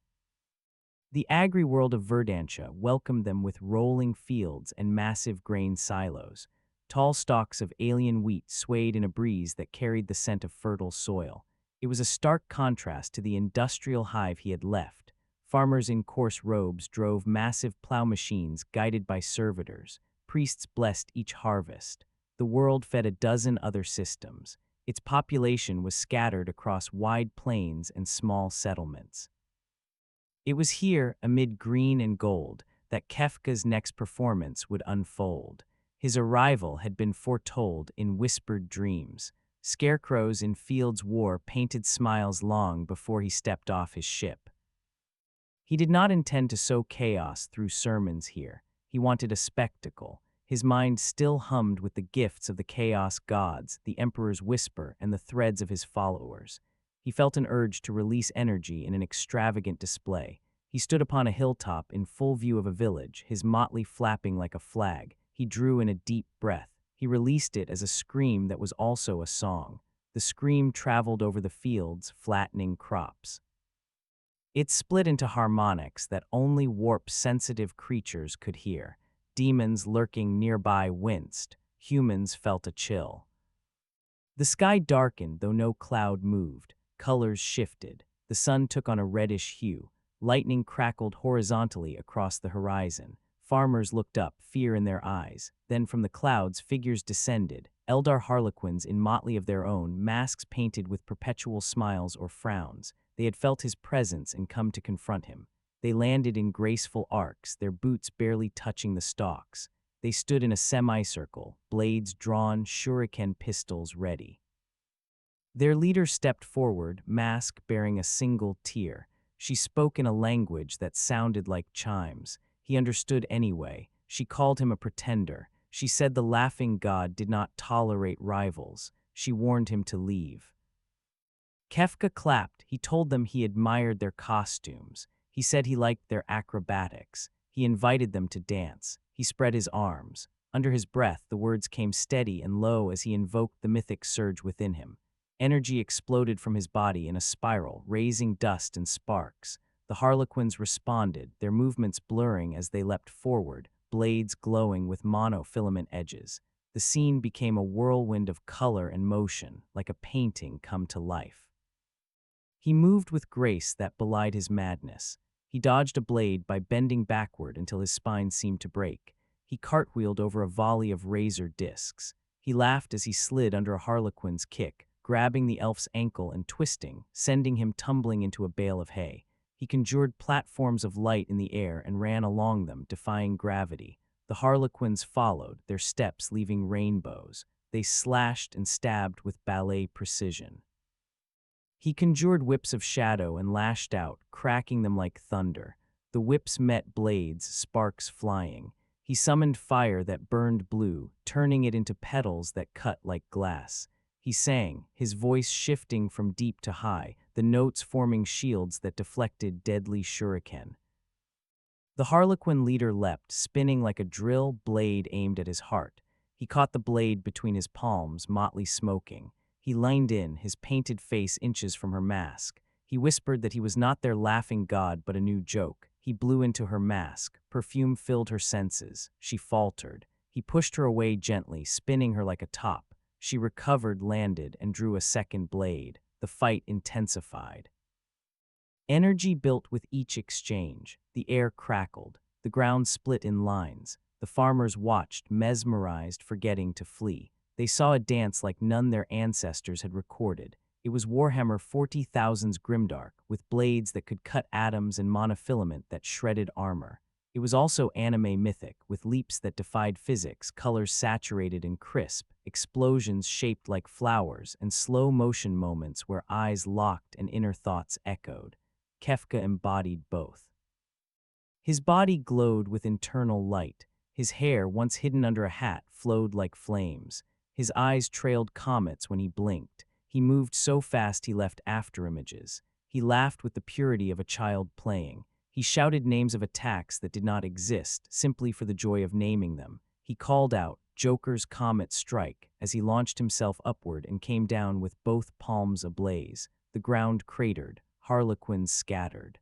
S1: The agri-world of Verdantia welcomed them with rolling fields and massive grain silos. Tall stalks of alien wheat swayed in a breeze that carried the scent of fertile soil. It was a stark contrast to the industrial hive he had left. Farmers in coarse robes drove massive plow machines guided by servitors. Priests blessed each harvest. The world fed a dozen other systems. Its population was scattered across wide plains and small settlements. It was here, amid green and gold, that Kefka's next performance would unfold. His arrival had been foretold in whispered dreams. Scarecrows in fields wore painted smiles long before he stepped off his ship. He did not intend to sow chaos through sermons here. He wanted a spectacle. His mind still hummed with the gifts of the chaos gods, the emperor's whisper, and the threads of his followers. He felt an urge to release energy in an extravagant display. He stood upon a hilltop in full view of a village, his motley flapping like a flag. He drew in a deep breath. He released it as a scream that was also a song. The scream traveled over the fields, flattening crops. It split into harmonics that only warp-sensitive creatures could hear. Demons lurking nearby winced. Humans felt a chill. The sky darkened, though no cloud moved. Colors shifted. The sun took on a reddish hue. Lightning crackled horizontally across the horizon. Farmers looked up, fear in their eyes. Then from the clouds, figures descended. Eldar harlequins in motley of their own, masks painted with perpetual smiles or frowns. They had felt his presence and come to confront him. They landed in graceful arcs, their boots barely touching the stalks. They stood in a semicircle, blades drawn, shuriken pistols ready. Their leader stepped forward, mask bearing a single tear. She spoke in a language that sounded like chimes. He understood anyway. She called him a pretender. She said the laughing god did not tolerate rivals. She warned him to leave. Kefka clapped. He told them he admired their costumes. He said he liked their acrobatics. He invited them to dance. He spread his arms. Under his breath, the words came steady and low as he invoked the mythic surge within him. Energy exploded from his body in a spiral, raising dust and sparks. The harlequins responded, their movements blurring as they leapt forward, blades glowing with monofilament edges. The scene became a whirlwind of color and motion, like a painting come to life. He moved with grace that belied his madness. He dodged a blade by bending backward until his spine seemed to break. He cartwheeled over a volley of razor discs. He laughed as he slid under a harlequin's kick, grabbing the elf's ankle and twisting, sending him tumbling into a bale of hay. He conjured platforms of light in the air and ran along them, defying gravity. The harlequins followed, their steps leaving rainbows. They slashed and stabbed with ballet precision. He conjured whips of shadow and lashed out, cracking them like thunder. The whips met blades, sparks flying. He summoned fire that burned blue, turning it into petals that cut like glass. He sang, his voice shifting from deep to high, the notes forming shields that deflected deadly shuriken. The harlequin leader leapt, spinning like a drill blade aimed at his heart. He caught the blade between his palms, motley smoking. He leaned in, his painted face inches from her mask. He whispered that he was not their laughing god but a new joke. He blew into her mask. Perfume filled her senses. She faltered. He pushed her away gently, spinning her like a top. She recovered, landed, and drew a second blade. The fight intensified. Energy built with each exchange. The air crackled. The ground split in lines. The farmers watched, mesmerized, forgetting to flee. They saw a dance like none their ancestors had recorded. It was Warhammer 40,000's Grimdark, with blades that could cut atoms and monofilament that shredded armor. It was also anime mythic, with leaps that defied physics, colors saturated and crisp, explosions shaped like flowers, and slow-motion moments where eyes locked and inner thoughts echoed. Kefka embodied both. His body glowed with internal light. His hair, once hidden under a hat, flowed like flames. His eyes trailed comets when he blinked. He moved so fast he left afterimages. He laughed with the purity of a child playing. He shouted names of attacks that did not exist, simply for the joy of naming them. He called out, "Joker's comet strike," as he launched himself upward and came down with both palms ablaze. The ground cratered, harlequins scattered.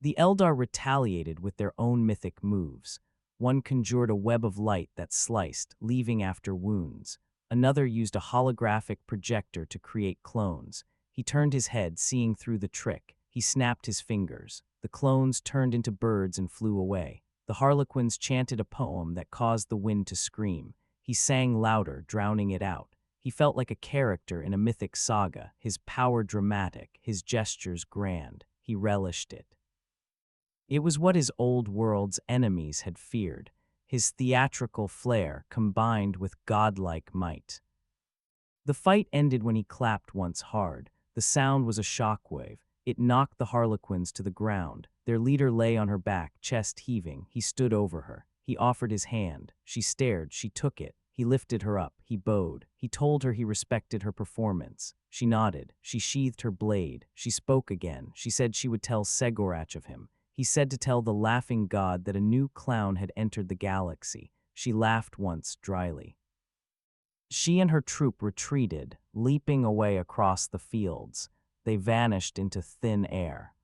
S1: The Eldar retaliated with their own mythic moves. One conjured a web of light that sliced, leaving after wounds. Another used a holographic projector to create clones. He turned his head, seeing through the trick. He snapped his fingers. The clones turned into birds and flew away. The harlequins chanted a poem that caused the wind to scream. He sang louder, drowning it out. He felt like a character in a mythic saga, his power dramatic, his gestures grand. He relished it. It was what his old world's enemies had feared, his theatrical flair combined with godlike might. The fight ended when he clapped once hard. The sound was a shockwave. It knocked the harlequins to the ground. Their leader lay on her back, chest heaving. He stood over her. He offered his hand. She stared. She took it. He lifted her up. He bowed. He told her he respected her performance. She nodded. She sheathed her blade. She spoke again. She said she would tell Segorach of him. He said to tell the laughing god that a new clown had entered the galaxy. She laughed once, dryly. She and her troop retreated, leaping away across the fields. They vanished into thin air.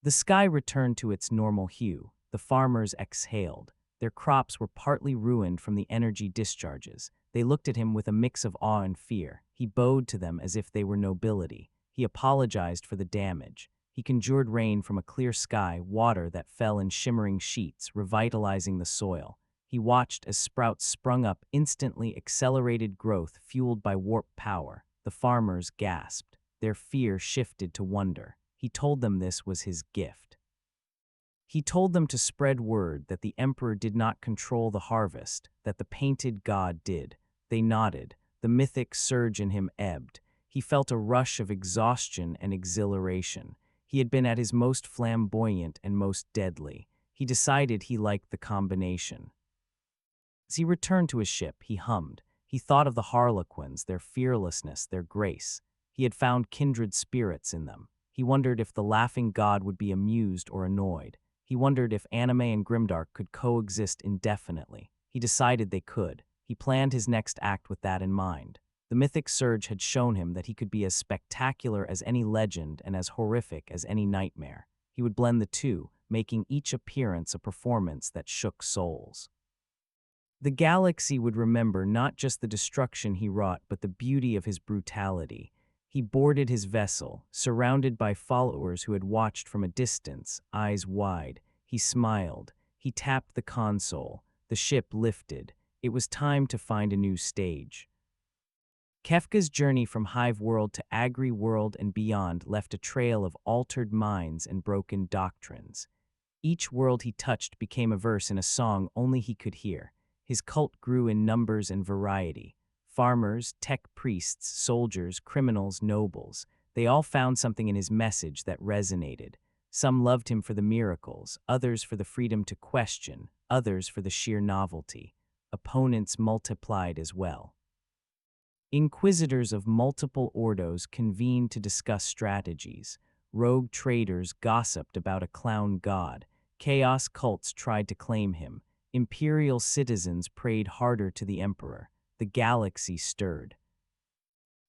S1: The sky returned to its normal hue. The farmers exhaled. Their crops were partly ruined from the energy discharges. They looked at him with a mix of awe and fear. He bowed to them as if they were nobility. He apologized for the damage. He conjured rain from a clear sky, water that fell in shimmering sheets, revitalizing the soil. He watched as sprouts sprung up, instantly accelerated growth fueled by warp power. The farmers gasped. Their fear shifted to wonder. He told them this was his gift. He told them to spread word that the emperor did not control the harvest, that the painted god did. They nodded. The mythic surge in him ebbed. He felt a rush of exhaustion and exhilaration. He had been at his most flamboyant and most deadly. He decided he liked the combination. As he returned to his ship, he hummed. He thought of the harlequins, their fearlessness, their grace. He had found kindred spirits in them. He wondered if the laughing god would be amused or annoyed. He wondered if anime and Grimdark could coexist indefinitely. He decided they could. He planned his next act with that in mind. The mythic surge had shown him that he could be as spectacular as any legend and as horrific as any nightmare. He would blend the two, making each appearance a performance that shook souls. The galaxy would remember not just the destruction he wrought, but the beauty of his brutality. He boarded his vessel, surrounded by followers who had watched from a distance, eyes wide. He smiled. He tapped the console. The ship lifted. It was time to find a new stage. Kefka's journey from Hive World to Agri World and beyond left a trail of altered minds and broken doctrines. Each world he touched became a verse in a song only he could hear. His cult grew in numbers and variety. Farmers, tech priests, soldiers, criminals, nobles. They all found something in his message that resonated. Some loved him for the miracles, others for the freedom to question, others for the sheer novelty. Opponents multiplied as well. Inquisitors of multiple ordos convened to discuss strategies. Rogue traders gossiped about a clown god. Chaos cults tried to claim him. Imperial citizens prayed harder to the emperor. The galaxy stirred.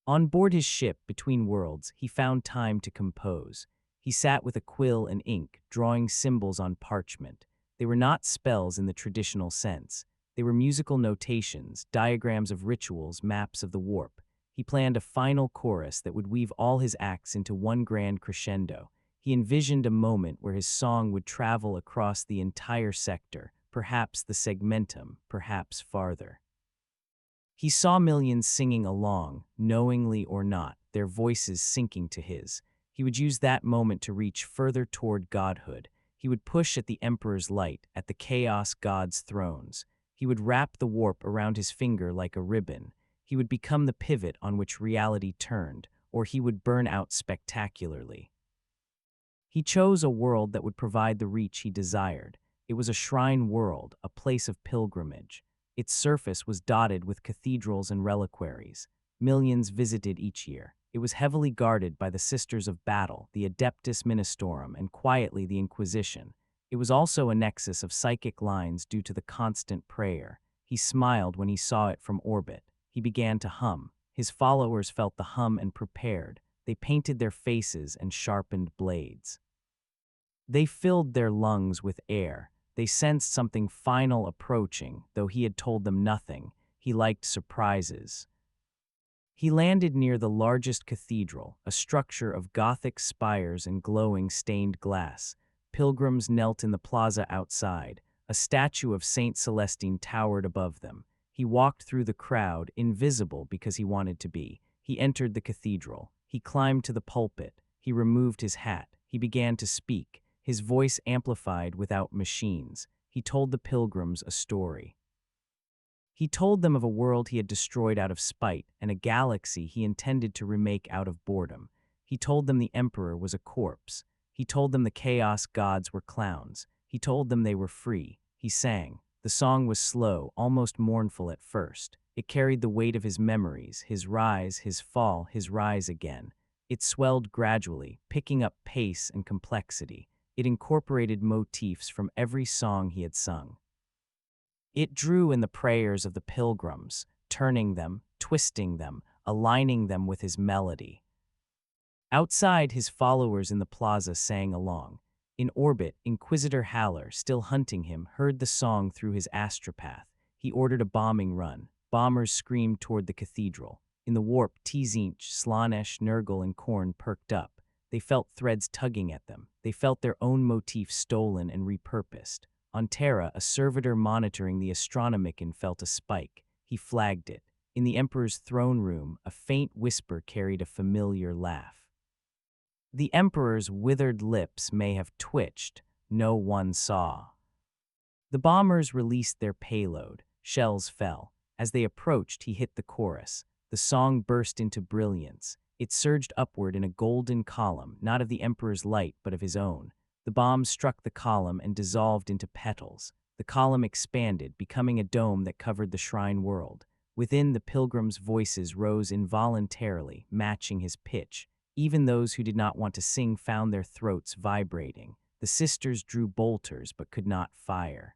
S1: On board his ship between worlds, he found time to compose. He sat with a quill and ink, drawing symbols on parchment. They were not spells in the traditional sense. They were musical notations, diagrams of rituals, maps of the warp. He planned a final chorus that would weave all his acts into one grand crescendo. He envisioned a moment where his song would travel across the entire sector, perhaps the segmentum, perhaps farther. He saw millions singing along, knowingly or not, their voices syncing to his. He would use that moment to reach further toward godhood. He would push at the emperor's light, at the chaos god's thrones. He would wrap the warp around his finger like a ribbon. He would become the pivot on which reality turned, or he would burn out spectacularly. He chose a world that would provide the reach he desired. It was a shrine world, a place of pilgrimage. Its surface was dotted with cathedrals and reliquaries. Millions visited each year. It was heavily guarded by the Sisters of Battle, the Adeptus Ministorum, and quietly the Inquisition. It was also a nexus of psychic lines due to the constant prayer. He smiled when he saw it from orbit. He began to hum. His followers felt the hum and prepared. They painted their faces and sharpened blades. They filled their lungs with air. They sensed something final approaching, though he had told them nothing. He liked surprises. He landed near the largest cathedral, a structure of Gothic spires and glowing stained glass. Pilgrims knelt in the plaza outside. A statue of Saint Celestine towered above them. He walked through the crowd, invisible because he wanted to be. He entered the cathedral. He climbed to the pulpit. He removed his hat. He began to speak, his voice amplified without machines. He told the pilgrims a story. He told them of a world he had destroyed out of spite and a galaxy he intended to remake out of boredom. He told them the emperor was a corpse. He told them the chaos gods were clowns. He told them they were free. He sang. The song was slow, almost mournful at first. It carried the weight of his memories, his rise, his fall, his rise again. It swelled gradually, picking up pace and complexity. It incorporated motifs from every song he had sung. It drew in the prayers of the pilgrims, turning them, twisting them, aligning them with his melody. Outside, his followers in the plaza sang along. In orbit, Inquisitor Haller, still hunting him, heard the song through his astropath. He ordered a bombing run. Bombers screamed toward the cathedral. In the warp, Tzinch, Slanesh, Nurgle, and Khorne perked up. They felt threads tugging at them. They felt their own motif stolen and repurposed. On Terra, a servitor monitoring the astronomicon felt a spike. He flagged it. In the Emperor's throne room, a faint whisper carried a familiar laugh. The Emperor's withered lips may have twitched. No one saw. The bombers released their payload. Shells fell. As they approached, he hit the chorus. The song burst into brilliance. It surged upward in a golden column, not of the Emperor's light, but of his own. The bomb struck the column and dissolved into petals. The column expanded, becoming a dome that covered the shrine world. Within, the pilgrims' voices rose involuntarily, matching his pitch. Even those who did not want to sing found their throats vibrating. The sisters drew bolters but could not fire.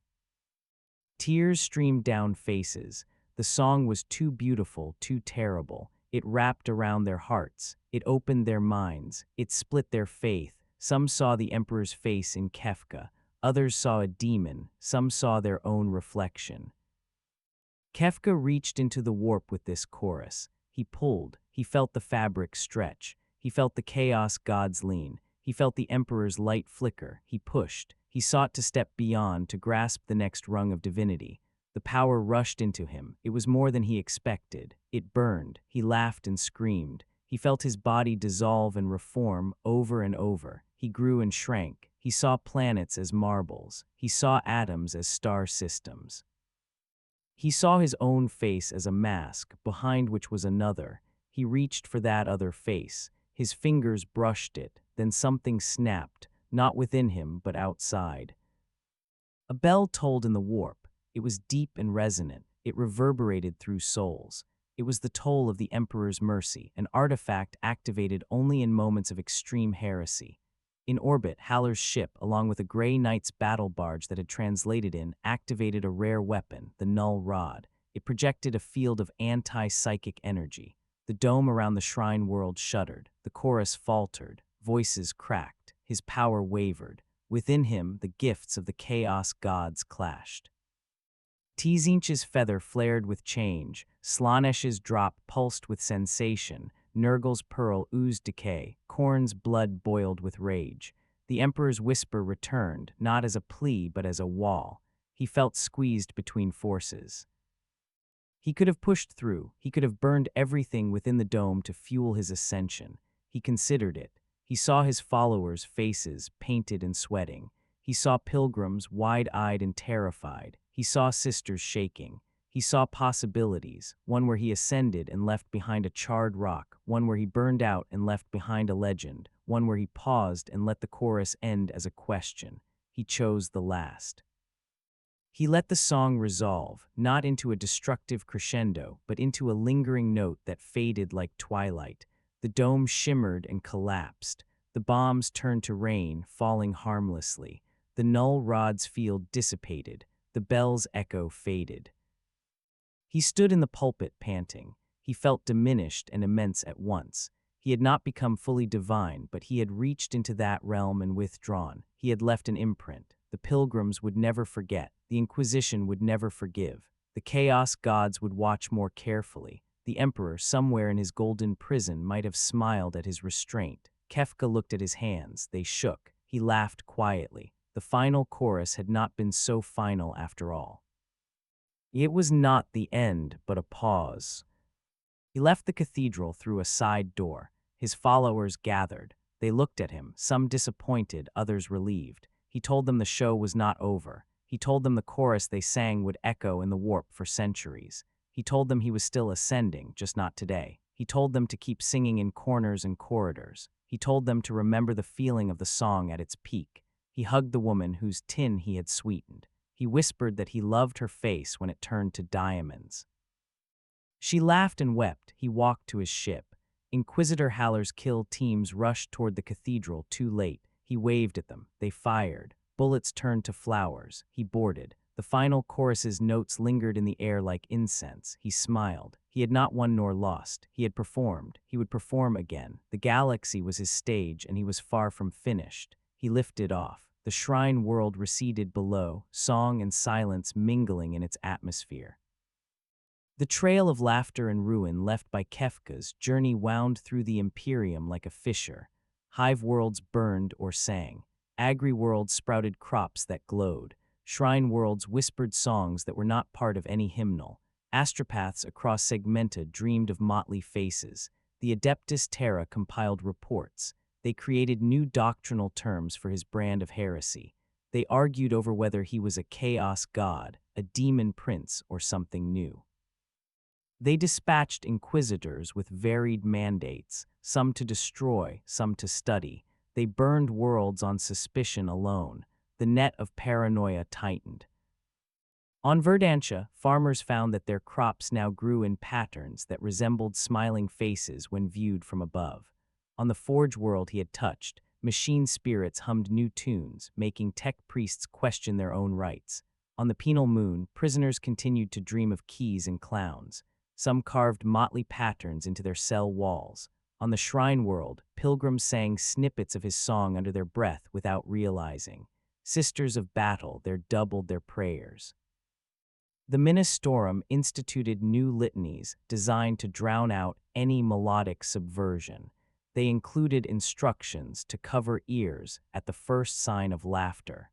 S1: Tears streamed down faces. The song was too beautiful, too terrible. It wrapped around their hearts. It opened their minds. It split their faith. Some saw the Emperor's face in Kefka. Others saw a demon. Some saw their own reflection. Kefka reached into the warp with this chorus. He pulled. He felt the fabric stretch. He felt the chaos gods lean. He felt the Emperor's light flicker. He pushed. He sought to step beyond, to grasp the next rung of divinity. The power rushed into him. It was more than he expected. It burned. He laughed and screamed. He felt his body dissolve and reform over and over. He grew and shrank. He saw planets as marbles. He saw atoms as star systems. He saw his own face as a mask, behind which was another. He reached for that other face. His fingers brushed it. Then something snapped, not within him, but outside. A bell tolled in the warp. It was deep and resonant. It reverberated through souls. It was the toll of the Emperor's mercy, an artifact activated only in moments of extreme heresy. In orbit, Haller's ship, along with a Grey Knight's battle barge that had translated in, activated a rare weapon, the Null Rod. It projected a field of anti-psychic energy. The dome around the shrine world shuddered. The chorus faltered. Voices cracked. His power wavered. Within him, the gifts of the chaos gods clashed. Tzinch's feather flared with change. Slanesh's drop pulsed with sensation. Nurgle's pearl oozed decay. Khorne's blood boiled with rage. The Emperor's whisper returned, not as a plea but as a wall. He felt squeezed between forces. He could have pushed through. He could have burned everything within the dome to fuel his ascension. He considered it. He saw his followers' faces, painted and sweating. He saw pilgrims, wide-eyed and terrified. He saw sisters shaking. He saw possibilities, one where he ascended and left behind a charred rock, one where he burned out and left behind a legend, one where he paused and let the chorus end as a question. He chose the last. He let the song resolve, not into a destructive crescendo, but into a lingering note that faded like twilight. The dome shimmered and collapsed. The bombs turned to rain, falling harmlessly. The Null Rod's field dissipated. The bell's echo faded. He stood in the pulpit, panting. He felt diminished and immense at once. He had not become fully divine, but he had reached into that realm and withdrawn. He had left an imprint. The pilgrims would never forget. The Inquisition would never forgive. The chaos gods would watch more carefully. The emperor, somewhere in his golden prison, might have smiled at his restraint. Kefka looked at his hands. They shook. He laughed quietly. The final chorus had not been so final after all. It was not the end, but a pause. He left the cathedral through a side door. His followers gathered. They looked at him, some disappointed, others relieved. He told them the show was not over. He told them the chorus they sang would echo in the warp for centuries. He told them he was still ascending, just not today. He told them to keep singing in corners and corridors. He told them to remember the feeling of the song at its peak. He hugged the woman whose tin he had sweetened. He whispered that he loved her face when it turned to diamonds. She laughed and wept. He walked to his ship. Inquisitor Haller's kill teams rushed toward the cathedral too late. He waved at them. They fired. Bullets turned to flowers. He boarded. The final chorus's notes lingered in the air like incense. He smiled. He had not won nor lost. He had performed. He would perform again. The galaxy was his stage, and he was far from finished. He lifted off. The shrine world receded below, song and silence mingling in its atmosphere. The trail of laughter and ruin left by Kefka's journey wound through the Imperium like a fissure. Hive worlds burned or sang. Agri worlds sprouted crops that glowed. Shrine worlds whispered songs that were not part of any hymnal. Astropaths across Segmenta dreamed of motley faces. The Adeptus Terra compiled reports. They created new doctrinal terms for his brand of heresy. They argued over whether he was a chaos god, a demon prince, or something new. They dispatched inquisitors with varied mandates, some to destroy, some to study. They burned worlds on suspicion alone. The net of paranoia tightened. On Verdantia, farmers found that their crops now grew in patterns that resembled smiling faces when viewed from above. On the Forge world he had touched, machine spirits hummed new tunes, making tech priests question their own rights. On the Penal Moon, prisoners continued to dream of keys and clowns. Some carved motley patterns into their cell walls. On the Shrine world, pilgrims sang snippets of his song under their breath without realizing. Sisters of battle, there doubled their prayers. The Ministorum instituted new litanies designed to drown out any melodic subversion. They included instructions to cover ears at the first sign of laughter.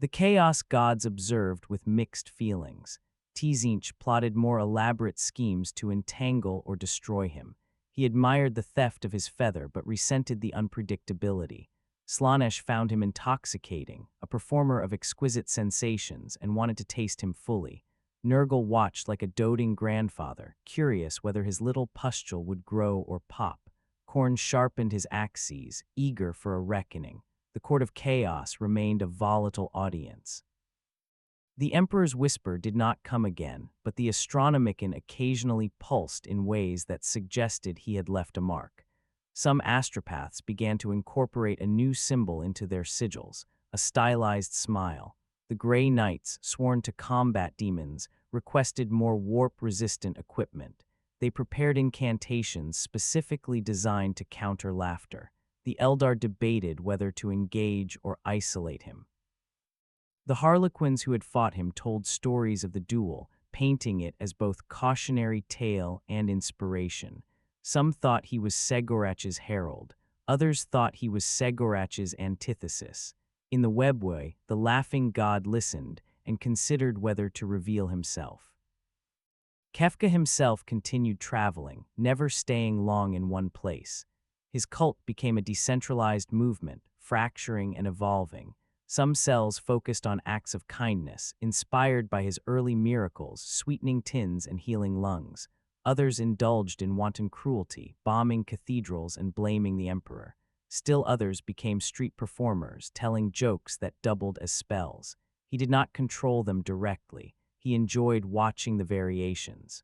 S1: The Chaos gods observed with mixed feelings. Tzeentch plotted more elaborate schemes to entangle or destroy him. He admired the theft of his feather but resented the unpredictability. Slaanesh found him intoxicating, a performer of exquisite sensations, and wanted to taste him fully. Nurgle watched like a doting grandfather, curious whether his little pustule would grow or pop. Khorne sharpened his axes, eager for a reckoning. The Court of Chaos remained a volatile audience. The Emperor's whisper did not come again, but the Astronomicon occasionally pulsed in ways that suggested he had left a mark. Some astropaths began to incorporate a new symbol into their sigils, a stylized smile. The Grey Knights, sworn to combat demons, requested more warp-resistant equipment. They prepared incantations specifically designed to counter laughter. The Eldar debated whether to engage or isolate him. The Harlequins who had fought him told stories of the duel, painting it as both cautionary tale and inspiration. Some thought he was Segorach's herald. Others thought he was Segorach's antithesis. In the webway, the laughing god listened and considered whether to reveal himself. Kefka himself continued traveling, never staying long in one place. His cult became a decentralized movement, fracturing and evolving. Some cells focused on acts of kindness, inspired by his early miracles, sweetening tins and healing lungs. Others indulged in wanton cruelty, bombing cathedrals and blaming the emperor. Still others became street performers, telling jokes that doubled as spells. He did not control them directly. He enjoyed watching the variations.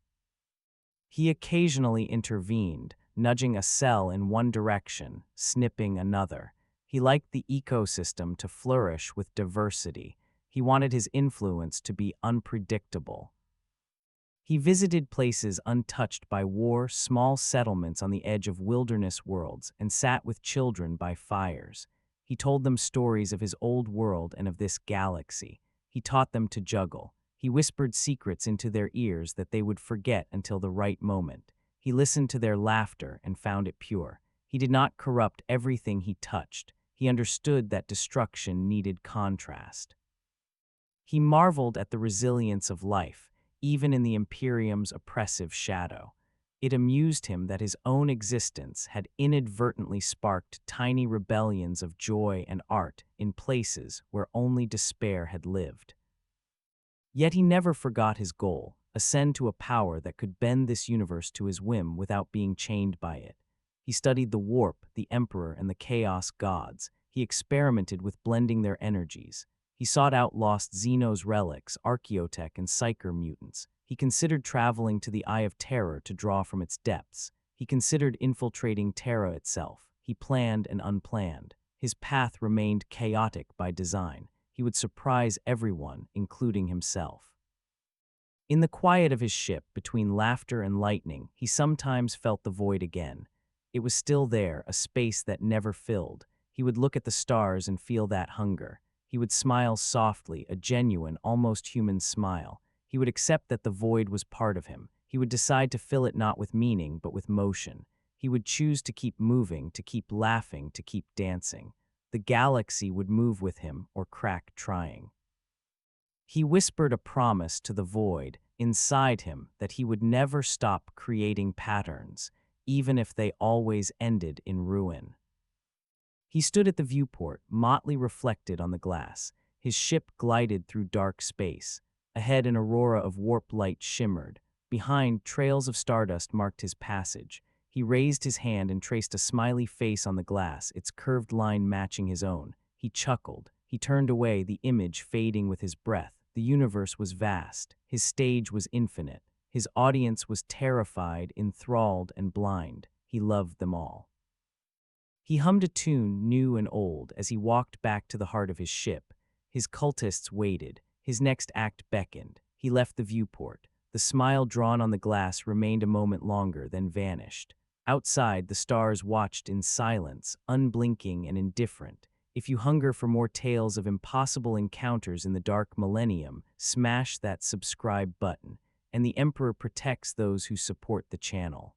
S1: He occasionally intervened, nudging a cell in one direction, snipping another. He liked the ecosystem to flourish with diversity. He wanted his influence to be unpredictable. He visited places untouched by war, small settlements on the edge of wilderness worlds, and sat with children by fires. He told them stories of his old world and of this galaxy. He taught them to juggle. He whispered secrets into their ears that they would forget until the right moment. He listened to their laughter and found it pure. He did not corrupt everything he touched. He understood that destruction needed contrast. He marveled at the resilience of life, even in the Imperium's oppressive shadow. It amused him that his own existence had inadvertently sparked tiny rebellions of joy and art in places where only despair had lived. Yet he never forgot his goal: ascend to a power that could bend this universe to his whim without being chained by it. He studied the warp, the emperor, and the chaos gods. He experimented with blending their energies. He sought out lost Xenos relics, Archaeotech, and Psyker mutants. He considered traveling to the Eye of Terror to draw from its depths. He considered infiltrating Terra itself. He planned and unplanned. His path remained chaotic by design. He would surprise everyone, including himself. In the quiet of his ship, between laughter and lightning, he sometimes felt the void again. It was still there, a space that never filled. He would look at the stars and feel that hunger. He would smile softly, a genuine, almost human smile. He would accept that the void was part of him. He would decide to fill it not with meaning, but with motion. He would choose to keep moving, to keep laughing, to keep dancing. The galaxy would move with him or crack trying. He whispered a promise to the void inside him that he would never stop creating patterns, even if they always ended in ruin. He stood at the viewport, motley reflected on the glass. His ship glided through dark space. Ahead, an aurora of warp light shimmered. Behind, trails of stardust marked his passage. He raised his hand and traced a smiley face on the glass, its curved line matching his own. He chuckled. He turned away, the image fading with his breath. The universe was vast. His stage was infinite. His audience was terrified, enthralled, and blind. He loved them all. He hummed a tune, new and old, as he walked back to the heart of his ship. His cultists waited. His next act beckoned. He left the viewport. The smile drawn on the glass remained a moment longer, then vanished. Outside, the stars watched in silence, unblinking and indifferent. If you hunger for more tales of impossible encounters in the dark millennium, smash that subscribe button, and the Emperor protects those who support the channel.